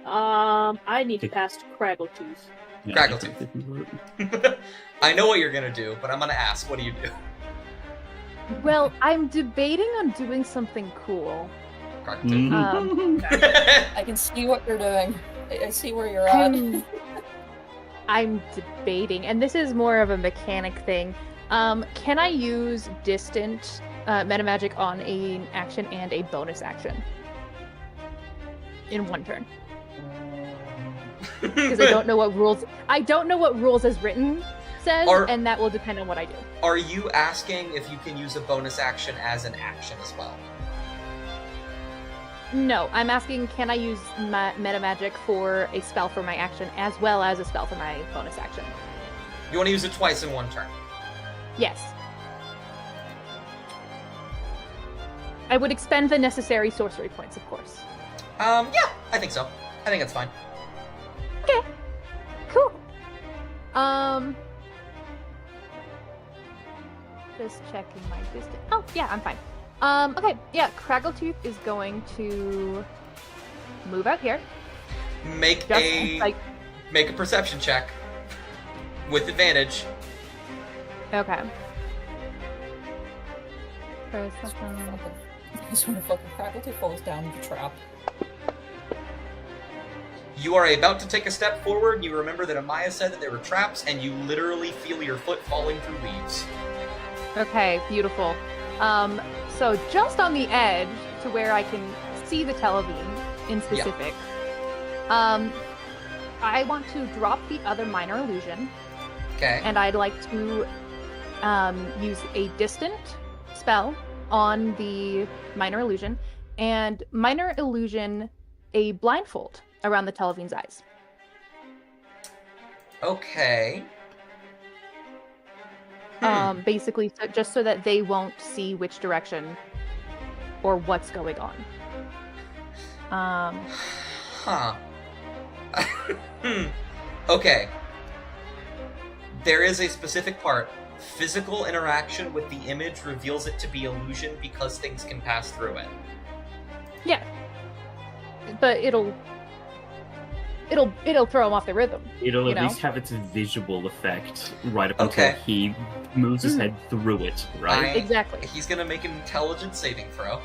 S1: I need to pass to Craggletooth.
S2: Yeah,
S3: Craggletooth. I know what you're gonna do, but I'm gonna ask, what do you do?
S4: Well, I'm debating on doing something cool.
S3: Craggletooth.
S5: I can see what you're doing. I see where you're at.
S4: I'm debating, and this is more of a mechanic thing. Can I use distant metamagic on an action and a bonus action in one turn? Because I don't know what rules. I don't know what rules as written says, and that will depend on what I do.
S3: Are you asking if you can use a bonus action as an action as well?
S4: No, I'm asking, can I use metamagic for a spell for my action as well as a spell for my bonus action?
S3: You want to use it twice in one turn?
S4: Yes. I would expend the necessary sorcery points, of course.
S3: Yeah, I think so. I think that's fine.
S4: Okay. Cool. Just checking my distance. Oh, yeah, I'm fine. Okay, yeah, Craggletooth is going to move out here.
S3: Make
S4: Just
S3: a perception check with advantage.
S4: Okay.
S5: This one fucking Craggletooth falls down the trap.
S3: You are about to take a step forward, and you remember that Amaya said that there were traps, and you literally feel your foot falling through leaves.
S4: Okay, beautiful. So just on the edge to where I can see the Televine in specific, I want to drop the other minor illusion.
S3: Okay.
S4: And I'd like to use a distant spell on the minor illusion, and minor illusion a blindfold around the Televine's eyes.
S3: Okay.
S4: Basically, just so that they won't see which direction or what's going on.
S3: Huh. Okay. There is a specific part. Physical interaction with the image reveals it to be illusion because things can pass through it.
S4: Yeah. But it'll throw him off the rhythm.
S2: It'll
S4: you
S2: at
S4: know?
S2: least have its visual effect right up
S3: Okay.
S2: until he moves his head through it, right?
S4: Exactly.
S3: He's gonna make an intelligence saving throw.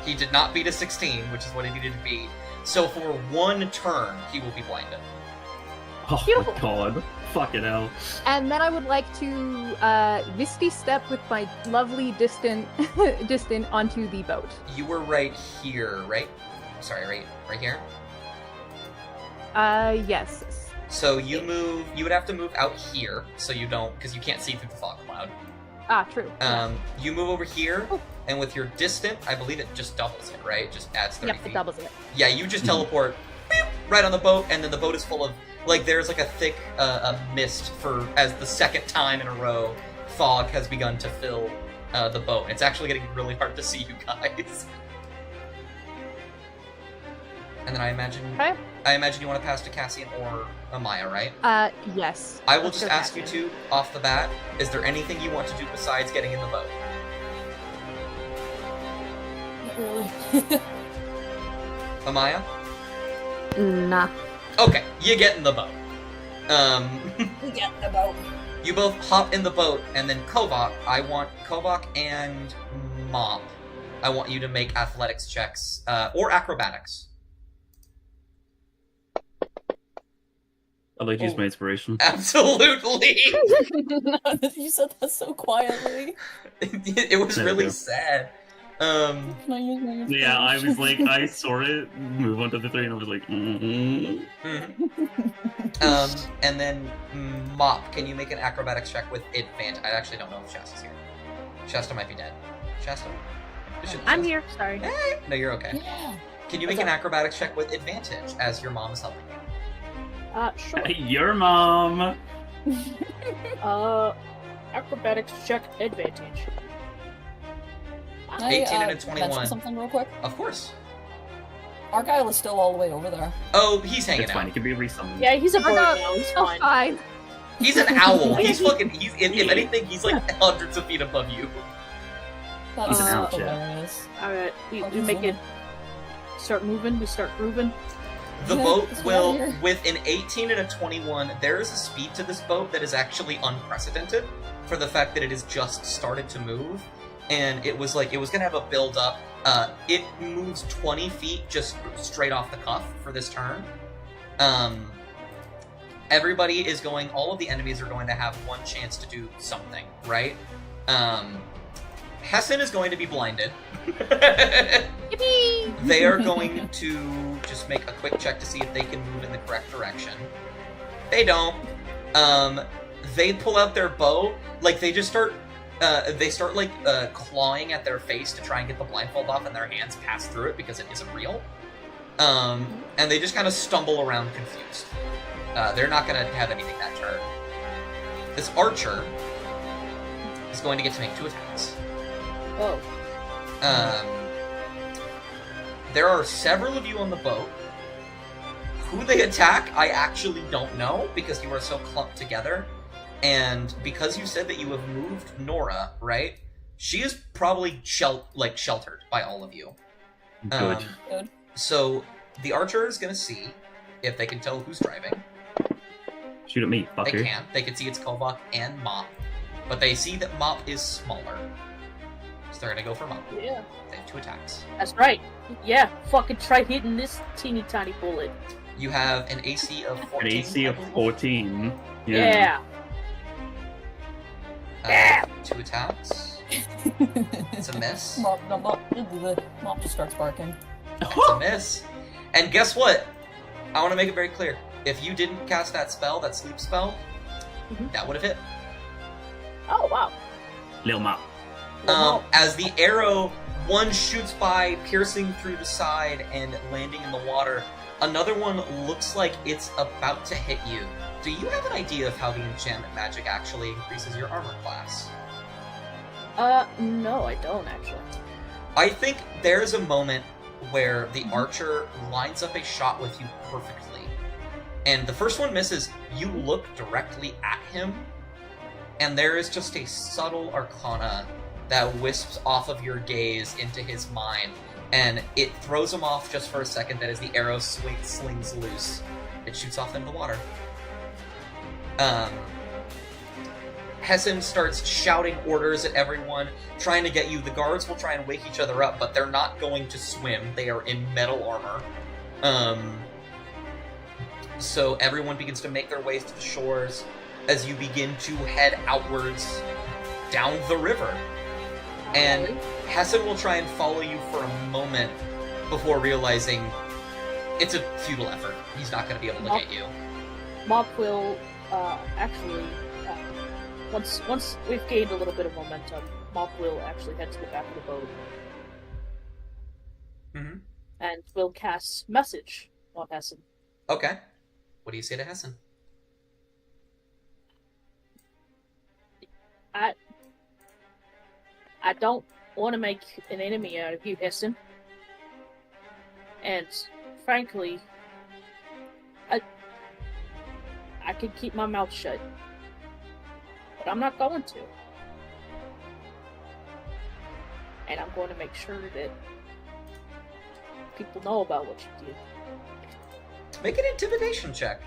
S3: He did not beat a 16, which is what he needed to beat. So for one turn, he will be blinded.
S2: Oh
S4: Beautiful.
S2: my god. Fucking hell.
S4: And then I would like to misty step with my lovely distant onto the boat.
S3: You were right here, right? Sorry, right here?
S4: Yes.
S3: So you move, you would have to move out here, so you don't, because you can't see through the fog cloud.
S4: Ah, true.
S3: You move over here,
S4: Oh.
S3: and with your distant, I believe it just doubles it, right? Just adds 30
S4: Yep,
S3: feet.
S4: it doubles it.
S3: Yeah, you just teleport beep, right on the boat, and then the boat is full of, like, there's like a thick a mist for, as the second time in a row, fog has begun to fill the boat. It's actually getting really hard to see you guys. And then I imagine you want to pass to Cassian or Amaya, right?
S4: Yes.
S3: I will
S4: Let's
S3: just
S4: go
S3: ask you
S4: Cassian.
S3: two off the bat, is there anything you want to do besides getting in the boat?
S5: Not really.
S3: Amaya?
S6: Nah.
S3: Okay, you get in the boat.
S5: We get the boat.
S3: You both hop in the boat, and then Kovak, I want Kovak and Mop. I want you to make athletics checks, or acrobatics.
S2: I'd like to use my inspiration.
S3: Absolutely!
S5: You said that so quietly.
S3: It was
S2: There we
S3: really
S2: go.
S3: sad.
S5: Can I use my
S2: Yeah, I was like,
S5: inspiration?
S2: I saw it move on to the 3, and I was like,
S3: Mhm. And then Mop, can you make an acrobatics check with advantage? I actually don't know if Shasta's here. Shasta might be dead. Shasta?
S1: I'm here. Sorry.
S3: Hey! No, you're okay.
S5: Yeah.
S3: Can you make an acrobatics check with advantage as your mom is helping you?
S1: Sure.
S2: your mom!
S1: Acrobatics check advantage.
S5: Can I,
S3: 18 and a
S5: mention
S3: 21.
S5: something real quick?
S3: Of course.
S5: Argyle is still all the way over there.
S3: Oh, he's hanging
S2: It's fine,
S3: out.
S2: it can be resummoned.
S1: Yeah, he's a bird
S4: Argyle-
S1: now. He's
S4: Oh,
S1: fine.
S4: fine.
S3: He's an owl. He's fucking. He's if anything, he's like hundreds of feet above you.
S5: That's
S2: He's an owl, yeah.
S5: hilarious.
S1: All right, we
S5: Oh,
S1: make
S5: he's
S1: it. Start moving. We start grooving.
S3: The
S5: Yeah,
S3: boat
S5: let's get
S3: will,
S5: out of here.
S3: with an 18 and a 21, there is a speed to this boat that is actually unprecedented for the fact that it has just started to move. And it was like, it was going to have a build up. It moves 20 feet just straight off the cuff for this turn. Everybody is going, all of the enemies are going to have one chance to do something, right? Hessen is going to be blinded.
S4: Yippee!
S3: They are going to just make a quick check to see if they can move in the correct direction. They don't. They pull out their bow, like they just start clawing at their face to try and get the blindfold off, and their hands pass through it because it isn't real. And they just kind of stumble around confused. They're not going to have anything that turn. This archer is going to get to make 2 attacks.
S1: Oh,
S3: There are several of you on the boat. Who they attack, I actually don't know because you are so clumped together. And because you said that you have moved Nora, right? She is probably sheltered by all of you.
S2: Good.
S5: Good.
S3: So the archer is going to see if they can tell who's driving.
S2: Shoot at me,
S3: They
S2: fucker.
S3: can. They can see it's Kovak and Mop. But they see that Mop is smaller. So they're going to go for Mop.
S1: yeah.
S3: They have 2 attacks.
S1: That's right. Yeah, fucking try hitting this teeny tiny bullet.
S3: You have an AC of 14.
S2: An AC of 14.
S1: Yeah.
S3: 2 attacks. It's a miss.
S5: Mop just starts barking.
S3: It's a miss. And guess what? I want to make it very clear. If you didn't cast that spell, that sleep spell,
S1: Mhm.
S3: that would have hit.
S1: Oh wow.
S2: Lil Mop.
S3: As the arrow, one shoots by, piercing through the side and landing in the water. Another one looks like it's about to hit you. Do you have an idea of how the enchantment magic actually increases your armor class?
S1: No, I don't actually.
S3: I think there's a moment where the archer lines up a shot with you perfectly. And the first one misses, you look directly at him, and there is just a subtle arcana that wisps off of your gaze into his mind, and it throws him off just for a second. That as the arrow slings loose, it shoots off into the water. Hessen starts shouting orders at everyone, trying to get you. The guards will try and wake each other up, but they're not going to swim. They are in metal armor. So everyone begins to make their ways to the shores as you begin to head outwards down the river. And Hessen will try and follow you for a moment before realizing it's a futile effort. He's not going to be able to get you.
S1: Mop will actually once we've gained a little bit of momentum, Mop will actually head to the back of the boat
S3: Mm-hmm.
S1: and will cast message on Hessen.
S3: Okay. What do you say to Hessen?
S1: I don't want to make an enemy out of you, Hessen. And frankly, I could keep my mouth shut. But I'm not going to. And I'm going to make sure that people know about what you did.
S3: Make an intimidation check.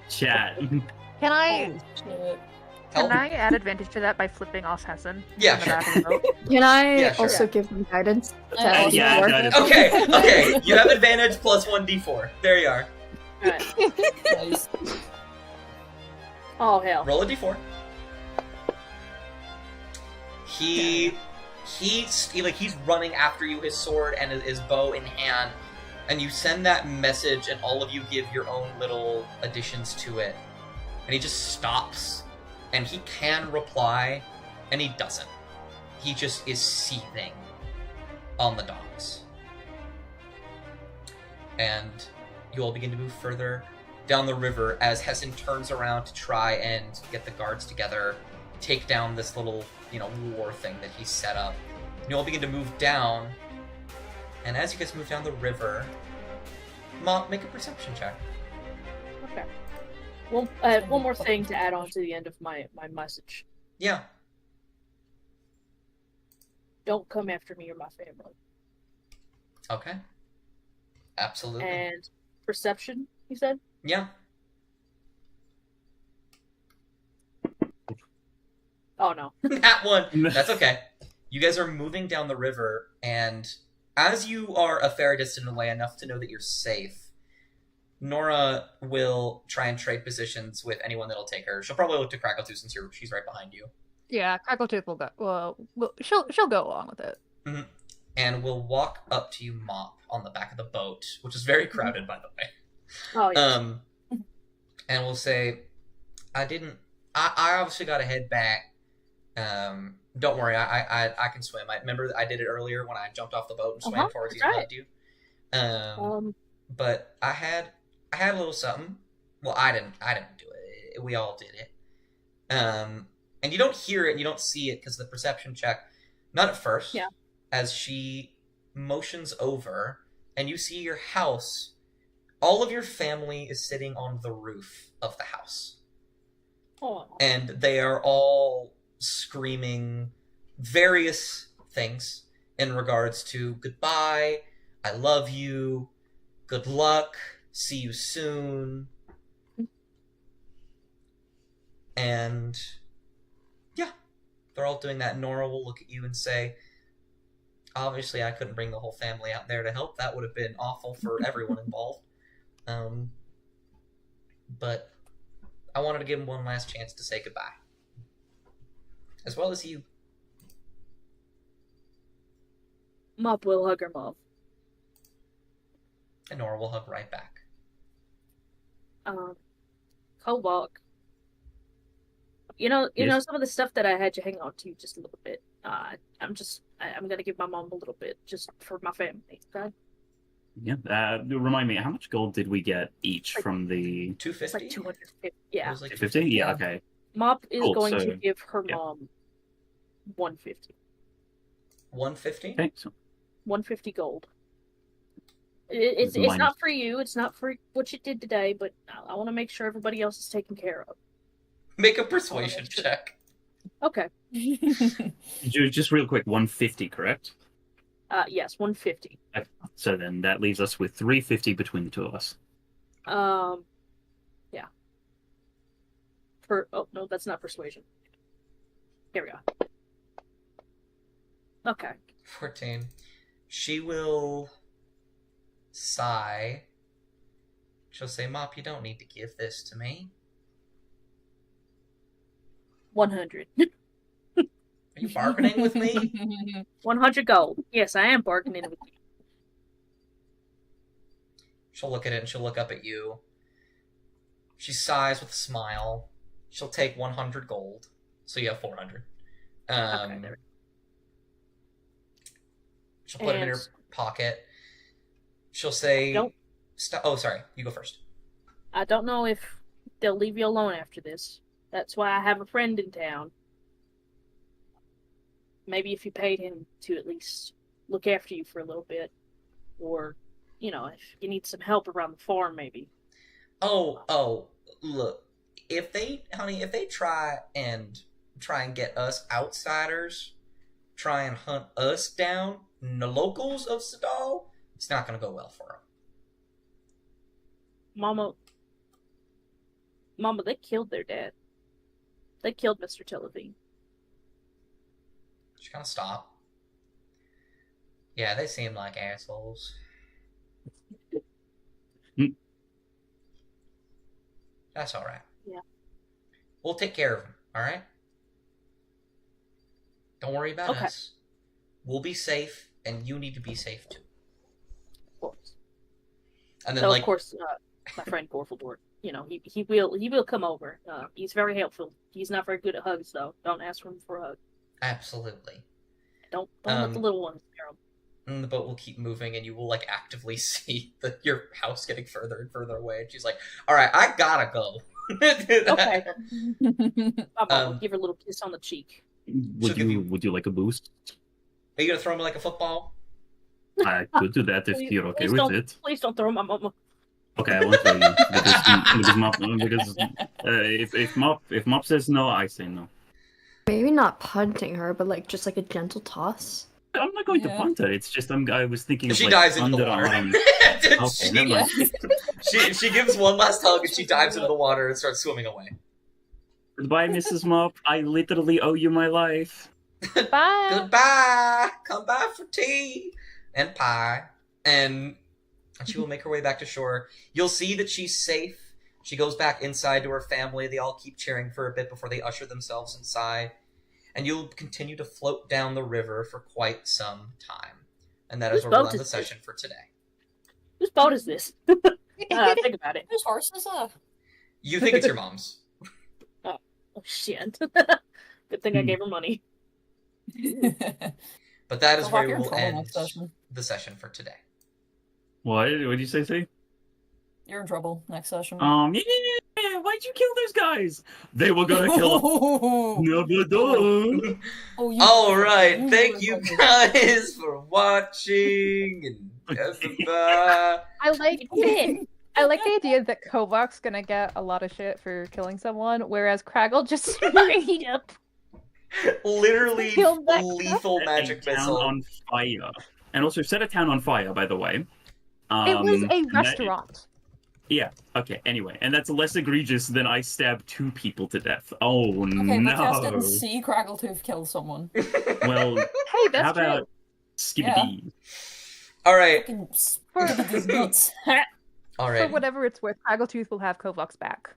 S2: Chat.
S4: Can I
S5: Holy shit.
S3: Help?
S4: can I add advantage to that by flipping off Hessen?
S3: Yeah,
S4: in the
S3: sure.
S4: back of the boat?
S6: Can I
S3: Yeah, sure.
S6: also give them guidance? To
S5: I
S6: add
S5: also
S2: yeah,
S6: more?
S2: guidance.
S3: Okay. You have advantage plus 1d4. There you are.
S1: Alright.
S5: Nice.
S1: Oh, hell.
S3: Roll a d4. He's running after you, his sword and his bow in hand, and you send that message, and all of you give your own little additions to it. And he just stops, and he can reply, and he doesn't. He just is seething on the docks. And you all begin to move further down the river as Hessen turns around to try and get the guards together, take down this little, war thing that he set up. And you all begin to move down, and as you guys move down the river, Mop, make a perception check.
S1: Okay. One more thing to add on to the end of my message.
S3: Yeah.
S1: Don't come after me or my family.
S3: Okay. Absolutely.
S1: And perception, you said?
S3: Yeah.
S1: Oh, no.
S3: That one. That's okay. You guys are moving down the river, and as you are a fair distance away enough to know that you're safe, Nora will try and trade positions with anyone that'll take her. She'll probably look to Crackle too, since she's right behind you.
S4: Yeah, Crackletooth will go. Well, she'll go along with it.
S3: Mm-hmm. And we'll walk up to you, Mop, on the back of the boat, which is very crowded, by the way.
S1: Oh, yeah.
S3: And we'll say, I obviously got to head back. Don't worry, I can swim. I remember I did it earlier when I jumped off the boat and swam towards you and hugged you. But I had a little something. Well, I didn't do it. We all did it. And you don't hear it and you don't see it because of the perception check. Not at first.
S1: Yeah.
S3: As she motions over and you see your house. All of your family is sitting on the roof of the house.
S1: Oh.
S3: And they are all screaming various things in regards to goodbye, I love you, good luck, see you soon. And yeah, they're all doing that. Nora will look at you and say, obviously I couldn't bring the whole family out there to help. That would have been awful for everyone involved. But I wanted to give him one last chance to say goodbye. As well as you.
S1: Mop will hug her mom.
S3: And Nora will hug right back.
S1: Kobok. You know
S2: Yes.
S1: some of the stuff that I had you hang on to just a little bit. I'm gonna give my mom a little bit just for my family. Okay.
S2: Yeah. Remind me, how much gold did we get each from the
S3: 250?
S1: It's like 250. Yeah.
S3: It was like
S2: 250? Yeah,
S5: Yeah.
S2: okay.
S1: Mop is
S2: Cool,
S1: going
S2: so-
S1: to give her
S2: yeah.
S1: mom 150.
S3: 150?
S2: Okay, so
S1: 150 gold. It's
S2: Minus-
S1: not for you. It's not for what you did today, but I want to make sure everybody else is taken care of.
S3: Make a persuasion
S1: sure.
S3: check.
S1: Okay.
S2: just real quick, 150, correct?
S1: Yes, 150.
S2: So then that leaves us with 350 between the two of us.
S1: Yeah. Oh no, that's not persuasion. Here we go. Okay.
S3: 14. She will sigh. She'll say, Mop, you don't need to give this to me.
S1: 100.
S3: Are you bargaining with me?
S1: 100 gold. Yes, I am bargaining with you.
S3: She'll look at it and she'll look up at you. She sighs with a smile. She'll take 100 gold. So you have 400.
S1: Okay, there.
S3: She'll put it in her
S1: And-
S3: pocket. She'll say...
S1: Don't-
S3: Oh, sorry. You go first.
S1: I don't know if they'll leave you alone after this. That's why I have a friend in town. Maybe if you paid him to at least look after you for a little bit. Or, if you need some help around the farm, maybe.
S3: Oh, look. If they try and get us outsiders, try and hunt us down, the locals of Sadal, it's not going to go well for them.
S1: Mama, Mama, they killed their dad. They killed Mr. Televine.
S3: Just gonna stop. Yeah, they seem like assholes. That's alright.
S1: Yeah.
S3: We'll take care of them, alright? Don't worry about
S1: Okay.
S3: us. We'll be safe, and you need to be safe too.
S1: Of course.
S3: And then,
S1: So
S3: like,
S1: of course, my friend Gorfaldor, he will come over. He's very helpful. He's not very good at hugs though. Don't ask him for a hug.
S3: absolutely.
S1: Don't let the little ones scare him.
S3: And the boat will keep moving, and you will, like, actively see your house getting further and further away. And she's like, alright, I gotta go.
S1: Okay. Mama will
S3: Um,
S1: give her a little kiss on the cheek.
S2: Would
S3: give
S2: you
S3: you-
S2: would you like a boost?
S3: Are you gonna throw me like a football?
S2: I could do that if
S1: Please-
S2: you're okay
S1: please
S2: with
S1: don't-
S2: it.
S1: Please don't throw him, Mama.
S2: Okay, I won't tell you because if Mop says no, I say no.
S6: Maybe not punting her, but like just like a gentle toss.
S2: I'm not going to
S5: Yeah.
S2: punt her. It's just I was thinking of
S3: She
S2: like
S3: dives into the water.
S2: underarm.
S3: She-
S2: Okay, never mind.
S3: she gives one last hug, and she dives into the water and starts swimming away.
S2: Goodbye, Mrs. Mop. I literally owe you my life.
S4: Bye.
S3: Goodbye! Come by for tea and pie. And she will make her way back to shore. You'll see that she's safe. She goes back inside to her family. They all keep cheering for a bit before they usher themselves inside. And you'll continue to float down the river for quite some time. And that is
S1: Whose
S3: where we'll
S1: boat
S3: end the
S1: is
S3: session for today.
S1: Whose boat is this? Think about it.
S5: Whose horse is that?
S3: You think it's your mom's.
S1: Oh shit. Good thing I gave her money.
S3: But that is
S5: Go
S3: where
S5: back
S3: we
S5: here and
S3: will
S5: follow
S3: end
S5: next session.
S3: the session for today.
S2: What did you say?
S5: You're in trouble next session.
S2: Yeah, why'd you kill those guys? They were gonna kill us. Never done.
S5: Oh, you-
S3: All right,
S5: you
S3: thank
S5: were
S3: you
S5: fucking-
S3: guys for watching and everybody.
S4: I like
S1: it.
S4: I like the idea that Kovac's gonna get a lot of shit for killing someone, whereas Craggle just straight up.
S3: Literally
S4: Killed that
S3: lethal
S2: Set
S3: magic
S2: a town
S3: missile.
S2: on fire, and also set a town on fire. By the way,
S4: It was a
S2: and that-
S4: restaurant.
S2: Yeah. Okay. Anyway, and that's less egregious than I stabbed 2 people to death. Oh
S5: Okay, but Tess
S2: no.
S5: didn't see Craggletooth kill someone.
S2: Well,
S4: Hey, that's
S2: how
S4: true.
S2: about Skibbity?
S3: All right,
S5: Fucking spit his nuts.
S3: all
S4: For
S3: right.
S4: whatever it's worth, Craggletooth will have Kovac's back.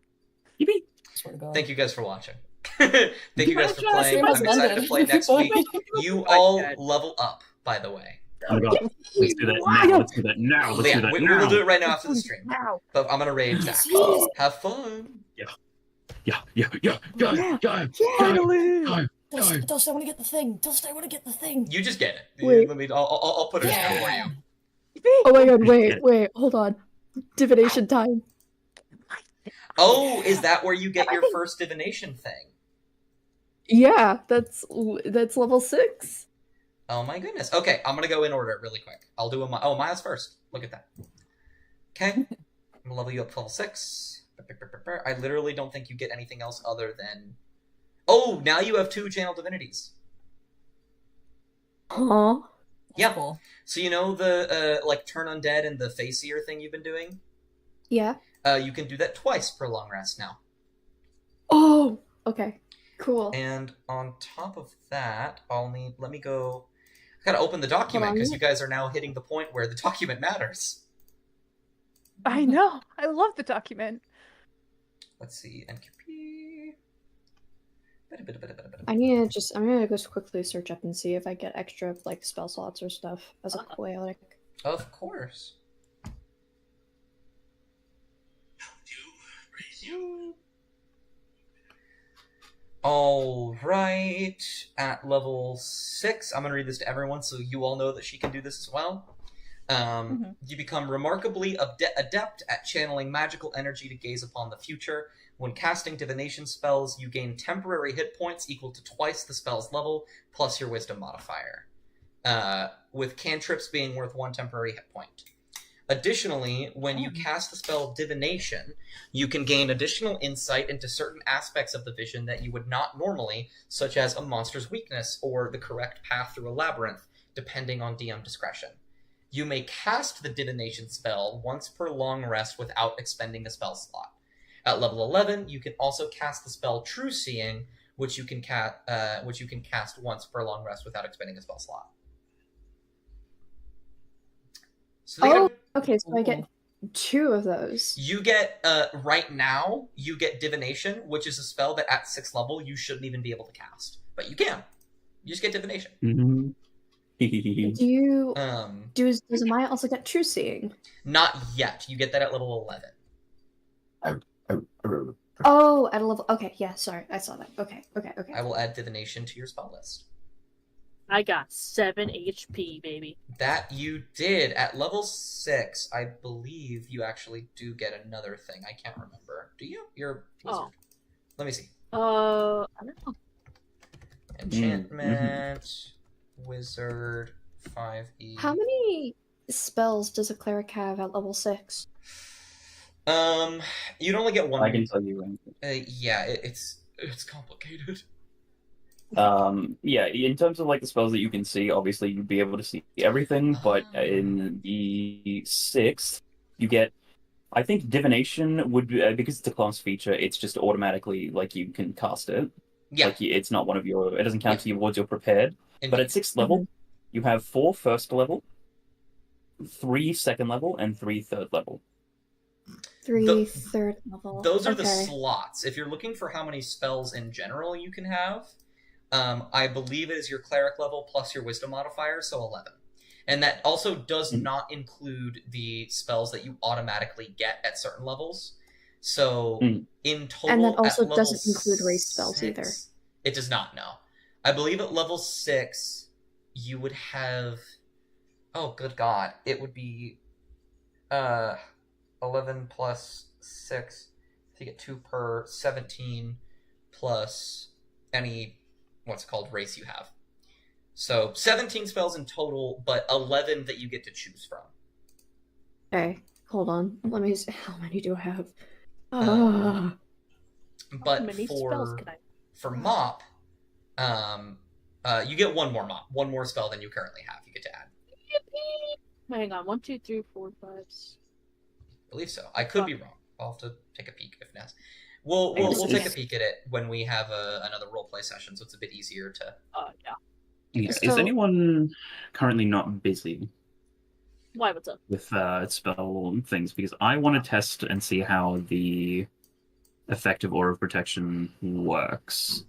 S2: Yippee.
S5: Swear to God.
S3: Thank you guys for watching. Thank you guys for
S5: Yes,
S3: playing.
S5: it
S3: I'm
S5: was
S3: excited to
S5: ended.
S3: play next week. You
S1: my
S3: all
S1: God.
S3: level up, by the way.
S2: Oh my god. Let's do that now. Let's do that now. Let's
S3: Yeah,
S2: do that
S3: we
S2: now.
S3: will do it right now after the stream.
S4: Wow.
S3: But I'm gonna raid Zach. Have fun.
S2: Yeah.
S5: Dust, I want to get the thing. Dust, I want to get the thing.
S3: You just get it.
S6: Wait.
S3: Let me. I'll put it down for you.
S6: Oh my god, wait, hold on. Divination time.
S3: Oh, is that where you get your first divination thing?
S6: Yeah, that's level 6.
S3: Oh my goodness. Okay, I'm gonna go in order really quick. I'll do Maya's first. Look at that. Okay. I'm gonna level you up to level 6. I literally don't think you get anything else other than... Oh, now you have 2 channel divinities.
S6: Huh?
S3: Yeah.
S5: Cool.
S3: So you know the, like, turn undead and the face seer thing you've been doing?
S6: Yeah.
S3: You can do that twice per long rest now.
S6: Oh, okay. Cool.
S3: And on top of that, let me go... I gotta open the document, because you guys are now hitting the point where the document matters.
S4: I know. I love the document.
S3: Let's see, NQP...
S6: I'm gonna just quickly search up and see if I get extra like spell slots or stuff as a chaotic.
S3: Of course. All right, at level 6, I'm going to read this to everyone so you all know that she can do this as well. You become remarkably adept at channeling magical energy to gaze upon the future. When casting divination spells, you gain temporary hit points equal to twice the spell's level, plus your wisdom modifier, with cantrips being worth 1 temporary hit point. Additionally, when you cast the spell Divination, you can gain additional insight into certain aspects of the vision that you would not normally, such as a monster's weakness or the correct path through a labyrinth, depending on DM discretion. You may cast the Divination spell once per long rest without expending a spell slot. At level 11, you can also cast the spell True Seeing, which you can cast once per long rest without expending a spell slot. So they
S6: Oh,
S3: get
S6: okay, so I get 2 of those.
S3: you get right now you get Divination, which is a spell that at 6th level you shouldn't even be able to cast, but you can. You just get Divination.
S2: Mhm.
S6: Do you does Amaya also get True Seeing?
S3: Not yet. You get that at level 11.
S6: Oh, at a level. Okay, yeah, sorry, I saw that. Okay.
S3: I will add Divination to your spell list.
S1: I got 7 HP, baby.
S3: That you did at level 6. I believe you actually do get another thing. I can't remember. Do you? You're a wizard.
S1: Oh.
S3: Let me see.
S1: I don't know.
S3: Enchantment, wizard, 5e.
S6: How many spells does a cleric have at level 6?
S3: You'd only get one.
S2: I can tell you.
S3: Yeah, it's complicated.
S2: Yeah, in terms of like the spells that you can see, obviously you'd be able to see everything, but in the 6th, you get, I think Divination would be, because it's a class feature, it's just automatically, like, you can cast it.
S3: Yeah.
S2: Like, it's not one of your, it doesn't count towards your prepared.
S3: Indeed.
S2: But at 6th level, you have 4 first level, 3 second level, and 3 third level.
S6: 3 third level.
S3: Those are the
S6: Okay.
S3: slots. If you're looking for how many spells in general you can have, I believe it is your cleric level plus your wisdom modifier, so 11. And that also does not include the spells that you automatically get at certain levels. So in total,
S6: And that also
S3: at level
S6: doesn't include race spells either.
S3: It does not, no. I believe at level 6, you would have... Oh, good God. It would be 11 plus 6. So you get 2 per 17 plus any... what's it called, race you have. So 17 spells in total, but 11 that you get to choose from.
S6: Okay, hold on. Let me see. How many do I have?
S3: But
S1: How many spells can I?
S3: for mop, you get one more mop, one more spell than you currently have. You get to add.
S1: Hang on, 1, 2, 3, 4, 5.
S3: I believe so. I could be wrong. I'll have to take a peek if necessary. We'll take a peek at it when we have another roleplay session, so it's a bit easier to.
S1: Yeah.
S2: Yeah.
S6: So-
S2: Is anyone currently not busy
S1: Why? What's up?
S2: with spell things? Because I want to test and see how the effective aura of protection works.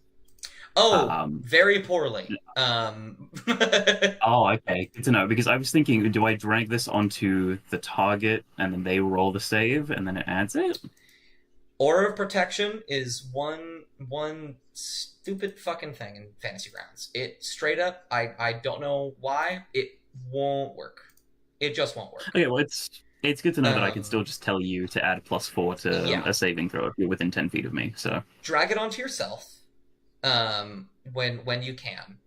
S3: Oh, very poorly.
S2: Oh, okay. Good to know. Because I was thinking, do I drag this onto the target and then they roll the save and then it adds it?
S3: Aura of Protection is one stupid fucking thing in Fantasy Grounds. It straight up, I don't know why, it won't work. It just won't work.
S2: Okay, well, it's good to know that I can still just tell you to add +4 to
S3: Yeah.
S2: a saving throw if you're within 10 feet of me. So
S3: Drag it onto yourself, when you can,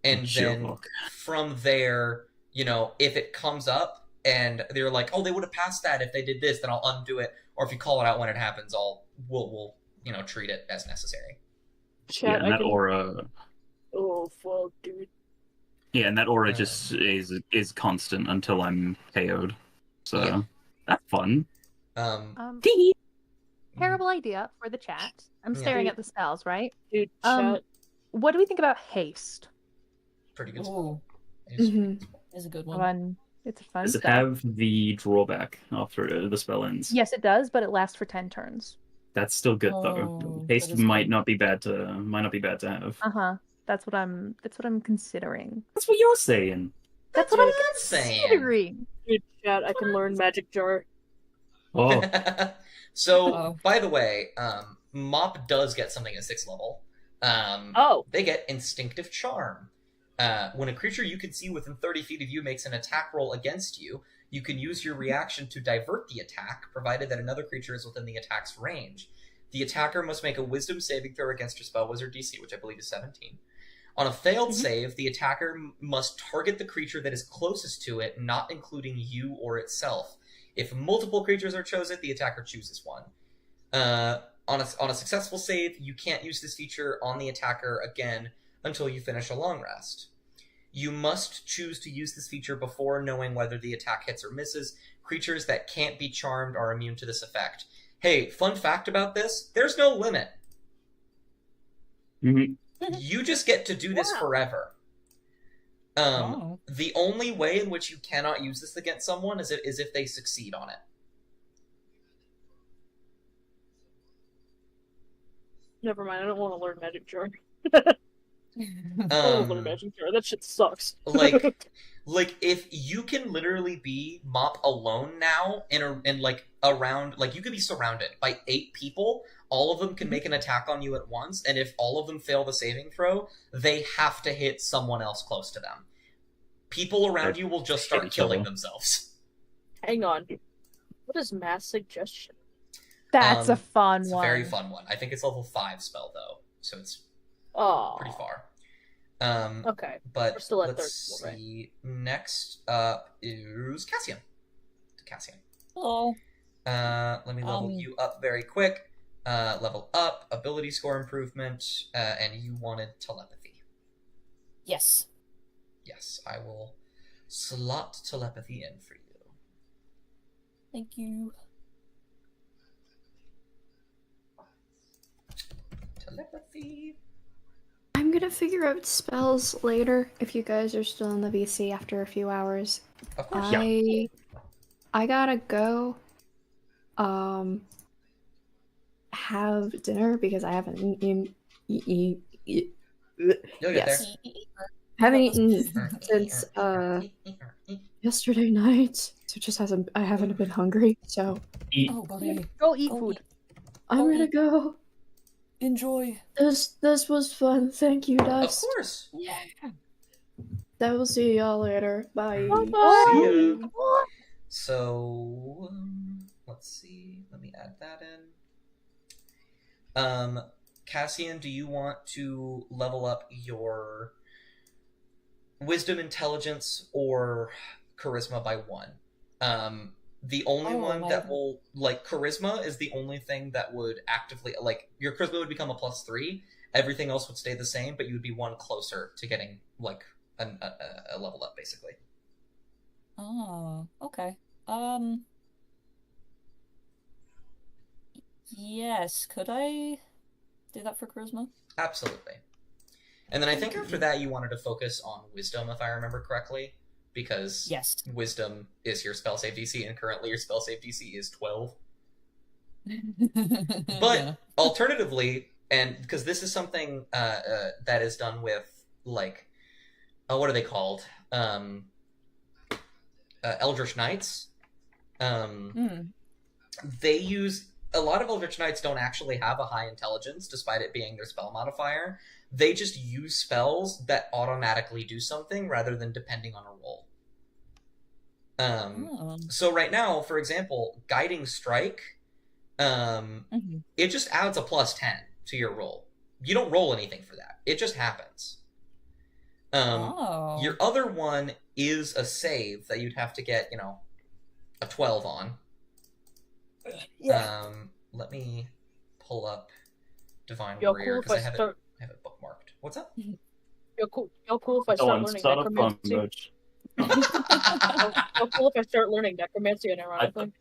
S3: and
S2: Sure.
S3: then from there, if it comes up and they're like, oh, they would have passed that if they did this, then I'll undo it. Or if you call it out when it happens, we'll treat it as necessary.
S1: Chat,
S2: yeah, and that aura.
S1: Oh fuck, dude.
S2: Yeah, and that aura just is constant until I'm KO'd. So
S3: Yeah.
S2: that's fun.
S4: Terrible idea for the chat. I'm
S3: Yeah.
S4: staring at the spells, right?
S1: Dude,
S4: Um,
S1: chat.
S4: What do we think about haste?
S3: Pretty good.
S5: Ooh,
S6: Mhm.
S5: is a good one.
S4: Fun. It's a fun
S2: Does it
S4: spell.
S2: have the drawback after the spell ends?
S4: Yes, it does, but it lasts for 10 turns.
S2: That's still good
S5: Oh,
S2: though.
S5: that
S2: Haste
S5: is
S2: might
S5: good.
S2: not be bad to have.
S4: Uh-huh. That's what I'm considering.
S2: That's what you're saying.
S4: That's what I'm
S3: saying.
S4: considering.
S1: Dude, chat, I can learn Magic Jar.
S2: Oh,
S3: So,
S5: Uh-oh.
S3: by the way, Mop does get something at 6th level.
S1: Oh,
S3: They get Instinctive Charm. When a creature you can see within 30 feet of you makes an attack roll against you, you can use your reaction to divert the attack, provided that another creature is within the attack's range. The attacker must make a Wisdom saving throw against your spell wizard DC, which I believe is 17. On a failed save, the attacker must target the creature that is closest to it, not including you or itself. If multiple creatures are chosen, the attacker chooses one. On a successful save, you can't use this feature on the attacker again until you finish a long rest. You must choose to use this feature before knowing whether the attack hits or misses. Creatures that can't be charmed are immune to this effect. Hey, fun fact about this: there's no limit.
S2: Mhm.
S3: You just get to do this
S5: Wow.
S3: forever.
S5: Oh.
S3: The only way in which you cannot use this against someone is if they succeed on it.
S1: Never mind. I don't want to learn magic jar. I don't want to learn
S3: Um,
S1: magic jar. That shit sucks.
S3: like if you can literally be Mop alone now in like around, like you could be surrounded by 8 people, all of them can make an attack on you at once, and if all of them fail the saving throw, they have to hit someone else close to them. People around you will just
S2: Hit
S3: start
S2: each
S3: killing
S2: other.
S3: themselves.
S1: Hang on. What is mass suggestion?
S4: That's a
S3: Um,
S4: fun
S3: It's
S4: one.
S3: a very fun one. I think it's level 5 spell though, so it's
S1: Oh,
S3: pretty far.
S1: Okay.
S3: But
S1: We're still at
S3: let's
S1: third level, right?
S3: see. Next up is Cassian. Cassian.
S5: Oh.
S3: Let me level you up very quick. Level up, ability score improvement, and you wanted telepathy.
S5: Yes.
S3: Yes, I will slot telepathy in for you.
S5: Thank you.
S3: Telepathy.
S6: I'm gonna figure out spells later if you guys are still in the VC after a few hours.
S3: Of course.
S6: I gotta go have dinner because I haven't
S3: You'll get
S6: yes. Haven't eaten
S3: there.
S6: since yesterday night. So just hasn't I haven't been hungry, so
S2: Eat.
S5: Oh, buddy.
S4: Go eat
S5: Go
S4: food.
S5: eat.
S6: I'm
S5: Oh,
S6: gonna
S5: yeah.
S6: go.
S5: Enjoy.
S6: This was fun. Thank you,
S3: Of
S6: Dust.
S3: course.
S5: Yeah.
S6: I will see y'all later. Bye.
S3: See ya. So, let's see. Let me add that in. Cassian, do you want to level up your wisdom, intelligence, or charisma by 1? The only one that will, like, charisma is the only thing that would actively, like, your charisma would become a +3. Everything else would stay the same, but you would be 1 closer to getting, like, a level up, basically.
S5: Oh, okay. Yes, could I do that for charisma?
S3: Absolutely. And then I think after that you wanted to focus on wisdom, if I remember correctly, because
S5: Yes.
S3: wisdom is your spell save DC, and currently your spell save DC is 12. But
S5: Yeah.
S3: alternatively, and because this is something that is done with, like, what are they called? Eldritch Knights. They use, a lot of Eldritch Knights don't actually have a high intelligence, despite it being their spell modifier. They just use spells that automatically do something rather than depending on a roll. So right now, for example, Guiding Strike, it just adds a +10 to your roll. You don't roll anything for that. It just happens. Your other one is a save that you'd have to get, a 12 on.
S5: Yeah.
S3: Let me pull up Divine
S1: Yo,
S3: Warrior
S1: cool if
S3: because
S1: I
S3: I have
S1: start.
S3: it bookmarked. What's up?
S1: Yo, cool if I
S2: Go
S1: start
S2: on,
S1: learning
S2: start up on
S1: necromancy.
S2: merch.
S1: Yo, cool if I start learning necromancy and ironically.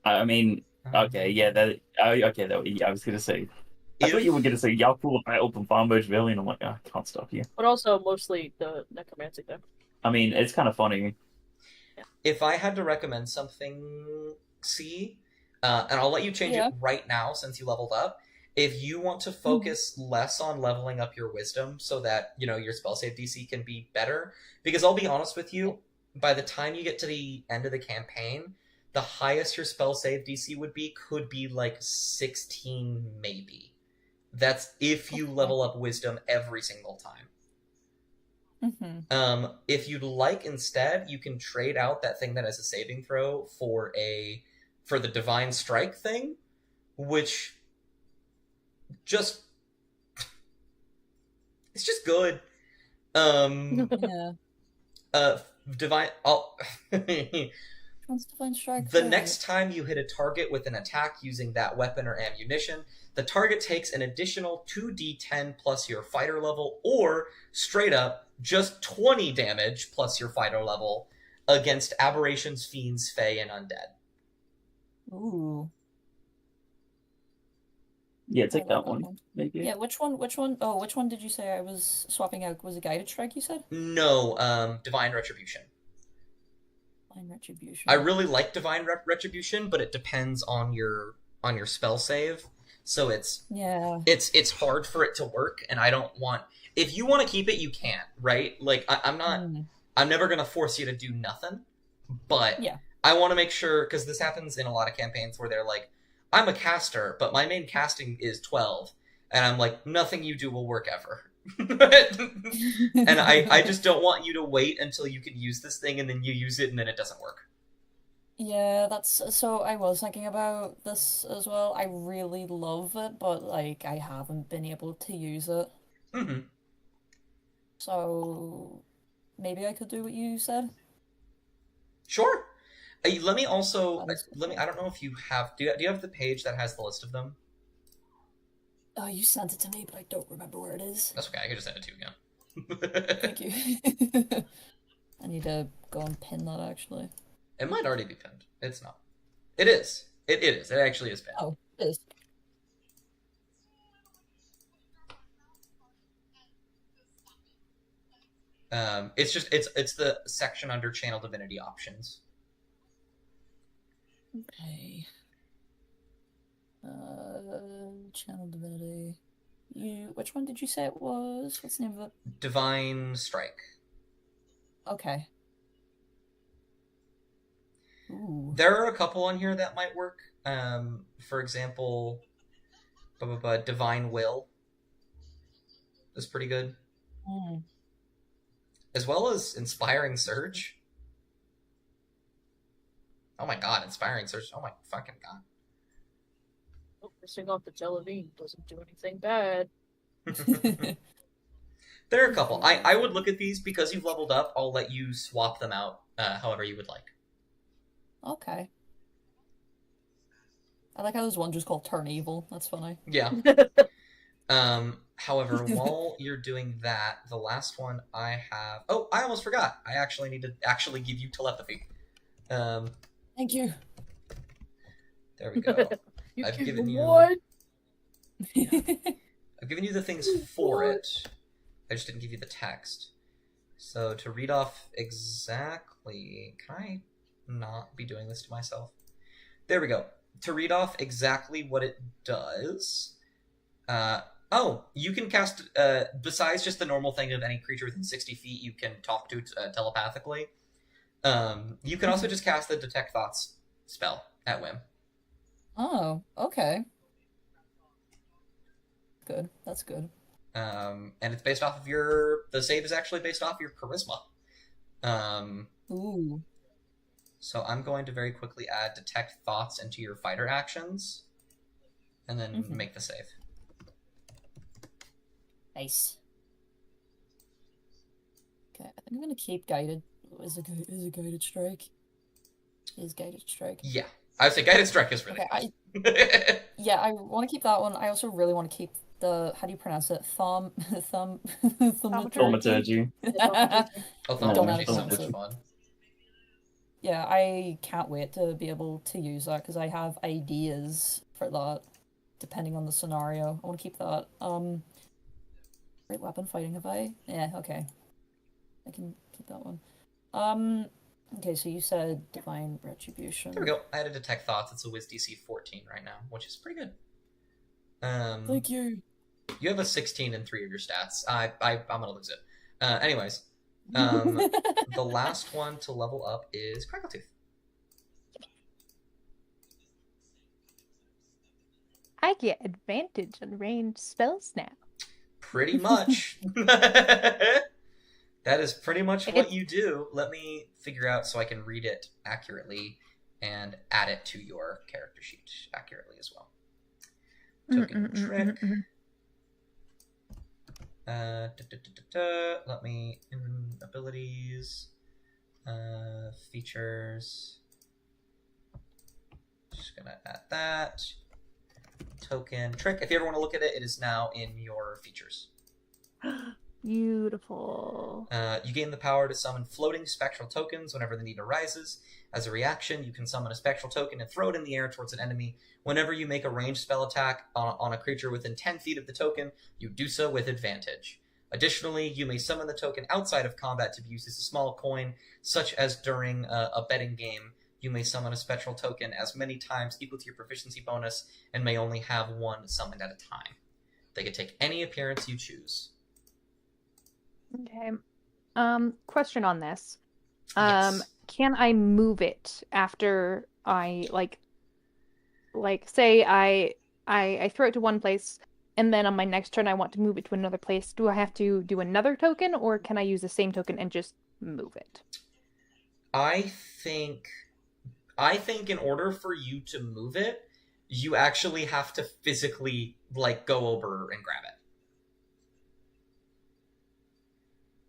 S2: I mean, okay, yeah, I was gonna say. I thought you were gonna say, "Y'all cool if I open Farm Merge Valley," and I'm like, I can't stop you.
S1: But also mostly the necromancy thing.
S2: I mean, it's kind of funny.
S3: If I had to recommend something, and I'll let you change it right now since you leveled up. If you want to focus less on leveling up your wisdom so that, your spell save DC can be better, because I'll be honest with you, by the time you get to the end of the campaign, the highest your spell save DC could be like 16 maybe. That's if you level up wisdom every single time. If you'd like, instead, you can trade out that thing that has a saving throw for the Divine Strike thing, which it's just good.
S5: Yeah.
S3: Divine.
S5: Divine Strike.
S3: The next time you hit a target with an attack using that weapon or ammunition, the target takes an additional 2d10 plus your fighter level, or straight up just 20 damage plus your fighter level against aberrations, fiends, fae, and undead.
S5: Ooh.
S2: Yeah, take
S5: I
S2: that
S5: like
S2: one. Maybe.
S5: Yeah, which one? Which one? Oh, which one did you say I was swapping out? Was it Guided Strike, you said?
S3: No, Divine Retribution.
S5: Divine Retribution.
S3: I really like Divine Retribution, but it depends on your spell save. So
S5: Yeah.
S3: it's hard for it to work, and I don't want. If you want to keep it, you can, right? Like I'm not. I'm never gonna force you to do nothing, but
S5: Yeah.
S3: I want to make sure, because this happens in a lot of campaigns where they're like, I'm a caster, but my main casting is 12, and I'm like, nothing you do will work ever. And I just don't want you to wait until you can use this thing, and then you use it, and then it doesn't work.
S5: Yeah, that's so I was thinking about this as well. I really love it, but like I haven't been able to use it.
S3: Mm-hmm.
S5: So maybe I could do what you said.
S3: Sure. Let me also
S5: That is
S3: let me. I don't know if you have. Do you have the page that has the list of them?
S5: Oh, you sent it to me, but I don't remember where it is.
S3: That's okay. I can just send it to you again.
S5: Thank you. I need to go and pin that actually.
S3: It might already be pinned. It's not. It is. It is. It actually is pinned.
S5: Oh, it is.
S3: It's the section under Channel Divinity options.
S5: Okay. Channel Divinity. Which one did you say it was? What's the name of it?
S3: Divine Strike.
S5: Okay. Ooh.
S3: There are a couple on here that might work. For example, Divine Will is pretty good. As well as Inspiring Surge. Oh my god, Inspiring Surge. Oh my fucking god.
S1: Oh, missing off the Jellavine doesn't do anything bad.
S3: There are a couple. I would look at these because you've leveled up. I'll let you swap them out however you would like.
S5: Okay. I like how there's one just called Turn Evil. That's funny.
S3: Yeah. However, while you're doing that, the last one I have... Oh, I almost forgot. I actually need to actually give you telepathy.
S5: Thank you.
S3: There we go.
S1: You
S3: I've
S1: give
S3: given
S1: me
S3: you-
S1: one.
S3: I've given you the things for it. I just didn't give you the text. So to read off exactly... Can I not be doing this to myself? There we go. To read off exactly what it does... Oh, you can cast, besides just the normal thing of any creature within 60 feet you can talk to telepathically, you can also just cast the Detect Thoughts spell at whim.
S5: Oh, okay. Good. That's good.
S3: And it's based off of the save is actually based off your charisma.
S5: Ooh.
S3: So I'm going to very quickly add Detect Thoughts into your fighter actions, and then make the save.
S5: Nice. Okay, I think I'm gonna keep Guided. Is a Guided Strike? Is Guided Strike?
S3: Yeah. I would say Guided Strike is really
S5: Okay,
S3: good.
S5: yeah, I want to keep that one. I also really want to keep the, how do you pronounce it?
S2: Thaumaturgy.
S3: Oh,
S5: Don't
S3: Thaumaturgy is so
S5: have
S3: much
S5: to.
S3: fun.
S5: Yeah, I can't wait to be able to use that because I have ideas for that, depending on the scenario. I want to keep that. Great weapon fighting, have I? Yeah, okay. I can keep that one. Okay, so you said Divine Retribution.
S3: There we go. I had to Detect Thoughts. It's a Wiz DC 14 right now, which is pretty good.
S5: Thank you.
S3: You have a 16 in 3 of your stats. I'm gonna lose it. Anyways, the last one to level up is Crackletooth.
S4: I get advantage on ranged spells now.
S3: Pretty much. That is pretty much what you do. Let me figure out so I can read it accurately and add it to your character sheet accurately as well. Token trick. Let me abilities, features. Just gonna add that. Token trick. If you ever want to look at it, it is now in your features.
S4: Beautiful.
S3: You gain the power to summon floating spectral tokens whenever the need arises. As a reaction, you can summon a spectral token and throw it in the air towards an enemy. Whenever you make a ranged spell attack on a creature within 10 feet of the token, you do so with advantage. Additionally, you may summon the token outside of combat to be used as a small coin, such as during a betting game. You may summon a spectral token as many times equal to your proficiency bonus, and may only have one summoned at a time. They can take any appearance you choose.
S4: Okay. Question on this.
S3: Yes.
S4: Can I move it after I say I throw it to one place and then on my next turn I want to move it to another place? Do I have to do another token or can I use the same token and just move it?
S3: I think in order for you to move it, you actually have to physically go over and grab it.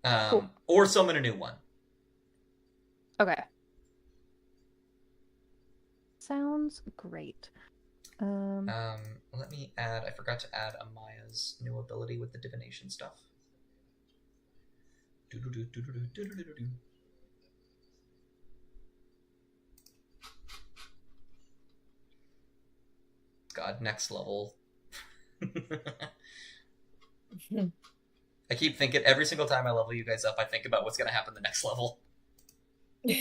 S4: Cool.
S3: Or summon a new one.
S4: Okay. Sounds great.
S3: Let me add. I forgot to add Amaya's new ability with the divination stuff. Do-do-do-do-do-do-do-do-do. God, next level. I keep thinking every single time I level you guys up, I think about what's gonna happen the next level.
S1: I'm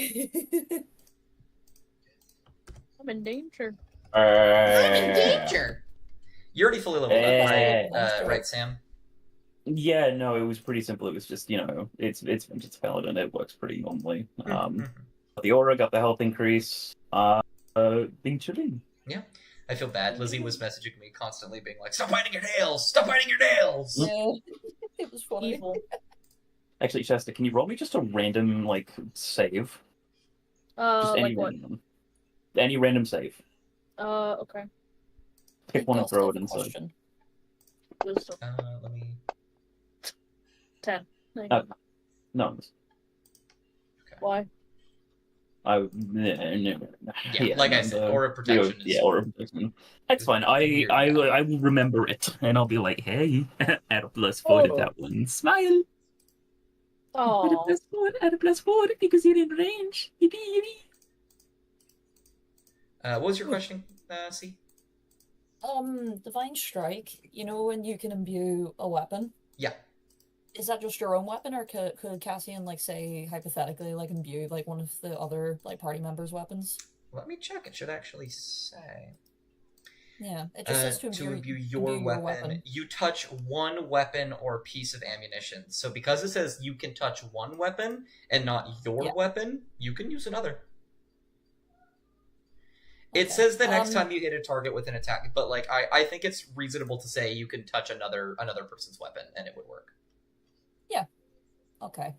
S1: in danger.
S3: I'm in danger. You're already fully leveled up, right? Right, Sam?
S2: Yeah, no, it was pretty simple. It was just, it's paladin. It works pretty normally. The aura got the health increase. Being chilling.
S3: Yeah. I feel bad. Lizzie was messaging me constantly being like, "Stop biting your nails! Stop biting your nails!"
S5: Yeah. It was funny.
S1: Evil.
S2: Actually, Shasta, can you roll me just a random, save? Just any
S1: like what?
S2: random. Any random save.
S1: Okay.
S2: Pick one and throw it inside.
S5: Question.
S1: Wisdom.
S3: Let me...
S1: 10. Thank
S2: Uh,
S1: you.
S2: No.
S3: Okay.
S1: Why?
S3: Yeah, like I said, aura protection is...
S2: Yeah, aura protection. That's fine. I will remember it, and I'll be like, hey, add a +4 to that one. Smile!
S1: Oh.
S2: Add a +4 because you're in range. Yippee, yippee.
S3: What was your question, C?
S5: Divine Strike, when you can imbue a weapon?
S3: Yeah.
S5: Is that just your own weapon, or could Cassian, say, hypothetically, imbue, one of the other, party members' weapons?
S3: Let me check. It should actually say.
S5: Yeah, it just says
S3: to imbue your weapon. You touch one weapon or piece of ammunition. So because it says you can touch one weapon and not your weapon, you can use another.
S5: Okay.
S3: It says the next time you hit a target with an attack, but I think it's reasonable to say you can touch another person's weapon and it would work.
S5: Yeah. Okay.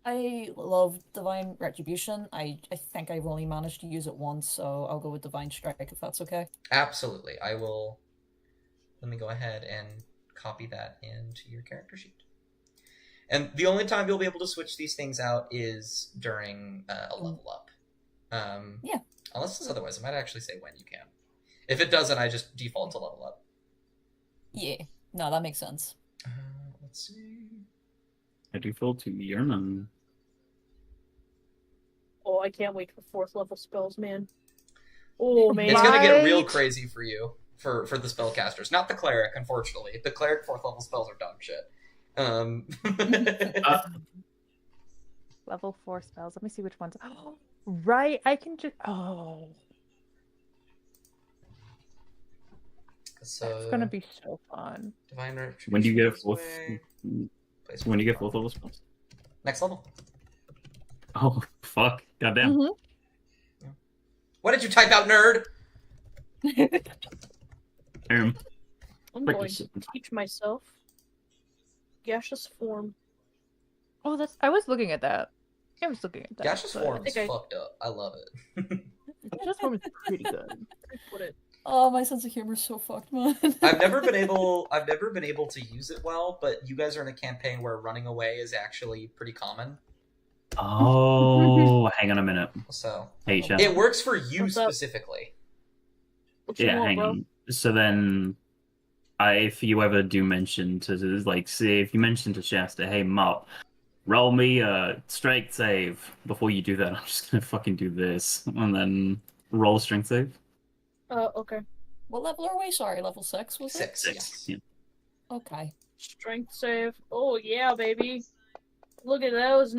S5: I love Divine Retribution. I think I've only managed to use it once, so I'll go with Divine Strike if that's okay.
S3: Absolutely. I will. Let me go ahead and copy that into your character sheet. And the only time you'll be able to switch these things out is during a level up.
S5: Yeah.
S3: Unless it's otherwise, it might actually say when you can. If it doesn't, I just default to level up.
S5: Yeah. No, that makes sense.
S3: Let's see.
S2: I default to Yerman.
S1: Oh, I can't wait for 4th level spells, man. Oh, man.
S3: It's gonna get real crazy for you, for the spellcasters. Not the cleric, unfortunately. The cleric 4th level spells are dog shit.
S4: Level 4 spells. Let me see which ones. Oh, right, I can just... Oh.
S3: So,
S4: It's gonna be so fun.
S3: Divine Retribution.
S2: When do you get
S3: goes
S2: 4th?
S3: away.
S2: When do you get 4th level spells?
S3: Next level.
S2: Oh, fuck. Goddamn.
S4: Mm-hmm.
S3: What did you type out, nerd?
S1: I'm
S2: Freaking
S1: going
S2: shit.
S1: to teach myself gaseous form.
S4: Oh, that's... I was looking at that. I was looking at that.
S3: Gaseous
S4: but-
S3: form is
S1: think I-
S3: fucked up. I love it.
S4: Gaseous form is pretty good.
S1: Put it.
S5: Oh, my sense of humor is so fucked, man.
S3: I've never been able to use it well, but you guys are in a campaign where running away is actually pretty common.
S2: Oh, hang on a minute.
S3: So
S2: Hey, Chef.
S3: it works for you
S1: What's up?
S3: specifically.
S1: What you
S2: Yeah,
S1: want,
S2: hang
S1: bro?
S2: on. So then, if you ever do mention to, like, say, if you mention to Shasta, hey, Mop, roll me a strength save. Before you do that, I'm just gonna fucking do this. And then roll a strength save.
S1: Okay.
S5: What level are we? Sorry, level 6 was it?
S3: 6, yes.
S2: Yeah.
S5: Okay.
S1: Strength save. Oh, yeah, baby. Look at those